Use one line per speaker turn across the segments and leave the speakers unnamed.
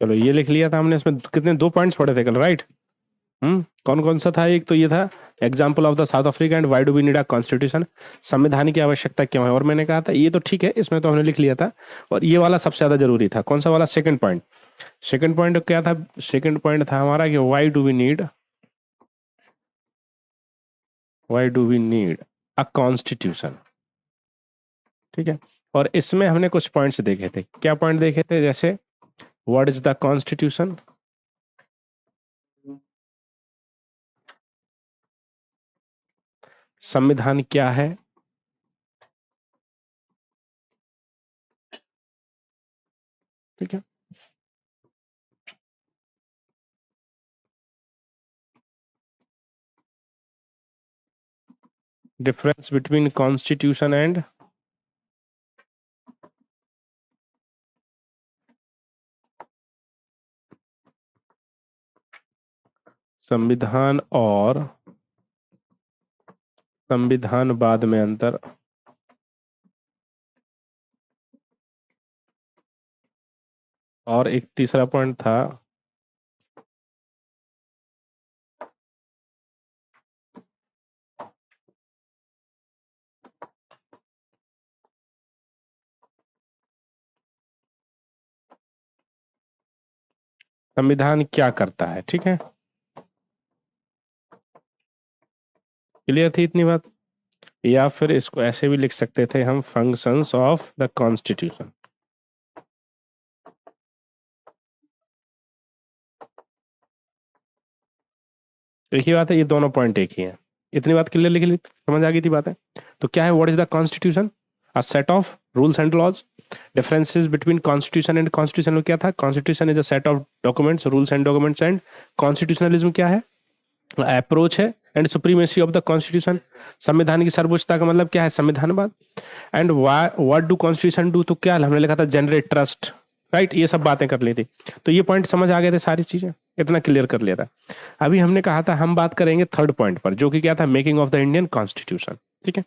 चलो ये लिख लिया था हमने, इसमें कितने 2 पॉइंट्स पढ़े थे कल, राइट? कौन कौन सा था? एक तो ये था example of the South Africa and why do we need a constitution, संविधान की आवश्यकता क्यों है। और मैंने कहा था ये तो ठीक है, इसमें तो हमने लिख लिया था। और ये वाला सबसे ज्यादा जरूरी था, कौन सा वाला? Second point. सेकंड पॉइंट क्या था? सेकंड पॉइंट था हमारा कि why do we need a constitution. ठीक है। और इसमें हमने कुछ पॉइंट्स देखे थे। क्या पॉइंट देखे थे? जैसे व्हाट इज द कॉन्स्टिट्यूशन, संविधान क्या है, ठीक है, डिफरेंस बिटवीन कॉन्स्टिट्यूशन एंड संविधान और संविधानवाद में अंतर। और एक तीसरा पॉइंट था संविधान क्या करता है। ठीक है, क्लियर थी इतनी बात? या फिर इसको ऐसे भी लिख सकते थे हम, फंक्शंस ऑफ द कॉन्स्टिट्यूशन। एक ही बात है, ये दोनों पॉइंट एक ही है। इतनी बात क्लियर लिख ली, समझ आ गई थी बातें? तो क्या है what is the constitution? A set of rules and laws. Differences between constitution and constitution में क्या था? Constitution is a set of documents, rules and documents. And constitutionalism क्या है? अप्रोच है and supremacy of the constitution. संविधान की सर्वोच्चता का मतलब क्या है? संविधानवाद। And what do constitution do? तो क्या हमने लिखा था जनरेट ट्रस्ट, राइट? ये सब बातें कर ली थी। तो ये पॉइंट समझ आ गए थे, सारी चीजें इतना क्लियर कर लिया था। अभी हमने कहा था हम बात करेंगे थर्ड पॉइंट पर, जो कि क्या था? Making of the Indian constitution. ठीक है,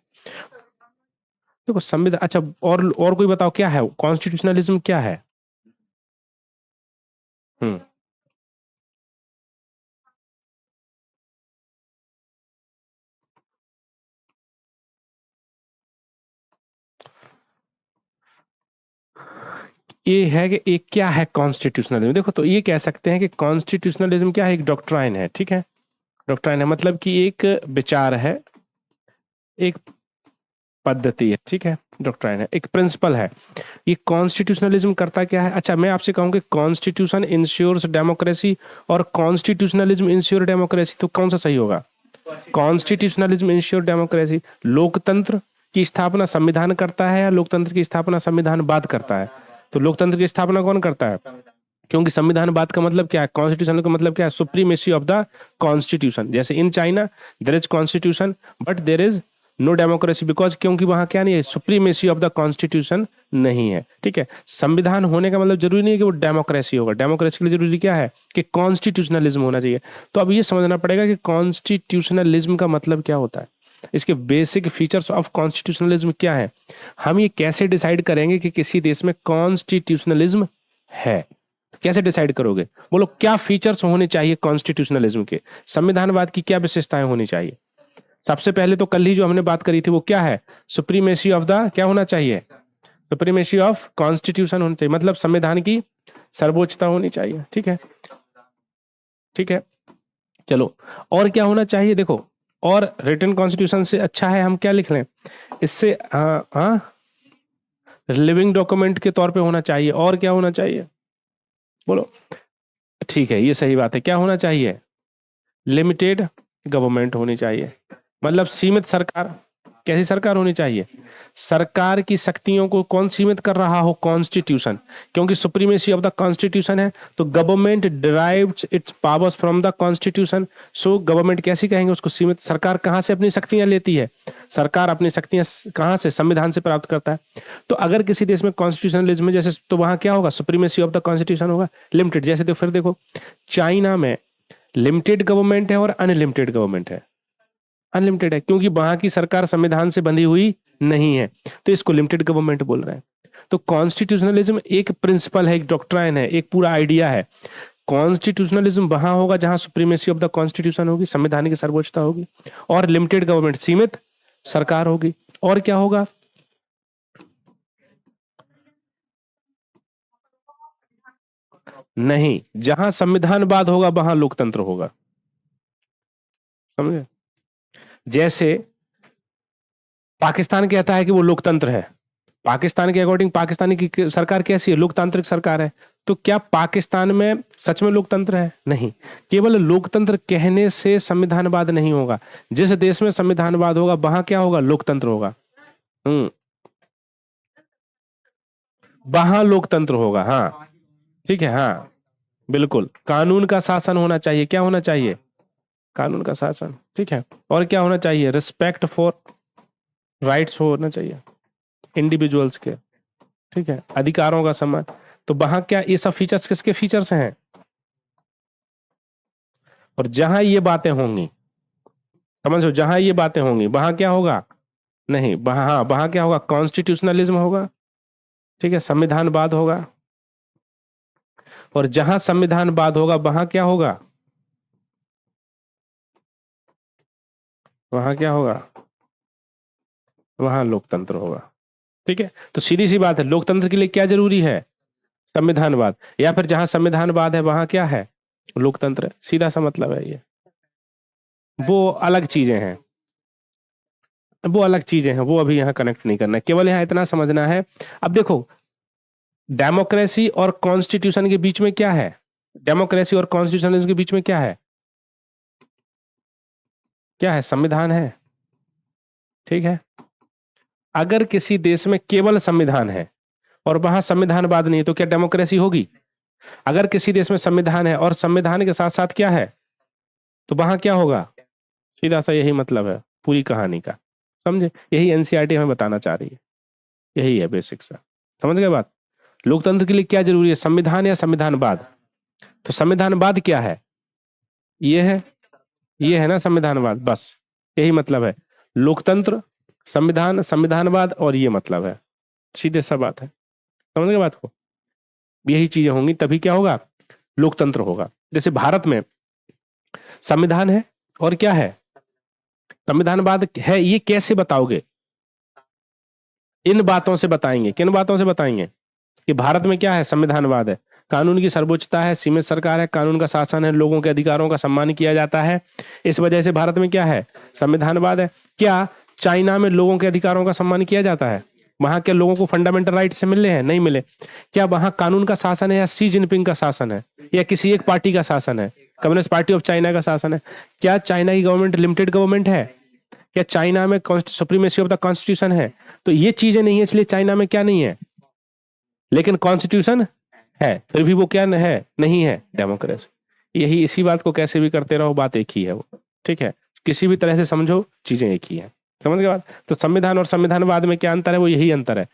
देखो संविधान, अच्छा और कोई बताओ क्या है कॉन्स्टिट्यूशनलिज्म, क्या है? हम्म ये है कि एक क्या है कॉन्स्टिट्यूशनलिज्म। देखो तो ये कह सकते हैं कि कॉन्स्टिट्यूशनलिज्म क्या है? एक डॉक्ट्राइन है। ठीक है, डॉक्ट्राइन है मतलब कि एक विचार है, एक पद्धति है। ठीक है, डॉक्ट्राइन है, एक प्रिंसिपल है। ये कॉन्स्टिट्यूशनलिज्म करता क्या है? अच्छा मैं आपसे कहूँ कि कॉन्स्टिट्यूशन इंश्योर्स डेमोक्रेसी और कॉन्स्टिट्यूशनलिज्म इंश्योर डेमोक्रेसी, तो कौन सा सही होगा? Constitutionalism ensure democracy. लोकतंत्र की स्थापना संविधान करता है या लोकतंत्र की स्थापना संविधानवाद करता है? तो लोकतंत्र की स्थापना कौन करता है? क्योंकि संविधानवाद का मतलब क्या है? कॉन्स्टिट्यूशन का मतलब क्या है? Supremacy of the constitution. जैसे in China there is constitution but there is no democracy, because क्योंकि वहां क्या नहीं है? सुप्रीमेसी ऑफ द कॉन्स्टिट्यूशन नहीं है। ठीक है, संविधान होने का मतलब जरूरी नहीं है कि वो डेमोक्रेसी होगा। डेमोक्रेसी के लिए जरूरी क्या है? कि कॉन्स्टिट्यूशनलिज्म होना चाहिए। तो अब ये समझना पड़ेगा कि कॉन्स्टिट्यूशनलिज्म का मतलब क्या होता है, इसके बेसिक फीचर्स ऑफ कॉन्स्टिट्यूशनलिज्म क्या है। हम ये कैसे डिसाइड करेंगे कि किसी देश में कॉन्स्टिट्यूशनलिज्म है? कैसे डिसाइड करोगे? बोलो क्या फीचर्स होने चाहिए कॉन्स्टिट्यूशनलिज्म के, संविधानवाद की क्या विशेषताएं होनी चाहिए? सबसे पहले तो कल ही जो हमने बात करी थी वो क्या है? सुप्रीमेसी ऑफ द क्या होना चाहिए? सुप्रीमेसी ऑफ कॉन्स्टिट्यूशन होनी चाहिए, मतलब संविधान की सर्वोच्चता होनी चाहिए। ठीक है, ठीक है, चलो और क्या होना चाहिए? देखो और रिटन कॉन्स्टिट्यूशन से अच्छा है हम क्या लिख लें इससे? हाँ हाँ, लिविंग डॉक्यूमेंट के तौर पे होना चाहिए। और क्या होना चाहिए? बोलो। ठीक है, ये सही बात है। क्या होना चाहिए? लिमिटेड गवर्नमेंट होनी चाहिए, मतलब सीमित सरकार। कैसी सरकार होनी चाहिए? सरकार की शक्तियों को कौन सीमित कर रहा हो? कॉन्स्टिट्यूशन। क्योंकि सुप्रीमेसी ऑफ द कॉन्स्टिट्यूशन है तो government derives its powers from the constitution. So government कैसी कहेंगे उसको? सीमित। सरकार कहां से अपनी शक्तियां लेती है? सरकार अपनी शक्तियां कहां से? संविधान से प्राप्त करता है। तो अगर किसी देश में कॉन्स्टिट्यूशनलिज्म है जैसे, तो वहां क्या होगा? सुप्रीमेसी ऑफ द कॉन्स्टिट्यूशन होगा। लिमिटेड, जैसे तो फिर देखो चाइना में लिमिटेड गवर्नमेंट है और अनलिमिटेड गवर्नमेंट है। अनलिमिटेड है क्योंकि वहां की सरकार संविधान से बंधी हुई नहीं है, तो इसको लिमिटेड गवर्नमेंट बोल रहे हैं। तो कॉन्स्टिट्यूशनलिज्म एक प्रिंसिपल है, एक डॉक्ट्राइन है, एक पूरा आइडिया है। कॉन्स्टिट्यूशनलिज्म वहां होगा जहां सुप्रीमेसी ऑफ द कॉन्स्टिट्यूशन होगी, संविधान की सर्वोच्चता होगी, और लिमिटेड गवर्नमेंट, सीमित सरकार होगी। और क्या होगा? नहीं, जहां संविधानवाद होगा वहां लोकतंत्र होगा। समझे? जैसे पाकिस्तान कहता है कि वो लोकतंत्र है, पाकिस्तान के अकॉर्डिंग पाकिस्तानी की सरकार कैसी है? लोकतांत्रिक सरकार है। तो क्या पाकिस्तान में सच में लोकतंत्र है? नहीं। केवल लोकतंत्र कहने से संविधानवाद नहीं होगा। जिस देश में संविधानवाद होगा वहां क्या होगा? लोकतंत्र होगा। वहां लोकतंत्र होगा। हाँ, ठीक है। हाँ, बिल्कुल, कानून का शासन होना चाहिए। क्या होना चाहिए? कानून का शासन। ठीक है। और क्या होना चाहिए? रिस्पेक्ट फॉर राइट्स होना चाहिए इंडिविजुअल्स के। ठीक है, अधिकारों का सम्मान। तो वहां क्या ये सब फीचर्स किसके फीचर्स हैं? और जहां ये बातें होंगी, समझो, जहां ये बातें होंगी वहां क्या होगा? नहीं, वहां, हाँ, वहां क्या होगा? कॉन्स्टिट्यूशनलिज्म होगा। ठीक है, संविधानवाद होगा। और जहां संविधानवाद होगा वहां क्या होगा? वहां क्या होगा? वहां लोकतंत्र होगा। ठीक है, तो सीधी सी बात है, लोकतंत्र के लिए क्या जरूरी है? संविधानवाद। या फिर जहां संविधानवाद है वहां क्या है? लोकतंत्र है। सीधा सा मतलब है ये। वो अलग चीजें हैं, वो अलग चीजें हैं, वो अभी यहाँ कनेक्ट नहीं करना है, केवल यहाँ इतना समझना है। अब देखो, डेमोक्रेसी और कॉन्स्टिट्यूशन के बीच में क्या है? डेमोक्रेसी और कॉन्स्टिट्यूशनलिज्म के बीच में क्या है? क्या है? संविधान है। ठीक है, अगर किसी देश में केवल संविधान है और वहां संविधानवाद नहीं है तो क्या डेमोक्रेसी होगी? अगर किसी देश में संविधान है और संविधान के साथ साथ क्या है, तो वहां क्या होगा? सीधा सा यही मतलब है पूरी कहानी का। समझे? यही एनसीईआरटी हमें बताना चाह रही है, यही है बेसिक सा। समझ गए बात? लोकतंत्र के लिए क्या जरूरी है? संविधान या संविधानवाद? तो संविधानवाद क्या है? ये है, ये है ना संविधानवाद, बस यही मतलब है। लोकतंत्र, संविधान, संविधानवाद, और ये मतलब है, सीधे सा बात है। समझ गए बात को? यही चीजें होंगी तभी क्या होगा? लोकतंत्र होगा। जैसे भारत में संविधान है और क्या है? संविधानवाद है। ये कैसे बताओगे? इन बातों से बताएंगे। किन बातों से बताएंगे? कि भारत में क्या है? संविधानवाद है, कानून की सर्वोच्चता है, सीमित सरकार है, कानून का शासन है, लोगों के अधिकारों का सम्मान किया जाता है। इस वजह से भारत में क्या है? संविधानवाद है। क्या चाइना में लोगों के अधिकारों का सम्मान किया जाता है? वहां के लोगों को फंडामेंटल राइट से मिले हैं? नहीं मिले। क्या वहां कानून का शासन है, या सी जिनपिंग का शासन है, या किसी एक पार्टी का शासन है, कम्युनिस्ट पार्टी ऑफ चाइना का शासन है? क्या चाइना की गवर्नमेंट लिमिटेड गवर्नमेंट है? क्या चाइना में सुप्रीमेसी ऑफ द कॉन्स्टिट्यूशन है? तो ये चीजें नहीं है, इसलिए चाइना में क्या नहीं है? लेकिन कॉन्स्टिट्यूशन है, फिर भी वो क्या है? नहीं है, डेमोक्रेसी। यही, इसी बात को कैसे भी करते रहो, बात एक ही है वो। ठीक है, किसी भी तरह से समझो, चीजें एक ही है। समझ गए बात? तो संविधान और संविधानवाद में क्या अंतर है? वो यही अंतर है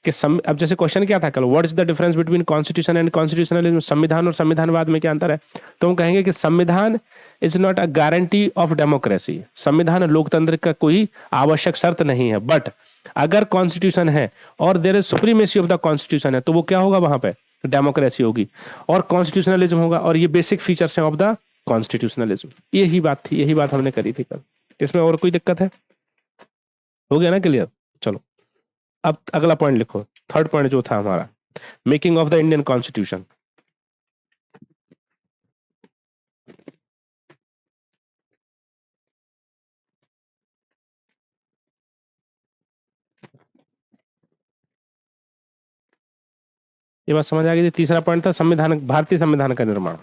कि अब जैसे क्वेश्चन क्या था कल, what is the difference between constitution and constitutionalism? संविधान और संविधानवाद में क्या अंतर है? तो हम कहेंगे कि संविधान is not a guarantee of democracy. संविधान लोकतंत्र का कोई आवश्यक शर्त नहीं है। बट अगर कॉन्स्टिट्यूशन है और there is supremacy of the constitution है, तो वो क्या होगा? वहां पे डेमोक्रेसी होगी और कॉन्स्टिट्यूशनलिज्म होगा। और ये बेसिक फीचर्स हैं ऑफ द कॉन्स्टिट्यूशनलिज्म। यही बात थी, यही बात हमने करी थी कल। इसमें और कोई दिक्कत है? हो गया ना क्लियर? चलो, अब अगला पॉइंट लिखो, थर्ड पॉइंट जो था हमारा, making of the Indian constitution. ये बात समझ आ गई थी? तीसरा पॉइंट था संविधान, भारतीय संविधान का निर्माण।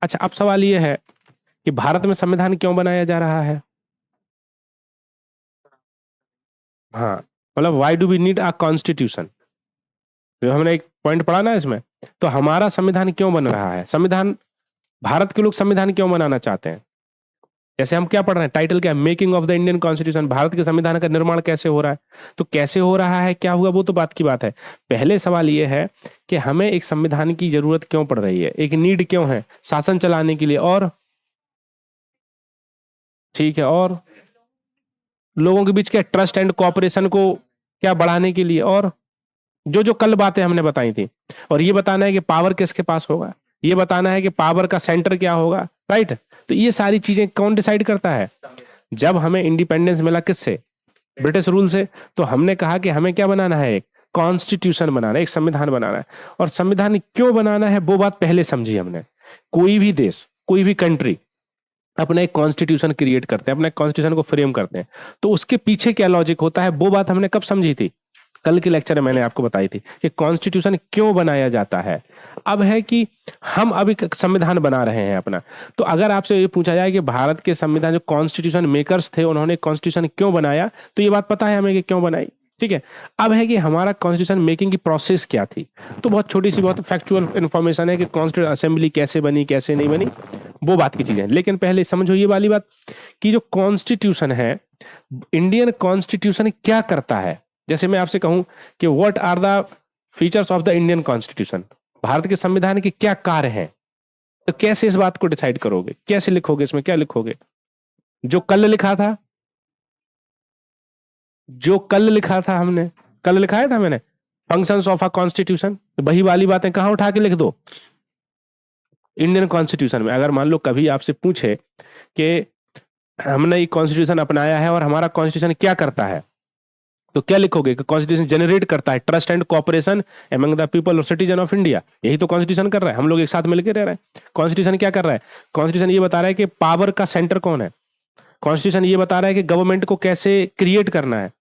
अच्छा, अब सवाल ये है कि भारत में संविधान क्यों बनाया जा रहा है? हाँ, मतलब why do we need a constitution? जो हमने एक पॉइंट पढ़ा ना इसमें, तो हमारा संविधान क्यों बन रहा है? संविधान, भारत के लोग संविधान क्यों बनाना चाहते हैं? जैसे हम क्या पढ़ रहे हैं, टाइटल क्या है? Making of the Indian constitution. Bharat के संविधान का निर्माण कैसे हो रहा है? तो कैसे हो रहा है, क्या हुआ, वो तो बात की बात है। पहले सवाल ये है कि हमें एक संविधान की जरूरत क्यों पड़ रही है, एक नीड क्यों है शासन चलाने के लिए, और ठीक है, और लोगों के बीच क्या ट्रस्ट एंड कोऑपरेशन को क्या बढ़ाने के लिए, और जो जो कल बातें हमने बताई थी, और ये बताना है कि पावर किसके पास होगा, ये बताना है कि पावर का सेंटर क्या होगा, राइट। तो ये सारी चीजें कौन डिसाइड करता है? जब हमें इंडिपेंडेंस मिला किससे? ब्रिटिश रूल से। तो हमने कहा कि हमें क्या बनाना है? एक कॉन्स्टिट्यूशन बनाना है, एक संविधान बनाना है। और संविधान क्यों बनाना है वो बात पहले समझी हमने। कोई भी देश, कोई भी कंट्री अपना एक कॉन्स्टिट्यूशन क्रिएट करते हैं, अपना कॉन्स्टिट्यूशन को फ्रेम करते हैं, तो उसके पीछे क्या लॉजिक होता है वो बात हमने कब समझी थी? कल के लेक्चर में मैंने आपको बताई थी कि कॉन्स्टिट्यूशन क्यों बनाया जाता है। अब है कि हम अभी संविधान बना रहे हैं अपना। तो अगर आपसे ये पूछा जाए कि भारत के संविधान जो कॉन्स्टिट्यूशन मेकर्स थे उन्होंने कॉन्स्टिट्यूशन क्यों बनाया, तो ये बात पता है हमें कि क्यों बनाई, ठीक है। अब है कि हमारा कॉन्स्टिट्यूशन मेकिंग की प्रोसेस क्या थी। तो बहुत छोटी सी, बहुत फैक्चुअल इंफॉर्मेशन है कि कॉन्स्टिट्यूशन असेंबली कैसे बनी, कैसे नहीं बनी, वो बात की चीजें। लेकिन पहले समझो ये वाली बात कि जो कॉन्स्टिट्यूशन है, इंडियन कॉन्स्टिट्यूशन क्या करता है। जैसे मैं आपसे कहूं कि what are the features of the Indian constitution, Bharat के संविधान के क्या कार्य हैं, तो कैसे इस बात को डिसाइड करोगे, कैसे लिखोगे, इसमें क्या लिखोगे? जो कल लिखा था, जो कल लिखा था हमने, कल लिखाया था मैंने फंक्शंस ऑफ अ कॉन्स्टिट्यूशन, वही वाली बातें कहां उठा के लिख दो? इंडियन कॉन्स्टिट्यूशन में। अगर मान लो कभी आपसे पूछे कि हमने ये कॉन्स्टिट्यूशन अपनाया है और हमारा कॉन्स्टिट्यूशन क्या करता है, तो क्या लिखोगे? कि कॉन्स्टिट्यूशन जनरेट करता है trust and cooperation among the people और सिटीजन ऑफ इंडिया। यही तो कॉन्स्टिट्यूशन कर रहा है, हम लोग एक साथ मिलकर रह रहे हैं। कॉन्स्टिट्यूशन क्या कर रहा है? कॉन्स्टिट्यूशन ये बता रहा है कि पावर का सेंटर कौन है। कॉन्स्टिट्यूशन ये बता रहा है कि गवर्नमेंट को कैसे क्रिएट करना है।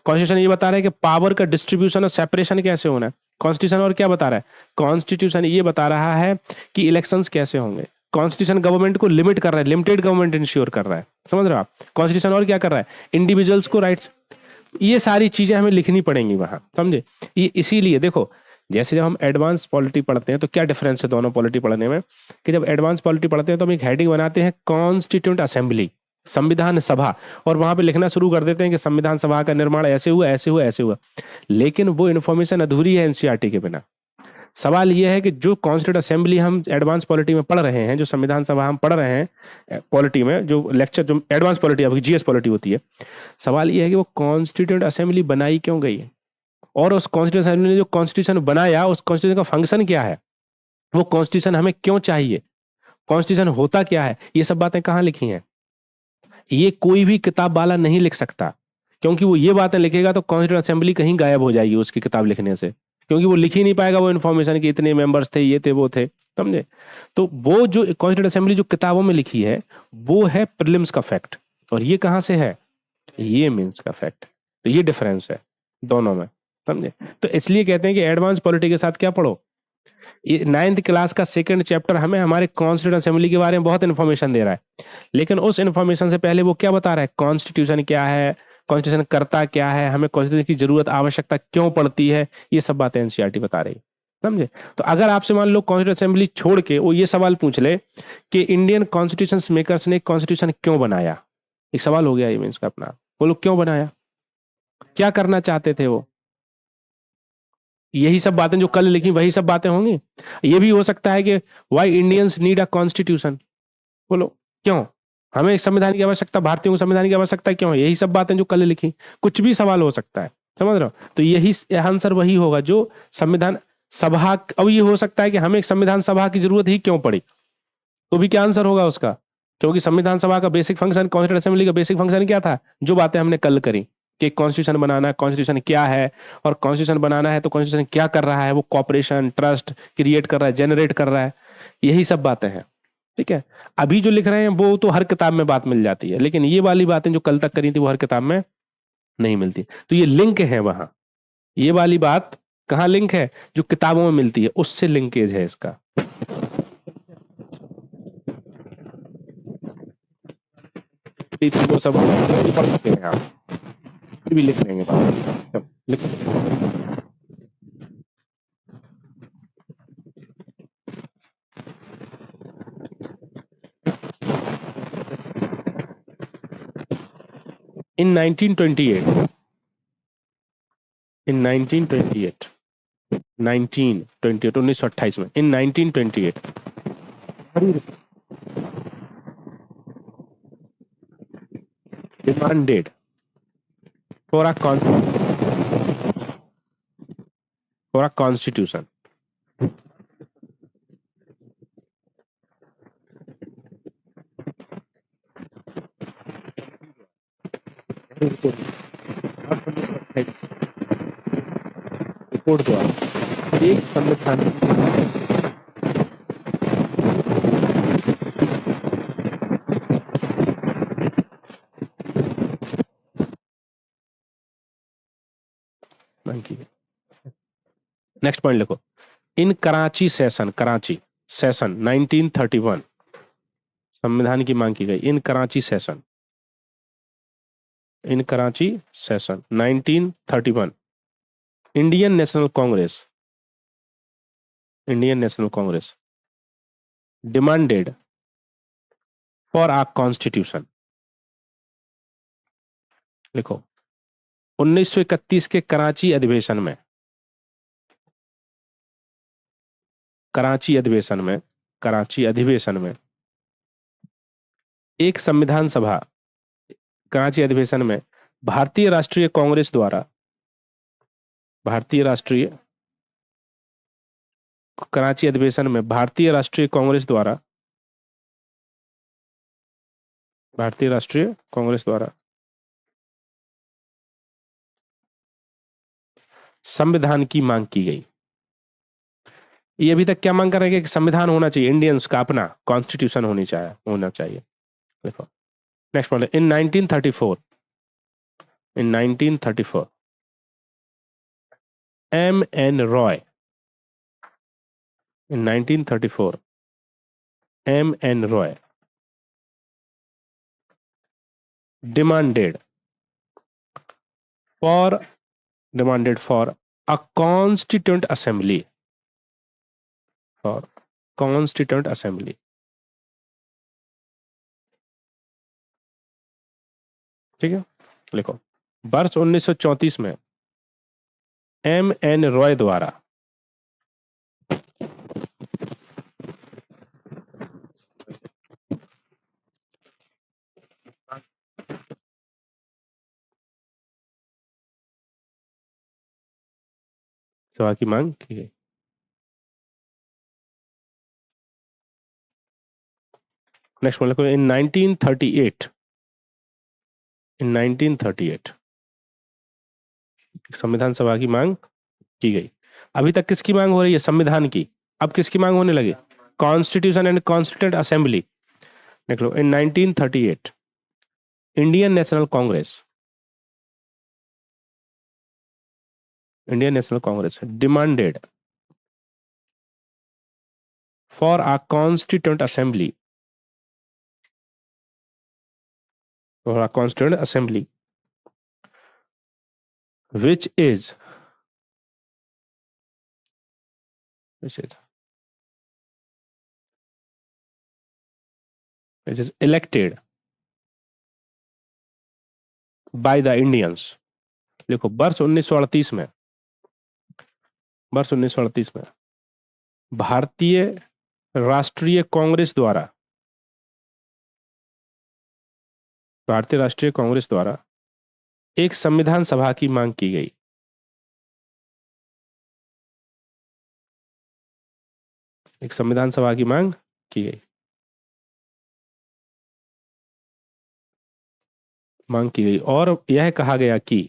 कॉन्स्टिट्यूशन ये बता रहा है कि पावर का डिस्ट्रीब्यूशन और सेपरेशन कैसे होना है। कॉन्स्टिट्यूशन और क्या बता रहा है? कॉन्स्टिट्यूशन ये बता रहा है कि इलेक्शंस कैसे होंगे। कॉन्स्टिट्यूशन गवर्नमेंट को लिमिट कर रहा है, लिमिटेड गवर्नमेंट इंश्योर कर रहा है, समझ रहे हो आप? कॉन्स्टिट्यूशन और क्या कर रहा है? इंडिविजुअल्स को राइट्स, ये सारी चीजें हमें लिखनी पड़ेंगी वहां, समझे? ये इसीलिए देखो, जैसे जब हम एडवांस पॉलिटी पढ़ते हैं तो क्या डिफरेंस है दोनों पॉलिटी पढ़ने में, कि जब एडवांस पॉलिटी पढ़ते हैं तो हम एक हेडिंग बनाते हैं कॉन्स्टिट्यूंट असेंबली, संविधान सभा, और वहां पे लिखना शुरू कर देते हैं कि संविधान सभा का निर्माण ऐसे हुआ, ऐसे हुआ, ऐसे हुआ। लेकिन वो इन्फॉर्मेशन अधूरी है एनसीईआरटी के बिना। सवाल यह है कि जो कॉन्स्टिट्यूंट असेंबली हम एडवांस पॉलिटी में पढ़ रहे हैं, जो संविधान सभा हम पढ़ रहे हैं पॉलिटी में, जो लेक्चर जो एडवांस पॉलिटी अभी जीएस पॉलिटी होती है, सवाल यह है कि वो कॉन्स्टिट्यूंट असेंबली बनाई क्यों गई है, और उस कॉन्स्टिट्यूंट असेंबली ने जो कॉन्स्टिट्यूशन बनाया उस कॉन्स्टिट्यूशन का फंक्शन क्या है, वो कॉन्स्टिट्यूशन हमें क्यों चाहिए, कॉन्स्टिट्यूशन होता क्या है। ये सब बातें कहाँ लिखी हैं? ये कोई भी किताब वाला नहीं लिख सकता, क्योंकि वो ये बातें लिखेगा तो कॉन्स्टिट्यूंट असेंबली कहीं गायब हो जाएगी उसकी किताब लिखने से, क्योंकि वो लिख ही नहीं पाएगा वो इन्फॉर्मेशन कि इतने मेंबर्स थे, ये थे, वो थे, समझे? तो वो जो कॉन्स्टिट्यूंट असेंबली जो किताबों में लिखी है वो है प्रीलिम्स का फैक्ट, और ये कहां से है? ये मेंस का फैक्ट। तो ये डिफरेंस है दोनों में, समझे? तो इसलिए कहते हैं कि एडवांस पॉलिटी के साथ क्या पढ़ो, ये 9th क्लास का सेकंड चैप्टर हमें हमारे कॉन्स्टिट्यूंट असेंबली के बारे में बहुत इंफॉर्मेशन दे रहा है, लेकिन उस इंफॉर्मेशन से पहले वो क्या बता रहा है? कॉन्स्टिट्यूशन क्या है, कॉन्स्टिट्यूशन करता क्या है, हमें कॉन्स्टिट्यूशन की जरूरत आवश्यकता क्यों पड़ती है, ये सब बातें एनसीईआरटी बता रही है, समझे? तो अगर आपसे मान लो कॉन्स्टिट्यूंट असेंबली छोड़ के वो ये सवाल पूछ ले कि इंडियन कॉन्स्टिट्यूशन मेकर्स ने कॉन्स्टिट्यूशन क्यों बनाया, एक सवाल हो गया ये मीन्स का अपना, वो लोग क्यों बनाया, क्या करना चाहते थे वो, यही सब बातें जो कल लिखी वही सब बातें होंगी। ये भी हो सकता है कि why Indians need a constitution, बोलो क्यों हमें एक संविधान की आवश्यकता, भारतीयों को संविधान की आवश्यकता क्यों है, यही सब बातें जो कल लिखी, कुछ भी सवाल हो सकता है, समझ रहे हो? तो यही आंसर वही होगा जो संविधान सभा। अब ये हो सकता है कि हमें एक संविधान सभा की जरूरत ही क्यों पड़ी, तो भी क्या आंसर होगा उसका? क्योंकि संविधान सभा का बेसिक फंक्शन, कॉन्स्टिट्यूंट असेंबली का बेसिक फंक्शन क्या था, जो बातें हमने कल करी कि कॉन्स्टिट्यूशन बनाना, कॉन्स्टिट्यूशन क्या है, और कॉन्स्टिट्यूशन बनाना है तो कॉन्स्टिट्यूशन क्या कर रहा है, वो कॉपरेशन ट्रस्ट क्रिएट कर रहा है, जनरेट कर रहा है, यही सब बातें हैं, ठीक है? अभी जो लिख रहे हैं वो तो हर किताब में बात मिल जाती है, लेकिन ये वाली बातें जो कल तक करी थी वो हर किताब में नहीं मिलती। तो ये लिंक है वहां, ये वाली बात कहाँ लिंक है? जो किताबों में मिलती है उससे लिंकेज है इसका। वो सब पढ़ सकते हैं आप, भी लिख लेंगे, लिख in 1928, in 1928, 1928 1928 में, in 1928 demanded for a constitution. Report द्वारा एक संविधान की। नेक्स्ट पॉइंट लिखो, in Karachi session, Karachi session 1931 संविधान की मांग की गई। In Karachi session, in Karachi session 1931 Indian National Congress, Indian National Congress demanded for a constitution. लिखो, 1931 के कराची अधिवेशन में, कराची अधिवेशन में, कराची अधिवेशन में एक संविधान सभा, कराची अधिवेशन में भारतीय राष्ट्रीय कांग्रेस द्वारा, भारतीय राष्ट्रीय, कराची अधिवेशन में भारतीय राष्ट्रीय कांग्रेस द्वारा, भारतीय राष्ट्रीय कांग्रेस द्वारा संविधान की मांग की गई। ये अभी तक क्या मांग कर रहे हैं कि संविधान होना चाहिए, इंडियंस का अपना कॉन्स्टिट्यूशन होना चाहिए। देखो next point, in 1934, in 1934 M N Roy, in 1934 M N Roy demanded for, demanded for a constituent assembly, for constituent assembly। ठीक है, लिखो, वर्ष 1934 में एम एन रॉय द्वारा सभा की मांग की गई। नेक्स्ट लिखो, इन 1938, इन 1938 संविधान सभा की मांग की गई। अभी तक किसकी मांग हो रही है? संविधान की। अब किसकी मांग होने लगी? Constitution and constituent assembly. देख लो, इन 1938 Indian National Congress, Indian National Congress demanded for a constituent assembly, for a constituent assembly which is which is which is elected by the Indians। देखो, वर्ष 1938 में, वर्ष 1938 में भारतीय राष्ट्रीय कांग्रेस द्वारा, भारतीय राष्ट्रीय कांग्रेस द्वारा एक संविधान सभा की मांग की गई। एक संविधान सभा की मांग की गई, मांग की गई और यह कहा गया कि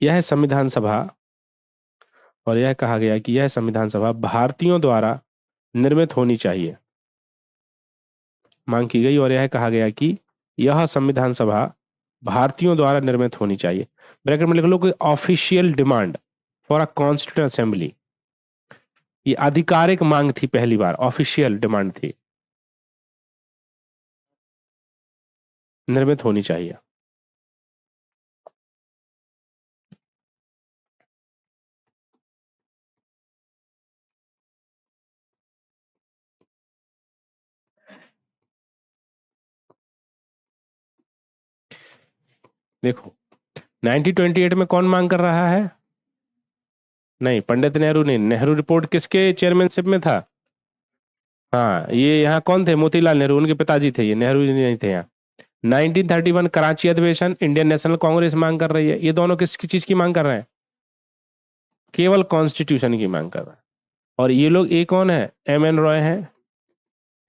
यह संविधान सभा, और यह कहा गया कि यह संविधान सभा भारतीयों द्वारा निर्मित होनी चाहिए। मांग की गई और यह कहा गया कि यह संविधान सभा भारतीयों द्वारा निर्मित होनी चाहिए। ब्रैकेट में लिख लो कि official demand for a constituent assembly. ये आधिकारिक मांग थी, पहली बार ऑफिशियल डिमांड थी, निर्मित होनी चाहिए। देखो 1928 में कौन मांग कर रहा है? नहीं, पंडित नेहरू नहीं। नेहरू रिपोर्ट किसके चेयरमैनशिप में था? हाँ, ये यहाँ कौन थे? मोतीलाल नेहरू, उनके पिताजी थे ये, नेहरू जी नहीं थे यहाँ। 1931 कराची अधिवेशन, इंडियन नेशनल कांग्रेस मांग कर रही है। ये दोनों किस चीज की मांग कर रहे हैं? केवल कॉन्स्टिट्यूशन की मांग कर रहे हैं। और ये लोग, ये कौन है? एम एन रॉय है,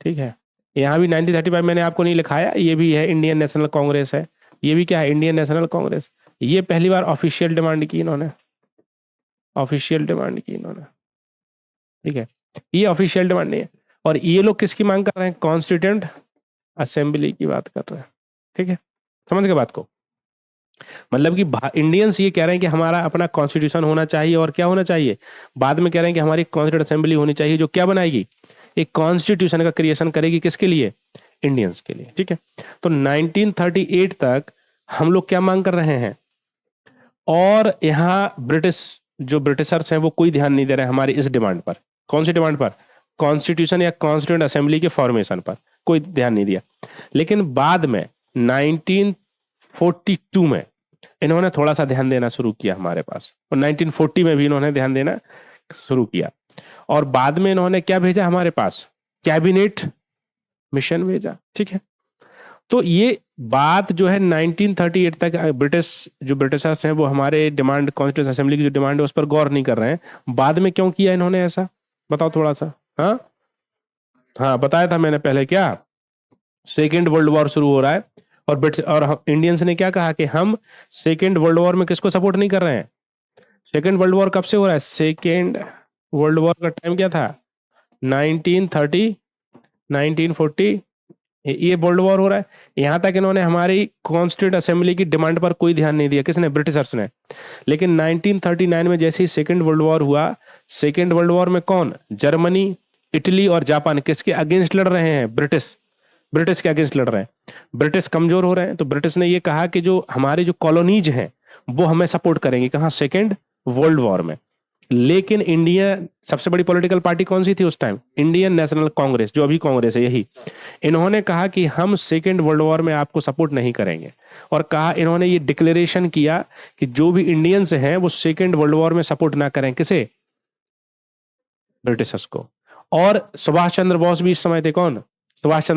ठीक है। यहाँ भी 1935 मैंने आपको नहीं लिखाया, ये भी है इंडियन नेशनल कांग्रेस है। ये भी क्या है? Indian National Congress. ये पहली बार ऑफिशियल डिमांड की इन्होंने, ऑफिशियल डिमांड की इन्होंने, ठीक है। ये ऑफिशियल डिमांड नहीं है। और ये लोग किसकी मांग कर रहे हैं? कॉन्स्टिट्यूएंट असेंबली की बात कर रहे हैं, ठीक है। समझ गए बात को? मतलब कि इंडियंस ये कह रहे हैं कि हमारा अपना कॉन्स्टिट्यूशन होना चाहिए, और क्या होना चाहिए? बाद में कह रहे हैं कि हमारी कॉन्स्टिट्यूंट असेंबली होनी चाहिए, जो क्या बनाएगी? एक कॉन्स्टिट्यूशन का क्रिएशन करेगी। किसके लिए? इंडियंस के लिए, ठीक है। तो 1938 तक हम लोग क्या मांग कर रहे हैं? और यहाँ ब्रिटिश, जो ब्रिटिशर्स हैं वो कोई ध्यान नहीं दे रहे हैं हमारी इस डिमांड पर। कौन सी डिमांड पर? कॉन्स्टिट्यूशन या कॉन्स्टिट्यूंट असेंबली के फॉर्मेशन पर कोई ध्यान नहीं दिया। लेकिन बाद में 1942 में इन्होंने थोड़ा सा ध्यान देना शुरू किया हमारे पास, और 1940 में भी इन्होंने ध्यान देना शुरू किया। और बाद में इन्होंने क्या भेजा हमारे पास? कैबिनेट मिशन भेजा, ठीक है। तो ये बात जो है 1938 तक जो ब्रिटिशर्स हैं वो हमारे डिमांड, कॉन्स्टिट्यूशन असेंबली की जो डिमांड है उस पर गौर नहीं कर रहे हैं। बाद में क्यों किया इन्होंने ऐसा? बताओ थोड़ा सा। हाँ हाँ, बताया था मैंने पहले। क्या? सेकेंड वर्ल्ड वॉर शुरू हो रहा है, और ब्रिटिश और इंडियंस ने क्या कहा कि हम सेकेंड वर्ल्ड वॉर में किसको सपोर्ट नहीं कर रहे हैं? सेकेंड वर्ल्ड वॉर कब से हो रहा है? सेकेंड वर्ल्ड वॉर का टाइम क्या था? 1930, 1940, ये वर्ल्ड वॉर हो रहा है। यहां तक इन्होंने हमारी कॉन्स्टिट्यूंट असेंबली की डिमांड पर कोई ध्यान नहीं दिया। किसने? ब्रिटिशर्स ने। लेकिन 1939 में जैसे ही सेकेंड वर्ल्ड वॉर हुआ, सेकेंड वर्ल्ड वॉर में कौन? जर्मनी, इटली और जापान किसके अगेंस्ट लड़ रहे हैं? ब्रिटिश के अगेंस्ट लड़ रहे हैं। ब्रिटिश कमजोर हो रहे हैं, तो ब्रिटिश ने ये कहा कि जो हमारे जो कॉलोनीज हैं वो हमें सपोर्ट करेंगे। कहाँ? सेकेंड वर्ल्ड वॉर में। लेकिन इंडिया, सबसे बड़ी पॉलिटिकल पार्टी कौन सी थी उस टाइम? इंडियन नेशनल कांग्रेस, जो अभी कांग्रेस है यही। इन्होंने कहा कि हम सेकेंड वर्ल्ड वॉर में आपको सपोर्ट नहीं करेंगे, और कहा, इन्होंने ये डिक्लेरेशन किया कि जो भी इंडियंस हैं वो सेकेंड वर्ल्ड वॉर में सपोर्ट ना करें। किसे? ब्रिटिशर्स को। और सुभाष चंद्र बोस भी इस समय थे। कौन? सुभाष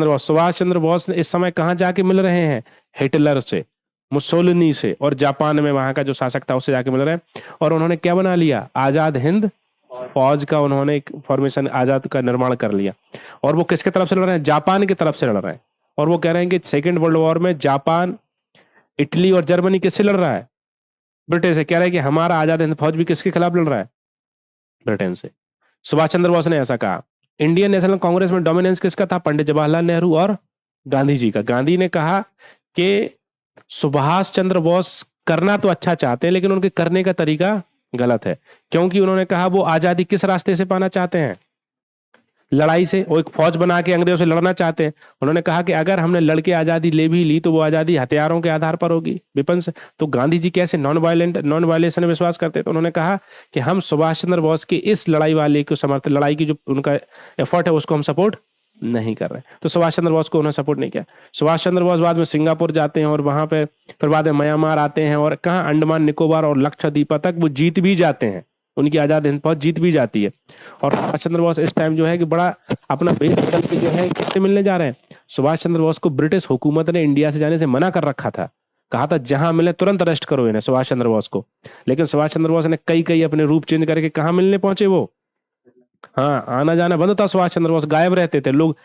चंद्र बोस इस समय कहां जाके मिल रहे हैं? हिटलर से, मुसोलिनी से, और जापान में वहां का जो शासक था उससे जाके मिल रहे हैं। और उन्होंने क्या बना लिया? आजाद हिंद फौज का उन्होंने एक फॉर्मेशन, आजाद का निर्माण कर लिया। और वो किसके तरफ से लड़ रहे हैं? जापान की तरफ से लड़ रहे हैं। और वो कह रहे हैं कि सेकेंड वर्ल्ड वॉर में जापान, इटली और जर्मनी किससे लड़ रहा है? ब्रिटेन से। कह रहे हैं कि हमारा आजाद हिंद फौज भी किसके खिलाफ लड़ रहा है? ब्रिटेन से। सुभाष चंद्र बोस ने ऐसा कहा। इंडियन नेशनल कांग्रेस में डोमिनेंस किसका था? पंडित जवाहरलाल नेहरू और गांधी जी का। गांधी ने कहा कि सुभाष चंद्र बोस करना तो अच्छा चाहते हैं, लेकिन उनके करने का तरीका गलत है। क्योंकि उन्होंने कहा वो आजादी किस रास्ते से पाना चाहते हैं? लड़ाई से। वो एक फौज बना के अंग्रेजों से लड़ना चाहते हैं। उन्होंने कहा कि अगर हमने लड़के आजादी ले भी ली तो वो आजादी हथियारों के आधार पर होगी, वेपन से। तो गांधी जी कैसे? नॉन वायलेशन में विश्वास करते। तो उन्होंने कहा कि हम सुभाष चंद्र बोस की इस लड़ाई वाले को समर्थन, लड़ाई की जो उनका एफर्ट है उसको हम सपोर्ट नहीं कर रहे। तो सुभाष चंद्र बोस को उन्होंने सपोर्ट नहीं किया। सुभाष चंद्र बोस बाद में सिंगापुर जाते हैं, और वहां पे फिर बाद में म्यांमार आते हैं, और कहाँ? अंडमान निकोबार और लक्षद्वीप तक वो जीत भी जाते हैं। उनकी आजाद हिंद फौज जीत भी जाती है। और सुभाष चंद्र बोस इस टाइम जो है कि बड़ा अपना बेस बदल के जो है किससे मिलने जा रहे हैं? सुभाष चंद्र बोस को ब्रिटिश हुकूमत ने इंडिया से जाने से मना कर रखा था। कहा था जहां मिले तुरंत अरेस्ट करो इन्हें, सुभाष चंद्र बोस को। लेकिन सुभाष चंद्र बोस ने कई कई अपने रूप चेंज करके कहाँ मिलने पहुंचे वो? हाँ, आना जाना बंद था। सुभाष चंद्र बोस गायब रहते थे। लोग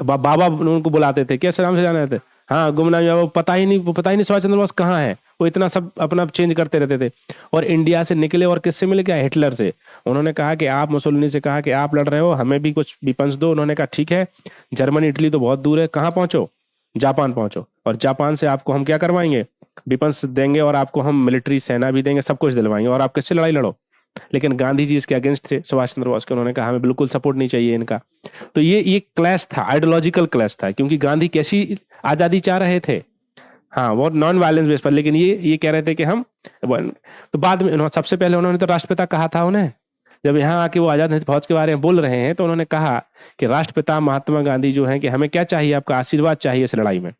बाबा उनको बुलाते थे, कैसे नाम से जाना रहते? हाँ, गुमनाम। वो पता ही नहीं सुभाष चंद्र बोस कहाँ है। वो इतना सब अपना चेंज करते रहते थे। और इंडिया से निकले और किससे मिले? क्या? हिटलर से। उन्होंने कहा कि आप, मुसोलिनी से कहा कि आप लड़ रहे हो, हमें भी कुछ वेपन्स दो। उन्होंने कहा ठीक है, जर्मनी इटली तो बहुत दूर है, कहाँ पहुंचो? जापान पहुंचो, और जापान से आपको हम क्या करवाएंगे? वेपन्स देंगे, और आपको हम मिलिट्री सेना भी देंगे, सब कुछ दिलवाएंगे, और आप किससे लड़ाई लड़ो। लेकिन गांधी जी इसके अगेंस्ट थे, सुभाष चंद्र बोस के। उन्होंने कहा हमें बिल्कुल सपोर्ट नहीं चाहिए इनका। तो ये क्लैश था, आइडियोलॉजिकल क्लैश था। क्योंकि गांधी कैसी आजादी चाह रहे थे? हाँ, वो नॉन वायलेंस बेस पर। लेकिन ये कह रहे थे कि हम। तो बाद में उन्होंने, सबसे पहले उन्होंने तो राष्ट्रपिता कहा था उन्हें। जब यहाँ आके वो आजाद हिंद फौज के बारे में बोल रहे हैं तो उन्होंने कहा कि राष्ट्रपिता महात्मा गांधी जो है कि हमें क्या चाहिए? आपका आशीर्वाद चाहिए इस लड़ाई में,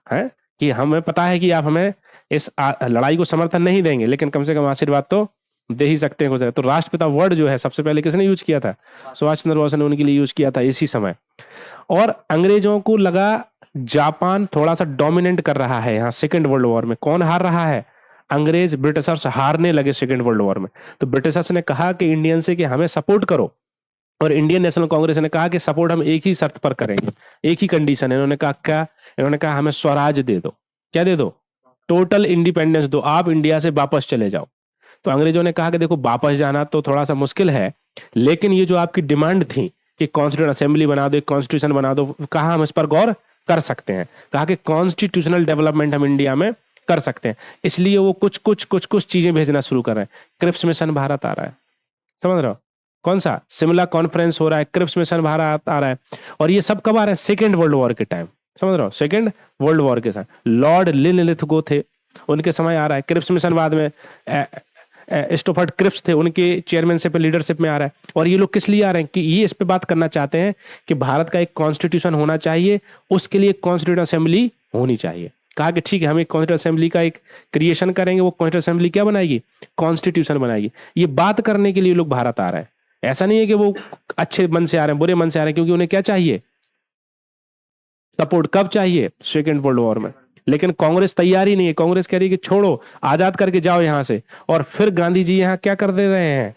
है कि हमें पता है कि आप हमें इस लड़ाई को समर्थन नहीं देंगे, लेकिन कम से कम आशीर्वाद तो दे ही सकते हैं कुछ। तो राष्ट्रपिता वर्ड जो है सबसे पहले किसने यूज किया था? सुभाष चंद्र बोस ने उनके लिए यूज किया था इसी समय। और अंग्रेजों को लगा जापान थोड़ा सा डोमिनेट कर रहा है यहाँ सेकेंड वर्ल्ड वॉर में। कौन हार रहा है? अंग्रेज, ब्रिटिशर्स हारने लगे सेकेंड वर्ल्ड वॉर में। तो ब्रिटिशर्स ने कहा कि इंडियन से कि हमें सपोर्ट करो, और इंडियन नेशनल कांग्रेस ने कहा कि सपोर्ट हम एक ही शर्त पर करेंगे, एक ही कंडीशन है। इन्होंने कहा क्या? इन्होंने कहा हमें स्वराज दे दो। क्या दे दो? टोटल इंडिपेंडेंस दो, आप इंडिया से वापस चले जाओ। तो अंग्रेजों ने कहा कि देखो वापस जाना तो थोड़ा सा मुश्किल है, लेकिन ये जो आपकी डिमांड थी कि कॉन्स्टिट्यूशन असेंबली बना दो, कॉन्स्टिट्यूशन बना दो, कहा हम इस पर गौर कर सकते हैं। कहा कि कॉन्स्टिट्यूशनल डेवलपमेंट हम इंडिया में कर सकते हैं। इसलिए वो कुछ चीजें भेजना शुरू कर रहे हैं। क्रिप्स मिशन भारत आ रहा है, समझ रहे हो? कौन सा? शिमला कॉन्फ्रेंस हो रहा है, क्रिप्स मिशन भारत आ रहा है। और ये सब कब आ रहा है? सेकेंड वर्ल्ड वॉर के टाइम, समझ रहे हो? सेकेंड वर्ल्ड वॉर के साथ लॉर्ड लिनलिथगो थे, उनके समय आ रहा है। क्रिप्स मिशन बाद में स्टोफर्ड क्रिप्स थे, उनके चेयरमैनशिप में, लीडरशिप में आ रहा है। और ये लोग किस लिए आ रहे हैं? कि ये इस पे बात करना चाहते हैं कि भारत का एक कॉन्स्टिट्यूशन होना चाहिए, उसके लिए कॉन्स्टिट्यूशन असेंबली होनी चाहिए। कहा कि ठीक है, हम एक कॉन्स्टिट्यूशन असेंबली का एक क्रिएशन करेंगे। वो कॉन्स्टिट्यूशन असेंबली क्या बनाएगी? कॉन्स्टिट्यूशन बनाएगी। ये बात करने के लिए लोग भारत आ रहे हैं। ऐसा नहीं है कि वो अच्छे मन से आ रहे हैं, बुरे मन से आ रहे हैं, क्योंकि उन्हें क्या चाहिए? सपोर्ट। कब चाहिए? सेकेंड वर्ल्ड वॉर में। लेकिन कांग्रेस तैयार ही नहीं है। कांग्रेस कह रही है कि छोड़ो, आजाद करके जाओ यहां से। और फिर गांधी जी यहां क्या कर दे रहे हैं?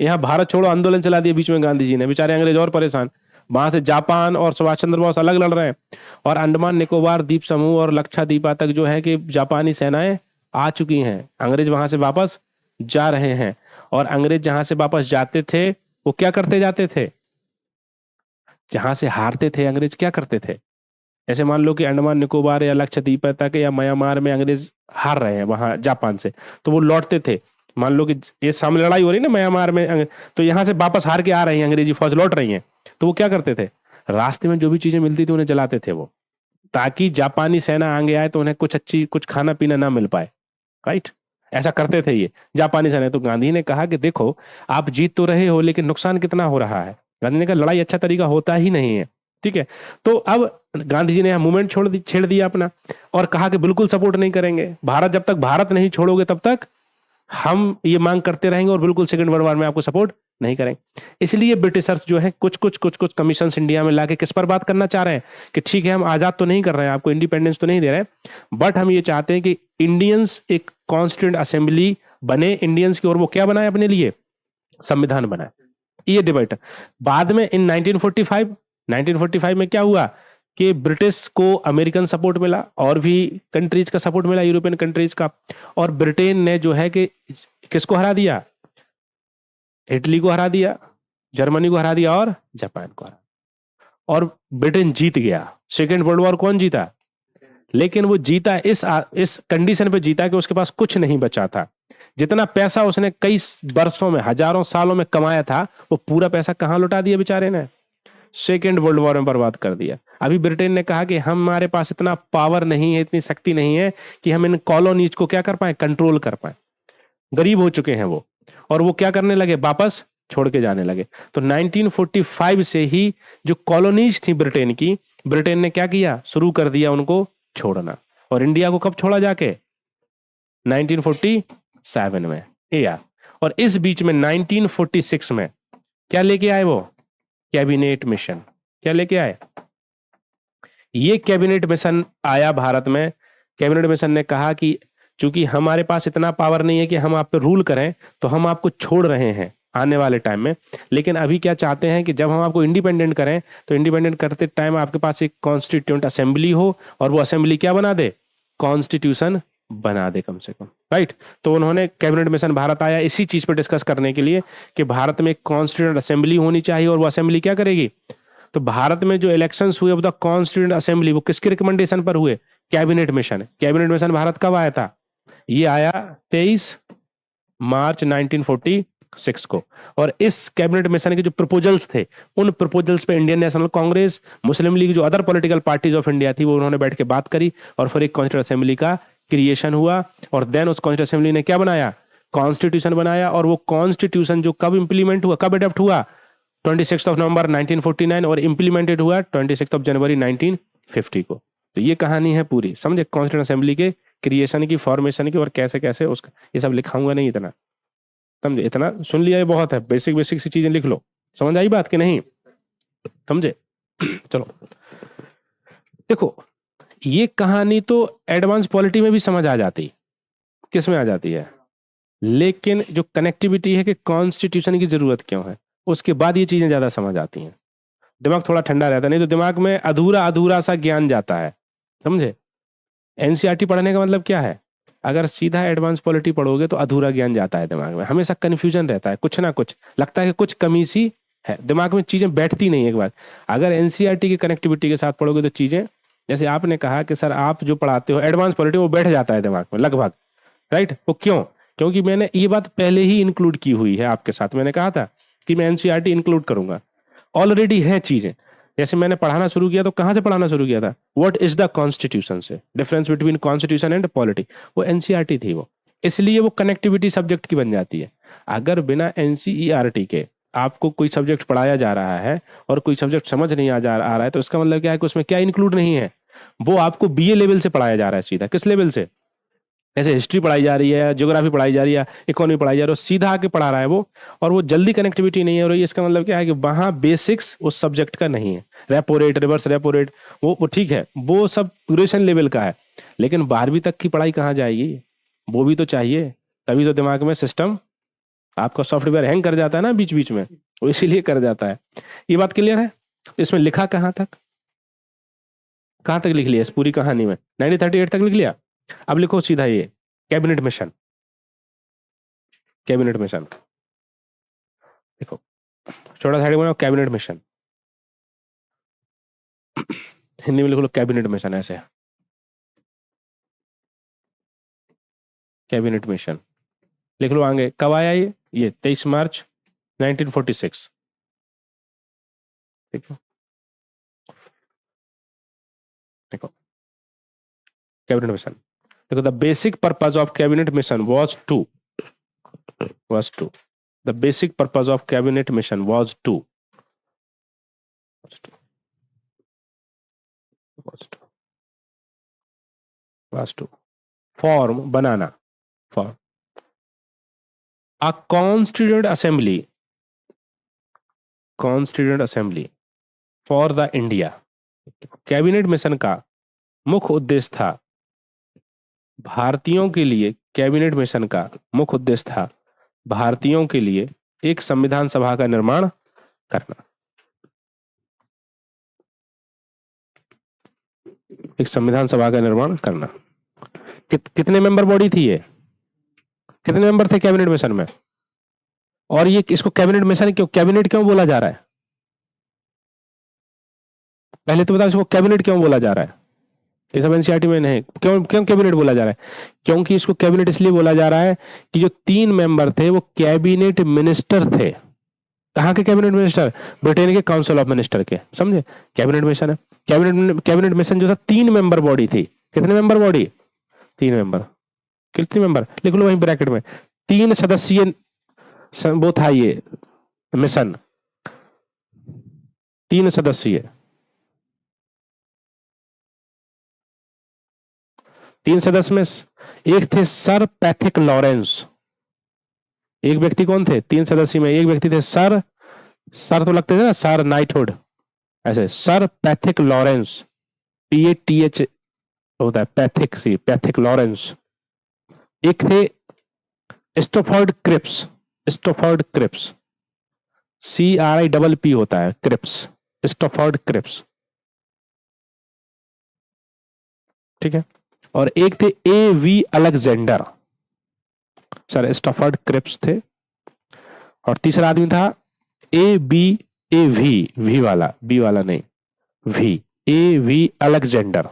यहां भारत छोड़ो आंदोलन चला दिया बीच में गांधी जी ने। बेचारे अंग्रेज और परेशान। वहां से जापान और सुभाष चंद्र बोस अलग लड़ रहे हैं, और अंडमान निकोबार द्वीप समूह और लक्षद्वीप तक जो है कि जापानी सेनाएं आ चुकी हैं। अंग्रेज वहां से वापस जा रहे हैं। और अंग्रेज जहां से वापस जाते थे, वो क्या करते जाते थे? जहां से हारते थे अंग्रेज क्या करते थे? ऐसे मान लो कि अंडमान निकोबार या लक्षद्वीप तक या म्यांमार में अंग्रेज हार रहे हैं वहां जापान से, तो वो लौटते थे। मान लो कि ये सामने लड़ाई हो रही है ना म्यांमार में, तो यहां से वापस हार के आ रही है, अंग्रेजी फौज लौट रही है, तो वो क्या करते थे? रास्ते में जो भी चीजें मिलती थी उन्हें जलाते थे वो, ताकि जापानी सेना आगे आए तो उन्हें कुछ खाना पीना ना मिल पाए। राइट? ऐसा करते थे ये जापानी सेना। तो गांधी ने कहा कि देखो, आप जीत तो रहे हो, लेकिन नुकसान कितना हो रहा है। गांधी ने कहा लड़ाई अच्छा तरीका होता ही नहीं है। ठीक है, तो अब गांधी जी ने मूवमेंट छेड़ दिया अपना, और कहा कि बिल्कुल सपोर्ट नहीं करेंगे भारत, जब तक भारत नहीं छोड़ोगे तब तक हम ये मांग करते रहेंगे, और बिल्कुल सेकंड वर्ल्ड वॉर में आपको सपोर्ट नहीं करेंगे। इसलिए ब्रिटिशर्स जो है कुछ कमीशन इंडिया में लाके किस पर बात करना चाह रहे हैं? कि ठीक है, हम आजाद तो नहीं कर रहे हैं, आपको इंडिपेंडेंस तो नहीं दे रहे, बट हम ये चाहते हैं कि इंडियंस एक कॉन्स्टिट्यूंट असेंबली बने इंडियंस की, और वो क्या बनाए अपने लिए? संविधान बनाए। ये डिबेट बाद में इन 1945 में क्या हुआ कि ब्रिटिश को अमेरिकन सपोर्ट मिला, और भी कंट्रीज का सपोर्ट मिला, यूरोपियन कंट्रीज का। और ब्रिटेन ने जो है कि किसको हरा दिया? इटली को हरा दिया, जर्मनी को हरा दिया, और जापान को हरा, और ब्रिटेन जीत गया। सेकेंड वर्ल्ड वॉर कौन जीता? लेकिन वो जीता इस कंडीशन पे जीता कि उसके पास कुछ नहीं बचा था। जितना पैसा उसने कई वर्षों में, हजारों सालों में कमाया था, वो पूरा पैसा कहां लुटा दिया बेचारे ने? सेकेंड वर्ल्ड वॉर में बर्बाद कर दिया। अभी ब्रिटेन ने कहा कि हमारे पास इतना पावर नहीं है, इतनी शक्ति नहीं है कि हम इन कॉलोनीज को क्या कर पाए? कंट्रोल कर पाए। गरीब हो चुके हैं वो, और वो क्या करने लगे? वापस छोड़ के जाने लगे। तो 1945 से ही जो कॉलोनीज थी ब्रिटेन की, ब्रिटेन ने क्या किया? शुरू कर दिया उनको छोड़ना। और इंडिया को कब छोड़ा जाके? 1947 में। या और इस बीच में 1946 में क्या लेके आए वो? Cabinet mission. क्या लेके आए? ये कैबिनेट मिशन आया भारत में। कैबिनेट मिशन ने कहा कि चूंकि हमारे पास इतना पावर नहीं है कि हम आप पे रूल करें, तो हम आपको छोड़ रहे हैं आने वाले टाइम में, लेकिन अभी क्या चाहते हैं कि जब हम आपको इंडिपेंडेंट करें, तो इंडिपेंडेंट करते टाइम आपके पास एक कॉन्स्टिट्यूंट असेंबली हो, और वो असेंबली क्या बना दे? कॉन्स्टिट्यूशन बना दे कम से कम। राइट? तो उन्होंने कैबिनेट मिशन भारत आया इसी चीज पर डिस्कस करने के लिए कि भारत में एक कॉन्स्टिट्यूंट असेंबली होनी चाहिए, और वो असेंबली क्या करेगी? तो भारत में जो इलेक्शंस हुए, वो कॉन्स्टिट्यूंट असेंबली, वो किसके रिकमेंडेशन पर हुए? Cabinet mission. Cabinet mission Bharat कब आया था? ये आया 23 मार्च 1946 को। और इस कैबिनेट मिशन के जो प्रपोजल्स थे, उन प्रपोजल्स पे इंडियन नेशनल कांग्रेस, मुस्लिम लीग, जो other political parties of India थी, वो उन्होंने बैठ के बात करी, और फिर एक कॉन्स्टिट्यूंट असेंबली का क्रिएशन हुआ। और देन उस कॉन्स्टिट्यूंट असेंबली ने क्या बनाया? कॉन्स्टिट्यूशन बनाया। और वो कॉन्स्टिट्यूशन जो कब इंप्लीमेंट हुआ, कब अडॉप्ट हुआ? 26 नवंबर 1949, और इंप्लीमेंटेड हुआ 26 जनवरी 1950 को। तो ये कहानी है पूरी, समझे? कॉन्स्टिट्यूंट असेंबली के क्रिएशन की, फॉर्मेशन की, और कैसे कैसे उसका, ये सब लिखाऊंगा नहीं इतना, समझे? इतना सुन लिया ये बहुत है, बेसिक बेसिक सी चीजें लिख लो। समझ आई बात कि नहीं? समझे? चलो देखो, ये कहानी तो एडवांस पॉलिटी में भी समझ आ जाती, किस में आ जाती है, लेकिन जो कनेक्टिविटी है कि कॉन्स्टिट्यूशन की जरूरत क्यों है, उसके बाद ये चीजें ज्यादा समझ आती हैं। दिमाग थोड़ा ठंडा रहता है, नहीं तो दिमाग में अधूरा अधूरा सा ज्ञान जाता है, समझे। एनसीईआरटी पढ़ने का मतलब क्या है, अगर सीधा एडवांस पॉलिटी पढ़ोगे तो अधूरा ज्ञान जाता है दिमाग में, हमेशा कंफ्यूजन रहता है, कुछ ना कुछ लगता है कि कुछ कमी सी है, दिमाग में चीजें बैठती नहीं एक बार। अगर एनसीईआरटी की कनेक्टिविटी के साथ पढ़ोगे तो चीजें, जैसे आपने कहा कि सर आप जो पढ़ाते हो एडवांस पॉलिटी, वो बैठ जाता है दिमाग में लगभग, राइट। वो क्यों, क्योंकि मैंने ये बात पहले ही इंक्लूड की हुई है आपके साथ, मैंने कहा था कि मैं एनसीईआरटी इंक्लूड करूंगा, ऑलरेडी है चीजें। जैसे मैंने पढ़ाना शुरू किया तो कहां से पढ़ाना शुरू किया था, व्हाट इज द कॉन्स्टिट्यूशन से, difference between constitution and polity, वो एनसीईआरटी थी वो, इसलिए वो कनेक्टिविटी सब्जेक्ट की बन जाती है। अगर बिना एनसीईआरटी के आपको कोई सब्जेक्ट पढ़ाया जा रहा है और कोई सब्जेक्ट समझ नहीं आ रहा है, तो इसका मतलब क्या है कि उसमें क्या इंक्लूड नहीं है, वो आपको बीए लेवल से पढ़ाया जा रहा है सीधा, किस लेवल से, ऐसे हिस्ट्री पढ़ाई जा रही है, ज्योग्राफी पढ़ाई जा रही है, इकोनॉमी पढ़ाई जा रही है, सीधा आके पढ़ा रहा है वो, और वो जल्दी कनेक्टिविटी नहीं हो रही है। इसका मतलब क्या है कि वहां बेसिक्स उस सब्जेक्ट का नहीं है, repo rate, reverse repo rate, वो ठीक है, वो सब ड्यूरेशन लेवल का है, लेकिन 12वीं तक की पढ़ाई कहाँ जाएगी, वो भी तो चाहिए, तभी तो दिमाग में सिस्टम, आपका सॉफ्टवेयर हैंग कर जाता है ना बीच बीच में, वो इसीलिए कर जाता है। ये बात क्लियर है। इसमें लिखा कहाँ तक लिख लिया इस पूरी कहानी में, 1938 तक लिख लिया। अब लिखो सीधा ये कैबिनेट मिशन, कैबिनेट मिशन देखो, छोटा सा बनाओ कैबिनेट मिशन, हिंदी में लिख लो कैबिनेट मिशन ऐसे, कैबिनेट मिशन लिख लो आगे। कब आया ये 23 मार्च 1946, देखो देखो कैबिनेट मिशन देखो, the basic purpose of cabinet mission was to the basic purpose of cabinet mission was to form banana, form a constituent assembly for the India। Cabinet mission का मुख्य उद्देश्य था, भारतीयों के लिए कैबिनेट मिशन का मुख्य उद्देश्य था भारतीयों के लिए एक संविधान सभा का निर्माण करना, एक संविधान सभा का निर्माण करना। कितने मेंबर बॉडी थी ये, कितने मेंबर थे कैबिनेट मिशन में, और ये इसको कैबिनेट मिशन क्यों, कैबिनेट क्यों बोला जा रहा है, पहले तो बताओ इसको कैबिनेट क्यों बोला जा रहा है, ये सब एनसीईआरटी में नहीं, क्यों क्यों कैबिनेट बोला जा रहा है, क्योंकि इसको कैबिनेट इसलिए बोला जा रहा है कि जो 3 मेंबर थे वो कैबिनेट मिनिस्टर थे। कहाँ के कैबिनेट मिनिस्टर, ब्रिटेन के काउंसिल ऑफ मिनिस्टर के, समझे। कैबिनेट मिशन है, कैबिनेट मिशन जो था 3 मेंबर बॉडी थी, कितने मेंबर बॉडी, 3 मेंबर, कितने मेंबर लिख लो वहीं ब्रैकेट में, 3 सदस्यीय वो था ये मिशन, 3 सदस्यीय, 3 सदस्य में एक थे सर पैथिक लॉरेंस, एक व्यक्ति कौन थे 3 सदस्य में, एक व्यक्ति थे सर, सर तो लगते थे ना सर नाइटहुड, ऐसे सर पैथिक लॉरेंस, PATH होता है पैथिक, सी पैथिक लॉरेंस। एक थे स्टोफर्ड क्रिप्स, स्टोफर्ड क्रिप्स, CRIPP होता है क्रिप्स, स्टोफर्ड क्रिप्स, ठीक है। और एक थे AV अलेक्जेंडर, सर स्टोफर्ड क्रिप्स थे, और तीसरा आदमी था वी वाला, बी वाला नहीं, AV अलेक्जेंडर,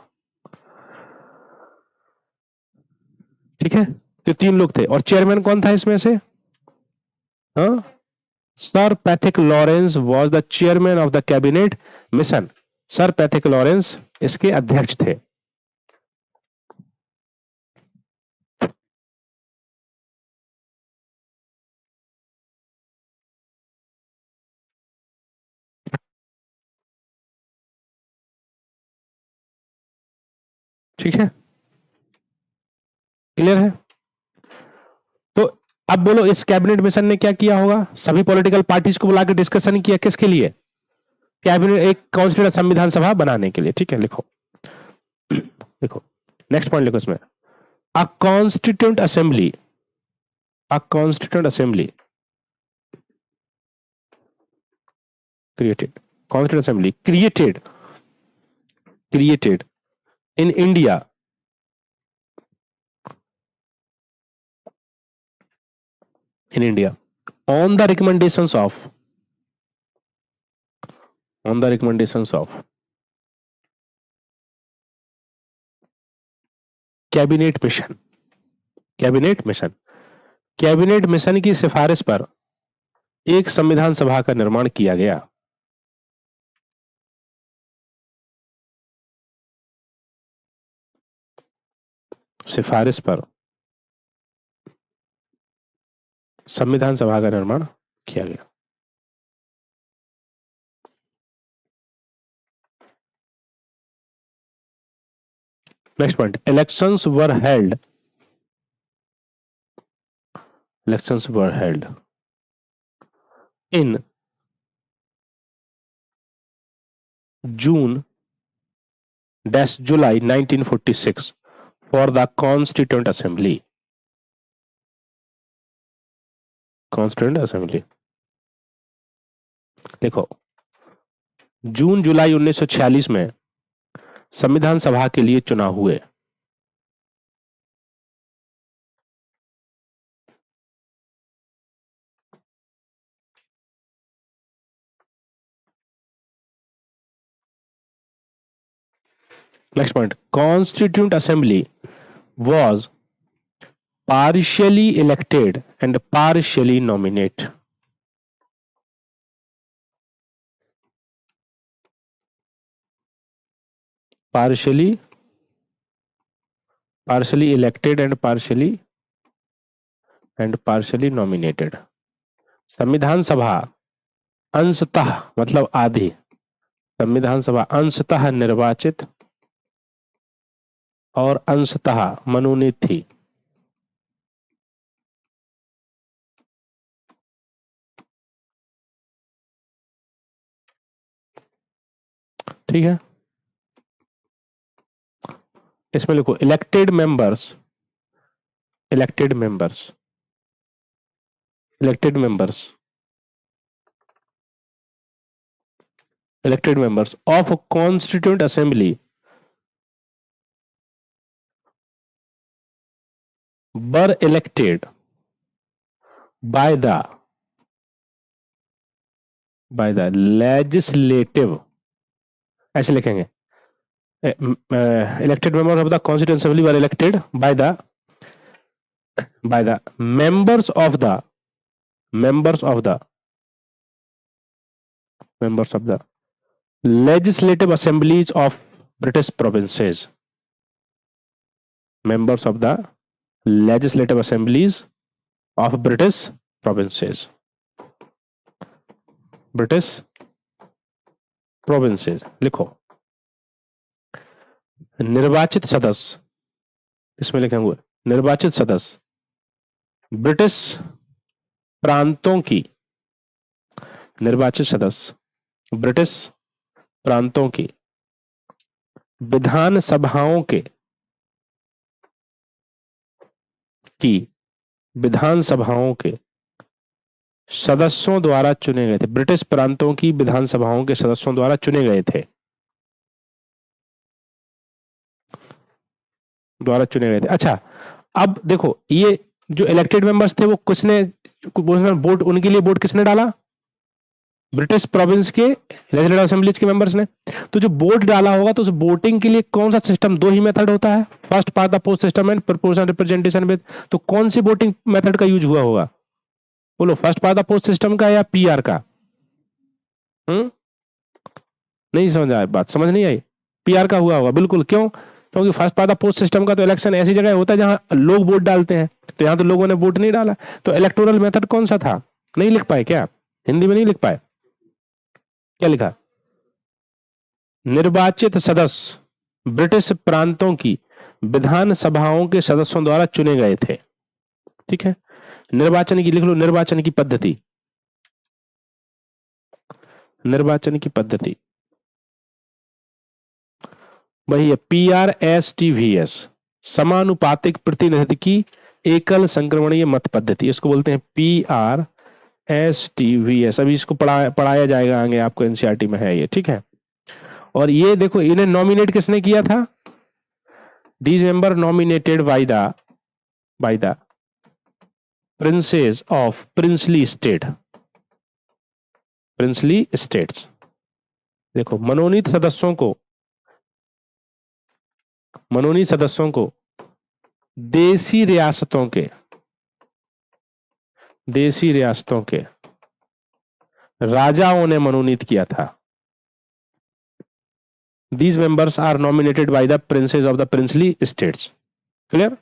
ठीक है। तो 3 लोग थे, और चेयरमैन कौन था इसमें से, हाँ, sir Pethick Lawrence was the chairman of the cabinet mission, sir Pethick Lawrence इसके अध्यक्ष थे। ठीक है, क्लियर है। तो अब बोलो इस कैबिनेट मिशन ने क्या किया होगा, सभी पॉलिटिकल पार्टीज को बुला के डिस्कशन किया, किसके लिए, कैबिनेट, एक कॉन्स्टिट्यूंट संविधान सभा बनाने के लिए, ठीक है, लिखो लिखो नेक्स्ट पॉइंट लिखो इसमें, a constituent assembly, a constituent assembly created, constituent assembly created in India on the recommendations of cabinet mission, cabinet mission की सिफारिश पर एक संविधान सभा का निर्माण किया गया। सिफारिश पर संविधान सभा का निर्माण किया गया। Next point, elections were held in June-July 1946 for the Constituent Assembly. देखो, जून जुलाई 1946 में संविधान सभा के लिए चुनाव हुए। Next point, Constituent Assembly was partially elected and partially nominate. Partially elected and partially nominated. संविधान सभा अंशतः, मतलब आधी, संविधान सभा अंशतः निर्वाचित और अंशतः मनोनीत थी। ठीक है, इसमें लिखो elected members of a constituent assembly were elected by the legislative, ऐसे लिखेंगे, elected members of the constituent assembly were elected by the members of the legislative assemblies of British provinces. Members of the legislative assemblies of British provinces. लिखो, निर्वाचित सदस्य, इसमें लिखेंगे निर्वाचित सदस्य British प्रांतों की, विधान सभाओं के सदस्यों द्वारा चुने गए थे। ब्रिटिश प्रांतों की विधानसभाओं के सदस्यों द्वारा चुने गए थे। अच्छा, अब देखो, ये जो इलेक्टेड मेंबर्स थे वो वोट, उनके लिए वोट किसने डाला? ब्रिटिश प्रोविंस के लेजिस्लेटिव असेंबलीज के मेंबर्स ने। तो जो वोट डाला होगा तो उस वोटिंग के लिए कौन सा सिस्टम, दो ही मेथड होता है, first past the post system and proportional representation with. तो कौन सी वोटिंग मेथड का यूज हुआ होगा? बोलो, first past the post system का या पीआर का? नहीं समझ आया, बात समझ नहीं आई? पीआर का हुआ होगा, बिल्कुल। क्यों? क्योंकि first past the post system का तो इलेक्शन ऐसी जगह होता है जहां लोग वोट डालते हैं, तो यहां तो लोगों ने वोट नहीं डाला। तो इलेक्टोरल मेथड कौन सा था? नहीं लिख पाए क्या? हिंदी में नहीं लिख पाए? क्या लिखा? निर्वाचित सदस्य ब्रिटिश प्रांतों की विधान सभाओं के सदस्यों द्वारा चुने गए थे। ठीक है, निर्वाचन की लिख लो, निर्वाचन की पद्धति। निर्वाचन की पद्धति वही है, PRSTVS, समानुपातिक प्रतिनिधित्व की एकल संक्रमणीय मत पद्धति, इसको बोलते हैं PRSTVS। अभी इसको पढ़ाया जाएगा आगे आपको, एनसीईआरटी में है ये, ठीक है। और ये देखो, इन्हें नॉमिनेट किसने किया था? These member nominated by the princess of princely states. देखो, मनोनीत सदस्यों को देसी रियासतों के राजाओं ने मनोनीत किया था। These members are nominated by the princes of the princely states. Clear?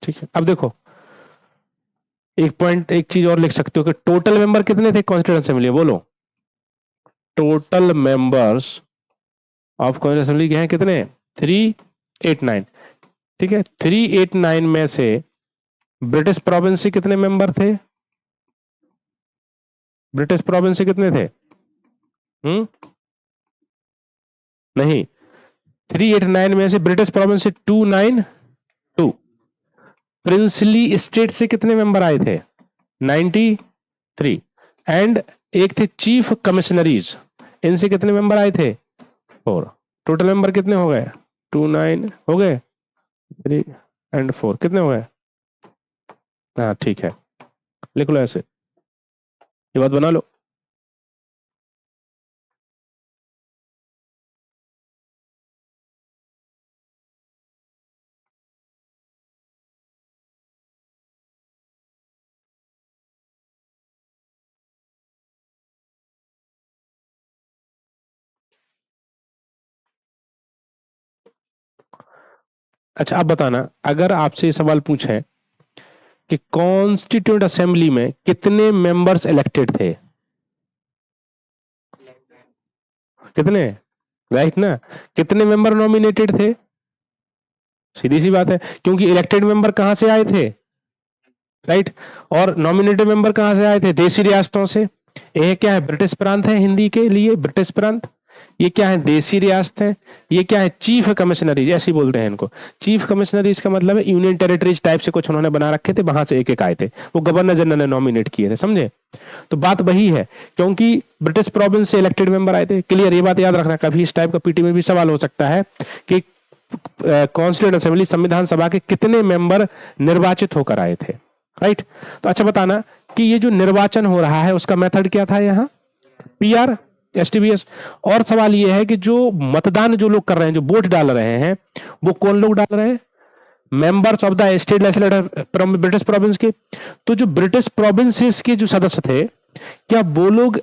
ठीक है। अब देखो, एक चीज और लिख सकते हो कि टोटल मेंबर कितने थे कॉन्स्टिट्यूएंट असेंबली? बोलो, total members of constituent assembly के हैं कितने? 389। ठीक है, 389 में से ब्रिटिश प्रोविंस से कितने मेंबर थे? ब्रिटिश प्रोविंस से कितने थे? नहीं, 389 में से ब्रिटिश प्रोविंस से 292। प्रिंसली स्टेट से कितने मेंबर आए थे? 93। एंड एक थे चीफ कमिश्नरीज, इनसे कितने मेंबर आए थे? 4। टोटल मेंबर कितने हो गए? 29 हो गए, 3 एंड 4 कितने हो गए? हाँ ठीक है, लिख लो ऐसे, ये बात बना लो। अच्छा, अब बताना, अगर आपसे सवाल पूछे कि कॉन्स्टिट्यूएंट असेंबली में कितने मेंबर्स इलेक्टेड थे? कितने? राइट ना? कितने मेंबर नॉमिनेटेड थे? सीधी सी बात है, क्योंकि इलेक्टेड मेंबर कहां से आए थे? राइट। और नॉमिनेटेड मेंबर कहां से आए थे? देसी रियासतों से। ये क्या है? ब्रिटिश प्रांत है हिंदी के लिए, ब्रिटिश प्रांत। ये क्या है? देसी रियासत है। ये क्या है? चीफ कमिश्नरीज, ऐसे ही बोलते हैं इनको। चीफ कमिश्नरीज का मतलब है यूनियन टेरिटरीज टाइप से कुछ उन्होंने बना रखे थे, वहां से एक एक आए थे, वो गवर्नर जनरल ने नॉमिनेट किए थे, समझे? तो बात वही है, क्योंकि ब्रिटिश प्रोविंस से इलेक्टेड मेंबर आए थे। क्लियर? ये बात याद रखना, कभी इस टाइप का पीटी में भी सवाल हो सकता है कि कॉन्स्टिट्यूएंट असेंबली, संविधान सभा के कितने मेंबर निर्वाचित होकर आए थे। राइट। तो अच्छा बताना कि ये जो निर्वाचन हो रहा है उसका मेथड क्या था यहाँ? PRSTVS। और सवाल ये है कि जो मतदान जो लोग कर रहे हैं, जो वोट डाल रहे हैं, वो कौन लोग डाल रहे हैं? Members of the state legislator British province के। तो जो ब्रिटिश प्रोविंसेस के जो सदस्य थे, क्या वो लोग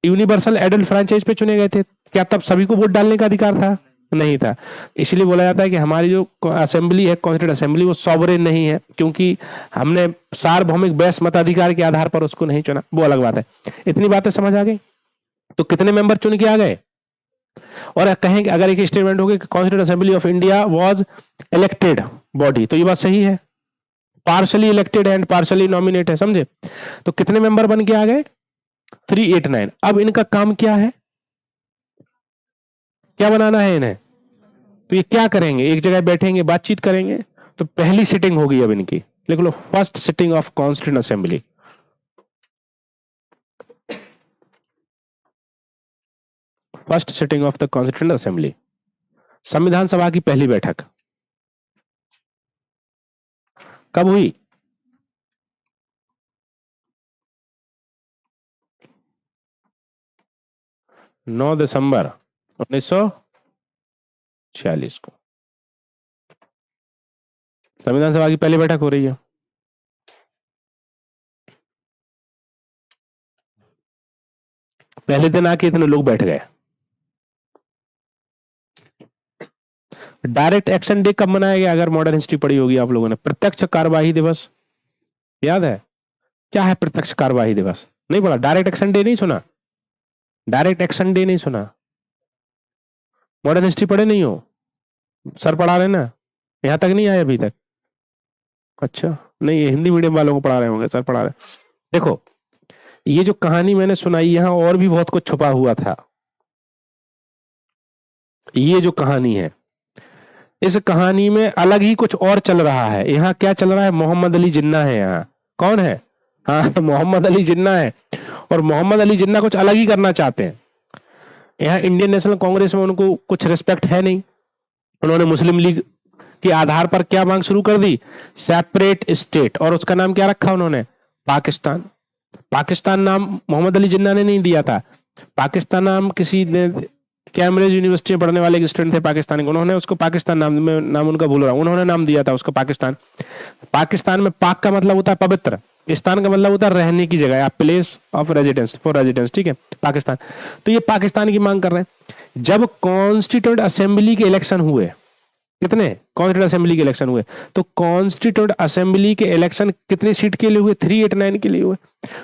यूनिवर्सल एडल्ट फ्रेंचाइज पे चुने गए थे? क्या तब सभी को वोट डालने का अधिकार था? नहीं था। इसलिए बोला जाता है कि हमारी जो असेंबली है, कॉन्स्टिट्यूएंट असेंबली, वो सॉवरेन नहीं है, क्योंकि हमने सार्वभौमिक वैश्य मताधिकार के आधार पर उसको नहीं चुना। वो अलग बात है। इतनी बातें समझ आ गई? तो कितने मेंबर चुन के आ गए? और कहें कि अगर एक स्टेटमेंट होगी कि constituent assembly of India was elected body, तो ये बात सही है। Partially elected and partially nominate है, समझे? तो कितने मेंबर बन के आ गए? 389। अब इनका काम क्या है? क्या बनाना है इन्हें? तो ये क्या करेंगे? एक जगह बैठेंगे, बातचीत करेंगे। तो पहली सिटिंग होगी अब इनकी, लिख लो, first sitting of constituent assembly. First sitting of the constituent assembly, संविधान सभा की पहली बैठक कब हुई? 9 दिसंबर 1946 को संविधान सभा की पहली बैठक हो रही है। पहले दिन आके इतने लोग बैठ गए। डायरेक्ट एक्शन डे कब मनाया गया? अगर मॉडर्न हिस्ट्री पढ़ी होगी आप लोगों ने, प्रत्यक्ष कार्यवाही दिवस याद है? क्या है प्रत्यक्ष कार्यवाही दिवस? नहीं पढ़ा? डायरेक्ट एक्शन डे नहीं सुना? डायरेक्ट एक्शन डे नहीं सुना? मॉडर्न हिस्ट्री पढ़े नहीं हो? सर पढ़ा रहे ना, यहां तक नहीं आए अभी तक? अच्छा, नहीं ये हिंदी मीडियम वालों को पढ़ा रहे होंगे सर, पढ़ा रहे। देखो, ये जो कहानी मैंने सुनाई, यहाँ और भी बहुत कुछ छुपा हुआ था। ये जो कहानी है, इस कहानी में अलग ही कुछ और चल रहा है। यहाँ क्या चल रहा है, मोहम्मद अली जिन्ना है यहाँ। कौन है? हाँ, मोहम्मद अली जिन्ना है। और मोहम्मद अली जिन्ना कुछ अलग ही करना चाहते हैं। यहाँ इंडियन नेशनल कांग्रेस में उनको कुछ रिस्पेक्ट है नहीं। उन्होंने मुस्लिम लीग के आधार पर क्या मांग शुरू कर दी, सेपरेट स्टेट, और उसका नाम क्या रखा उन्होंने, पाकिस्तान। पाकिस्तान नाम मोहम्मद अली जिन्ना ने नहीं दिया था, पाकिस्तान नाम किसी ने, कैम्ब्रिज यूनिवर्सिटी में पढ़ने वाले एक स्टूडेंट थे पाकिस्तानी, उन्होंने उसको पाकिस्तान नाम में, नाम उनका भूल रहा हूं, उन्होंने नाम दिया था उसको पाकिस्तान। पाकिस्तान में पाक का मतलब होता है पवित्र, स्थान का मतलब होता है रहने की जगह, place of residence, for residence, ठीक है, पाकिस्तान। तो ये पाकिस्तान की मांग कर रहे हैं। जब कॉन्स्टिट्यूंट असेंबली के इलेक्शन हुए, कितने कॉन्स्टिट्यूंट असेंबली के इलेक्शन हुए, तो कॉन्स्टिट्यूंट असेंबली के इलेक्शन कितनी सीट के लिए हुए, 389 के लिए हुए।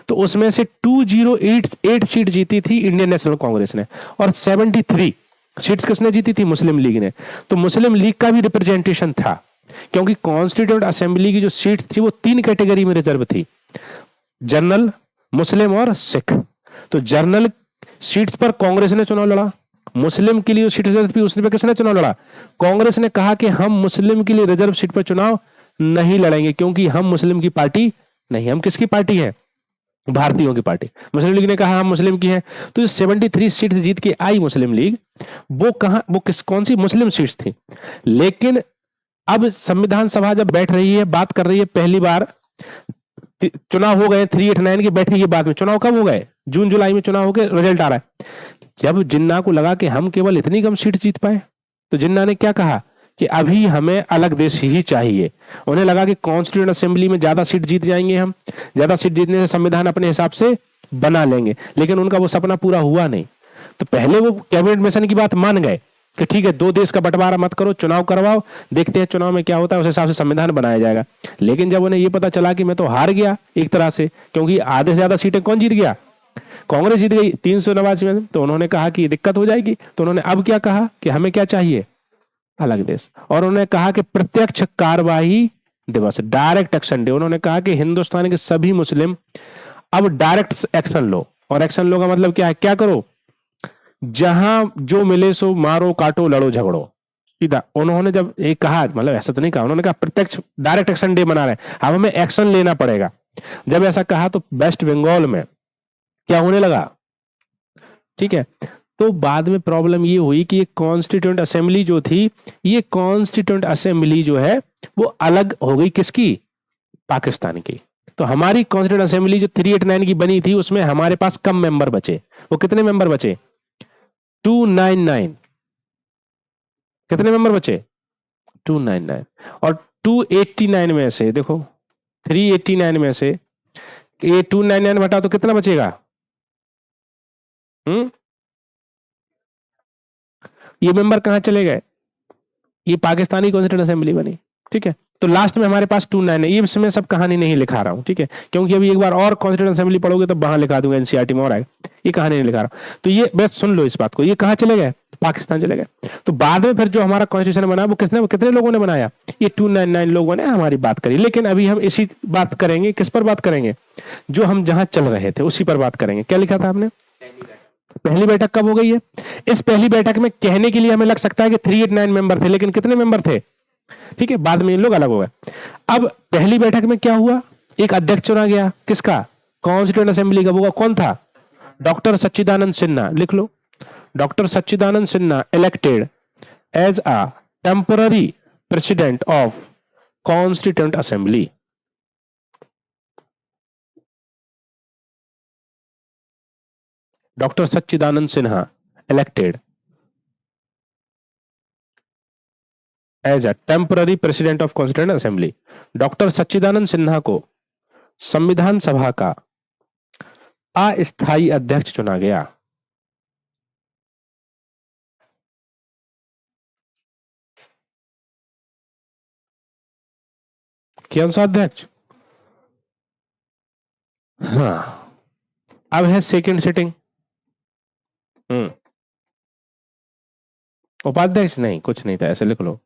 तो उसमें से 2088 सीट जीती थी इंडियन नेशनल कांग्रेस ने, और 73 सीट्स किसने जीती थी, मुस्लिम लीग ने। तो मुस्लिम लीग का भी रिप्रेजेंटेशन था, क्योंकि कॉन्स्टिट्यूंट असेंबली की जो सीट थी वो 3 कैटेगरी में रिजर्व थी, जनरल, मुस्लिम और सिख। तो जनरल सीट्स पर कांग्रेस ने चुनाव लड़ा, मुस्लिम के लिए सीट रिजर्व थी उसने पे किसने चुनाव लड़ा, कांग्रेस ने कहा कि हम मुस्लिम के लिए रिजर्व सीट पर चुनाव नहीं लड़ेंगे, क्योंकि हम मुस्लिम की पार्टी नहीं, हम किसकी पार्टी है, भारतीयों की पार्टी। मुस्लिम लीग ने कहा हम मुस्लिम की है। तो जो 73 सीट जीत के आई मुस्लिम लीग, वो कहां, वो किस, कौन सी मुस्लिम सीट्स थी। लेकिन अब संविधान सभा जब बैठ रही है, बात कर रही है, पहली बार चुनाव हो गए, 389 की बैठ रही है, बाद में चुनाव कब हो गए, जून जुलाई में चुनाव हो गए, रिजल्ट आ रहा है। जब जिन्ना को लगा कि हम केवल इतनी कम सीट जीत पाए, तो जिन्ना ने क्या कहा कि अभी हमें अलग देश ही चाहिए। उन्हें लगा कि कॉन्स्टिट्यूंट असेंबली में ज्यादा सीट जीत जाएंगे, हम ज्यादा सीट जीतने से संविधान अपने हिसाब से बना लेंगे, लेकिन उनका वो सपना पूरा हुआ नहीं। तो पहले वो कैबिनेट मिशन की बात मान गए कि ठीक है, 2 देश का बंटवारा मत करो, चुनाव करवाओ, देखते हैं चुनाव में क्या होता है, उस हिसाब से संविधान बनाया जाएगा। लेकिन जब उन्हें ये पता चला कि मैं तो हार गया एक तरह से, क्योंकि आधे से ज्यादा सीटें कौन जीत गया, कांग्रेस जीत गई 389 में, तो उन्होंने कहा कि दिक्कत हो जाएगी। तो उन्होंने अब क्या कहा कि हमें क्या चाहिए, अलग देश। और उन्होंने कहा कि प्रत्यक्ष कार्यवाही दिवस, डायरेक्ट एक्शन डे। उन्होंने कहा कि हिंदुस्तान के सभी मुस्लिम अब डायरेक्ट एक्शन लो। और एक्शन लो का मतलब क्या है, क्या करो, जहां जो मिले सो मारो काटो लड़ो झगड़ो, सीधा। उन्होंने जब एक कहा, मतलब ऐसा तो नहीं कहा, उन्होंने कहा प्रत्यक्ष डायरेक्ट एक्शन डे मना रहे हैं, अब हमें एक्शन लेना पड़ेगा। जब ऐसा कहा तो वेस्ट बंगाल में क्या होने लगा, ठीक है। तो बाद में प्रॉब्लम ये हुई कि ये कॉन्स्टिट्यूंट असेंबली जो थी, ये कॉन्स्टिट्यूंट असेंबली जो है वो अलग हो गई, किसकी, पाकिस्तान की। तो हमारी कॉन्स्टिट्यूंट असेंबली जो 389 की बनी थी, उसमें हमारे पास कम मेंबर बचे। वो कितने मेंबर बचे, 299। कितने मेंबर बचे, 299। और 289 में से देखो, 389 में से ये 299 घटाओ तो कितना बचेगा, ये मेंबर कहां चले गए, ये पाकिस्तानी कॉन्स्टिट्यूंट असेंबली बनी, ठीक है। तो लास्ट में हमारे पास 29 है। ये इसमें सब कहानी नहीं लिखा रहा हूँ, ठीक है, क्योंकि अभी एक बार और कॉन्स्टिट्यूंट असेंबली पढ़ोगे तो वहां लिखा दूंगा, एनसीईआरटी में और आएगा। ये कहानी नहीं लिखा रहा हूँ। तो ये बस सुन लो इस बात को, ये कहाँ चले गए, पाकिस्तान चले गए। तो बाद में फिर जो हमारा कॉन्स्टिट्यूशन बना वो किसने, कितने लोगों ने बनाया, ये 299 लोगों ने हमारी बात करी। लेकिन अभी हम इसी बात करेंगे, किस पर बात करेंगे, जो हम जहां चल रहे थे उसी पर बात करेंगे। क्या लिखा था आपने, पहली बैठक कब हो गई है। इस पहली बैठक में कहने के लिए हमें लग सकता है कि 389 मेंबर थे, लेकिन कितने मेंबर थे, ठीक है, बाद में इन लोग अलग हो गए। अब पहली बैठक में क्या हुआ, एक अध्यक्ष चुना गया, किसका, कॉन्स्टिट्यूंट असेंबली का। वो कौन था, डॉक्टर सच्चिदानंद सिन्हा, लिख लो, doctor Sachchidanand Sinha elected as a temporary president of constituent assembly. Doctor Sachchidanand Sinha elected as a temporary president of constituent assembly. Doctor Sachchidanand Sinha को संविधान सभा का अस्थायी अध्यक्ष चुना गया। कौन सा अध्यक्ष, हाँ, अब है सेकंड सिटिंग। उपाध्यक्ष नहीं, कुछ नहीं था, ऐसे लिख लो।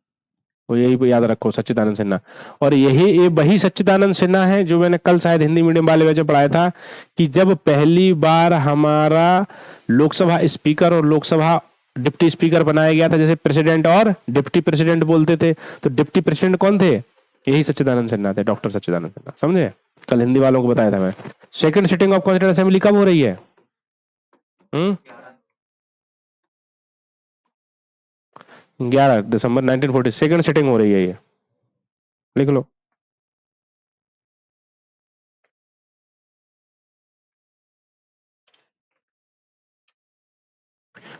वो यही याद रखो, सच्चिदानंद सिन्हा। और यही ये वही सच्चिदानंद सिन्हा है जो मैंने कल शायद हिंदी मीडियम वाले में पढ़ाया था कि जब पहली बार हमारा लोकसभा स्पीकर और लोकसभा डिप्टी स्पीकर बनाया गया था, जैसे प्रेसिडेंट और डिप्टी प्रेसिडेंट बोलते थे, तो डिप्टी प्रेसिडेंट कौन थे? यही सच्चिदानंद सिन्हा थे, डॉक्टर सच्चिदानंद सिन्हा। समझे? कल हिंदी वालों को बताया था मैं। Second sitting of constituent assembly कब हो रही है? 11 दिसंबर 1940 सेकंड सिटिंग हो रही है, ये लिख लो।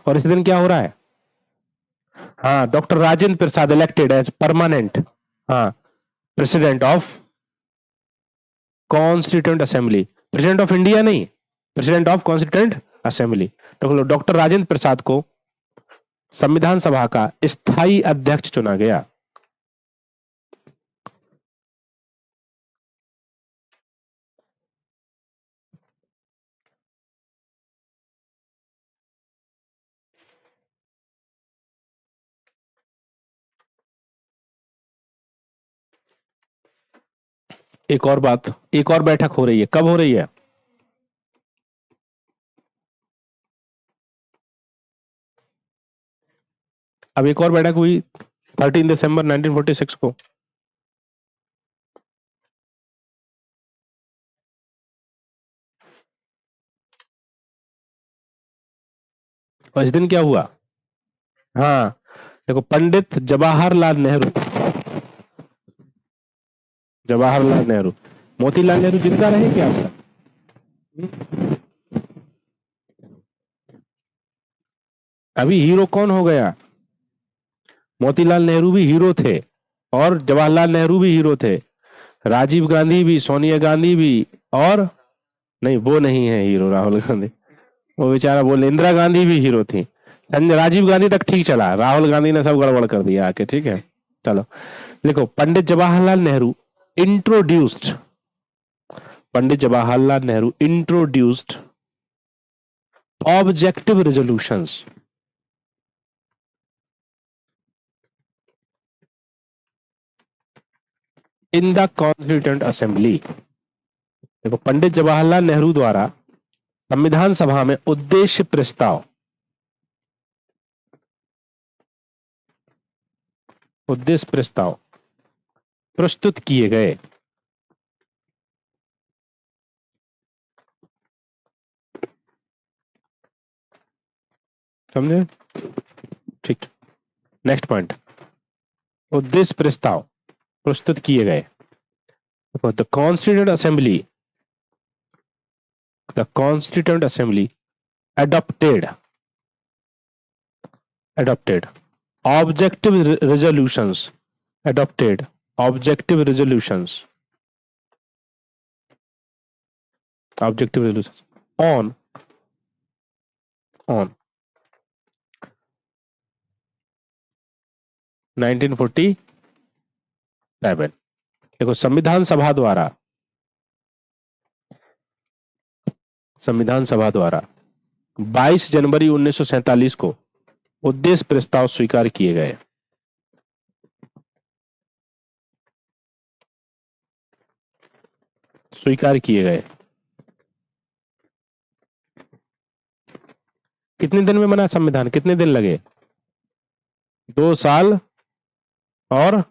और इस दिन क्या हो रहा है? हाँ, doctor Rajendra Prasad elected as permanent, हाँ, president of constituent assembly. President of India नहीं, president of constituent assembly. Doctor Rajendra Prasad को संविधान सभा का स्थायी अध्यक्ष चुना गया। एक और बात, एक और बैठक हो रही है, कब हो रही है? अब एक और बैठक हुई 13 दिसंबर 1946 को। और इस दिन क्या हुआ? हाँ, देखो, पंडित जवाहरलाल नेहरू, जवाहरलाल नेहरू, मोतीलाल नेहरू जिंदा रहे क्या आपका? अभी हीरो कौन हो गया? मोतीलाल नेहरू भी हीरो थे और जवाहरलाल नेहरू भी हीरो थे, राजीव गांधी भी, सोनिया गांधी भी, और नहीं, वो नहीं है हीरो राहुल गांधी, वो बेचारा बोले। इंदिरा गांधी भी हीरो थी, राजीव गांधी तक ठीक चला, राहुल गांधी ने सब गड़बड़ कर दिया आके। ठीक है, चलो देखो, Pandit Jawaharlal Nehru introduced, Pandit Jawaharlal Nehru introduced objective resolutions in the constituent assembly. देखो, पंडित जवाहरलाल नेहरू द्वारा संविधान सभा में उद्देश्य प्रस्ताव, उद्देश्य प्रस्ताव प्रस्तुत किए गए। समझे? ठीक, नेक्स्ट पॉइंट, उद्देश्य प्रस्ताव प्रस्तुत किए गए। The constituent assembly, the constituent assembly adopted objective resolutions, adopted objective resolutions on 1947। देखो, संविधान सभा द्वारा 22 जनवरी 1947 को उद्देश्य प्रस्ताव स्वीकार किए गए। कितने दिन में बना संविधान? कितने दिन लगे? 2 साल और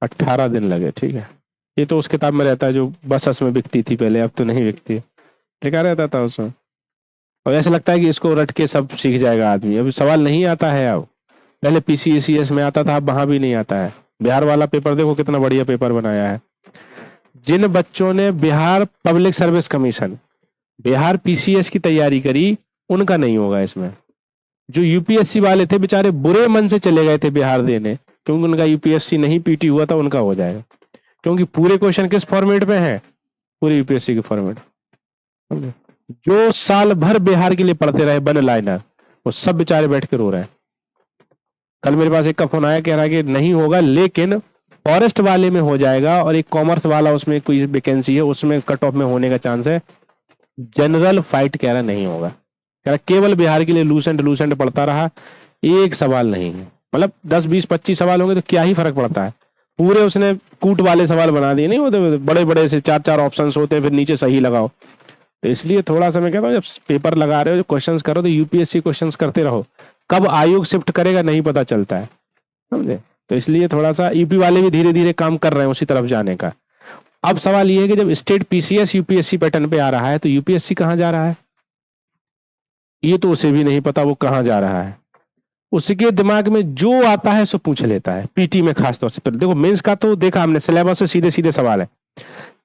18 दिन लगे। ठीक है, ये तो उस किताब में रहता है जो बस में बिकती थी पहले, अब तो नहीं बिकती, लिखा रहता था उसमें। और ऐसा लगता है कि इसको रट के सब सीख जाएगा आदमी, अभी सवाल नहीं आता है। अब पहले PCACS में आता था, अब वहां भी नहीं आता है। बिहार वाला पेपर देखो कितना बढ़िया पेपर बनाया है। जिन बच्चों ने Bihar public service commission, Bihar PCS की तैयारी करी, उनका नहीं होगा इसमें। जो UPSC वाले थे बेचारे बुरे मन से चले गए थे बिहार देने, क्योंकि उनका UPSC नहीं PT हुआ था, उनका हो जाएगा। क्योंकि पूरे क्वेश्चन किस फॉर्मेट में है? पूरे UPSC के फॉर्मेट। जो साल भर बिहार के लिए पढ़ते रहे वन लाइनर, वो सब बेचारे बैठ के रो रहे हैं। कल मेरे पास एक का फोन आया, कह रहा है कि नहीं होगा, लेकिन फॉरेस्ट वाले में हो जाएगा, और एक कॉमर्स वाला उसमें कोई वैकेंसी है, उसमें कट ऑफ में होने का चांस है। जनरल फाइट कह रहा नहीं होगा, कह रहा केवल बिहार के लिए लूसेंट पढ़ता रहा, एक सवाल नहीं है। मतलब 10 20 25 सवाल होंगे तो क्या ही फर्क पड़ता है, पूरे उसने कूट वाले सवाल बना दिए, नहीं होते बड़े बड़े से 4 4 ऑप्शंस होते हैं, फिर नीचे सही लगाओ। तो इसलिए थोड़ा सा मैं कहता हूँ, जब पेपर लगा रहे हो, जो क्वेश्चंस करो तो यूपीएससी क्वेश्चंस करते रहो, कब आयोग शिफ्ट करेगा नहीं पता चलता है, समझे। तो इसलिए थोड़ा सा यूपी वाले भी धीरे धीरे काम कर रहे हैं उसी तरफ जाने का। अब सवाल ये है कि जब स्टेट पीसीएस यूपीएससी पैटर्न पे आ रहा है तो यूपीएससी कहाँ जा रहा है, ये तो उसे भी नहीं पता वो कहाँ जा रहा है। उसके दिमाग में जो आता है सो पूछ लेता है, पीटी में खासतौर से। देखो मेंस का तो देखा हमने, सिलेबस से सीधे सीधे सवाल है,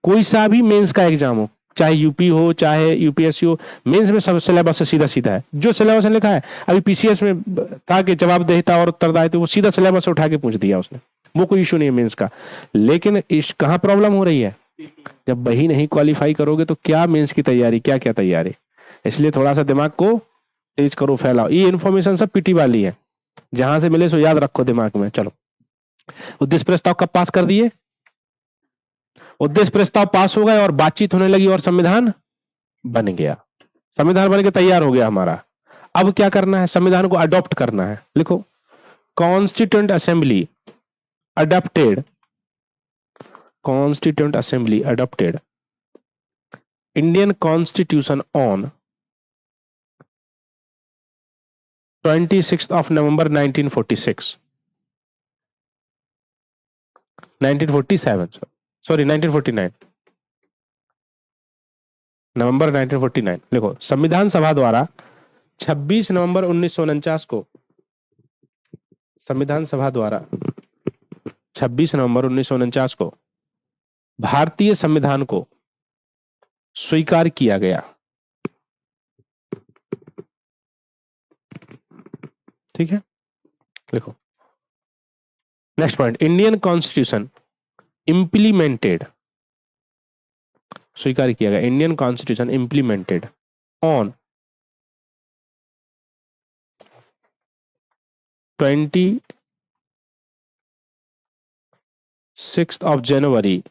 कोई सा भी मेंस का एग्जाम हो, चाहे यूपी हो चाहे यूपीएससी हो, मेंस में सब सिलेबस से सीधा सीधा है, जो सिलेबस में लिखा है। अभी पीसीएस में था कि जवाबदेहिता और उत्तरदायित्व, तो वो सीधा सिलेबस से उठा के पूछ दिया उसने, वो कोई इशू नहीं है मेंस का। लेकिन कहाँ प्रॉब्लम हो रही है, जब वही नहीं क्वालिफाई करोगे तो क्या मेंस की तैयारी, क्या क्या तैयारी। इसलिए थोड़ा सा दिमाग को तेज करो, फैलाओ। ये इन्फॉर्मेशन सब पीटी वाली है, जहां से मिले सो याद रखो दिमाग में। चलो, उद्देश्य प्रस्ताव कब पास कर दिए, उद्देश्य प्रस्ताव पास हो गए और बातचीत होने लगी और संविधान बन गया, संविधान बन के तैयार हो गया हमारा। अब क्या करना है, संविधान को अडॉप्ट करना है। लिखो, constituent assembly adopted, constituent assembly adopted Indian constitution on 26th of November 1946, 1947, sorry 1949, नवंबर 1949। देखो, संविधान सभा द्वारा 26 नवंबर 1949 को, संविधान सभा द्वारा 26 नवंबर 1949 को भारतीय संविधान को स्वीकार किया गया। ठीक है, देखो next point, Indian constitution implemented, स्वीकार किया गया, Indian constitution implemented on 26th of January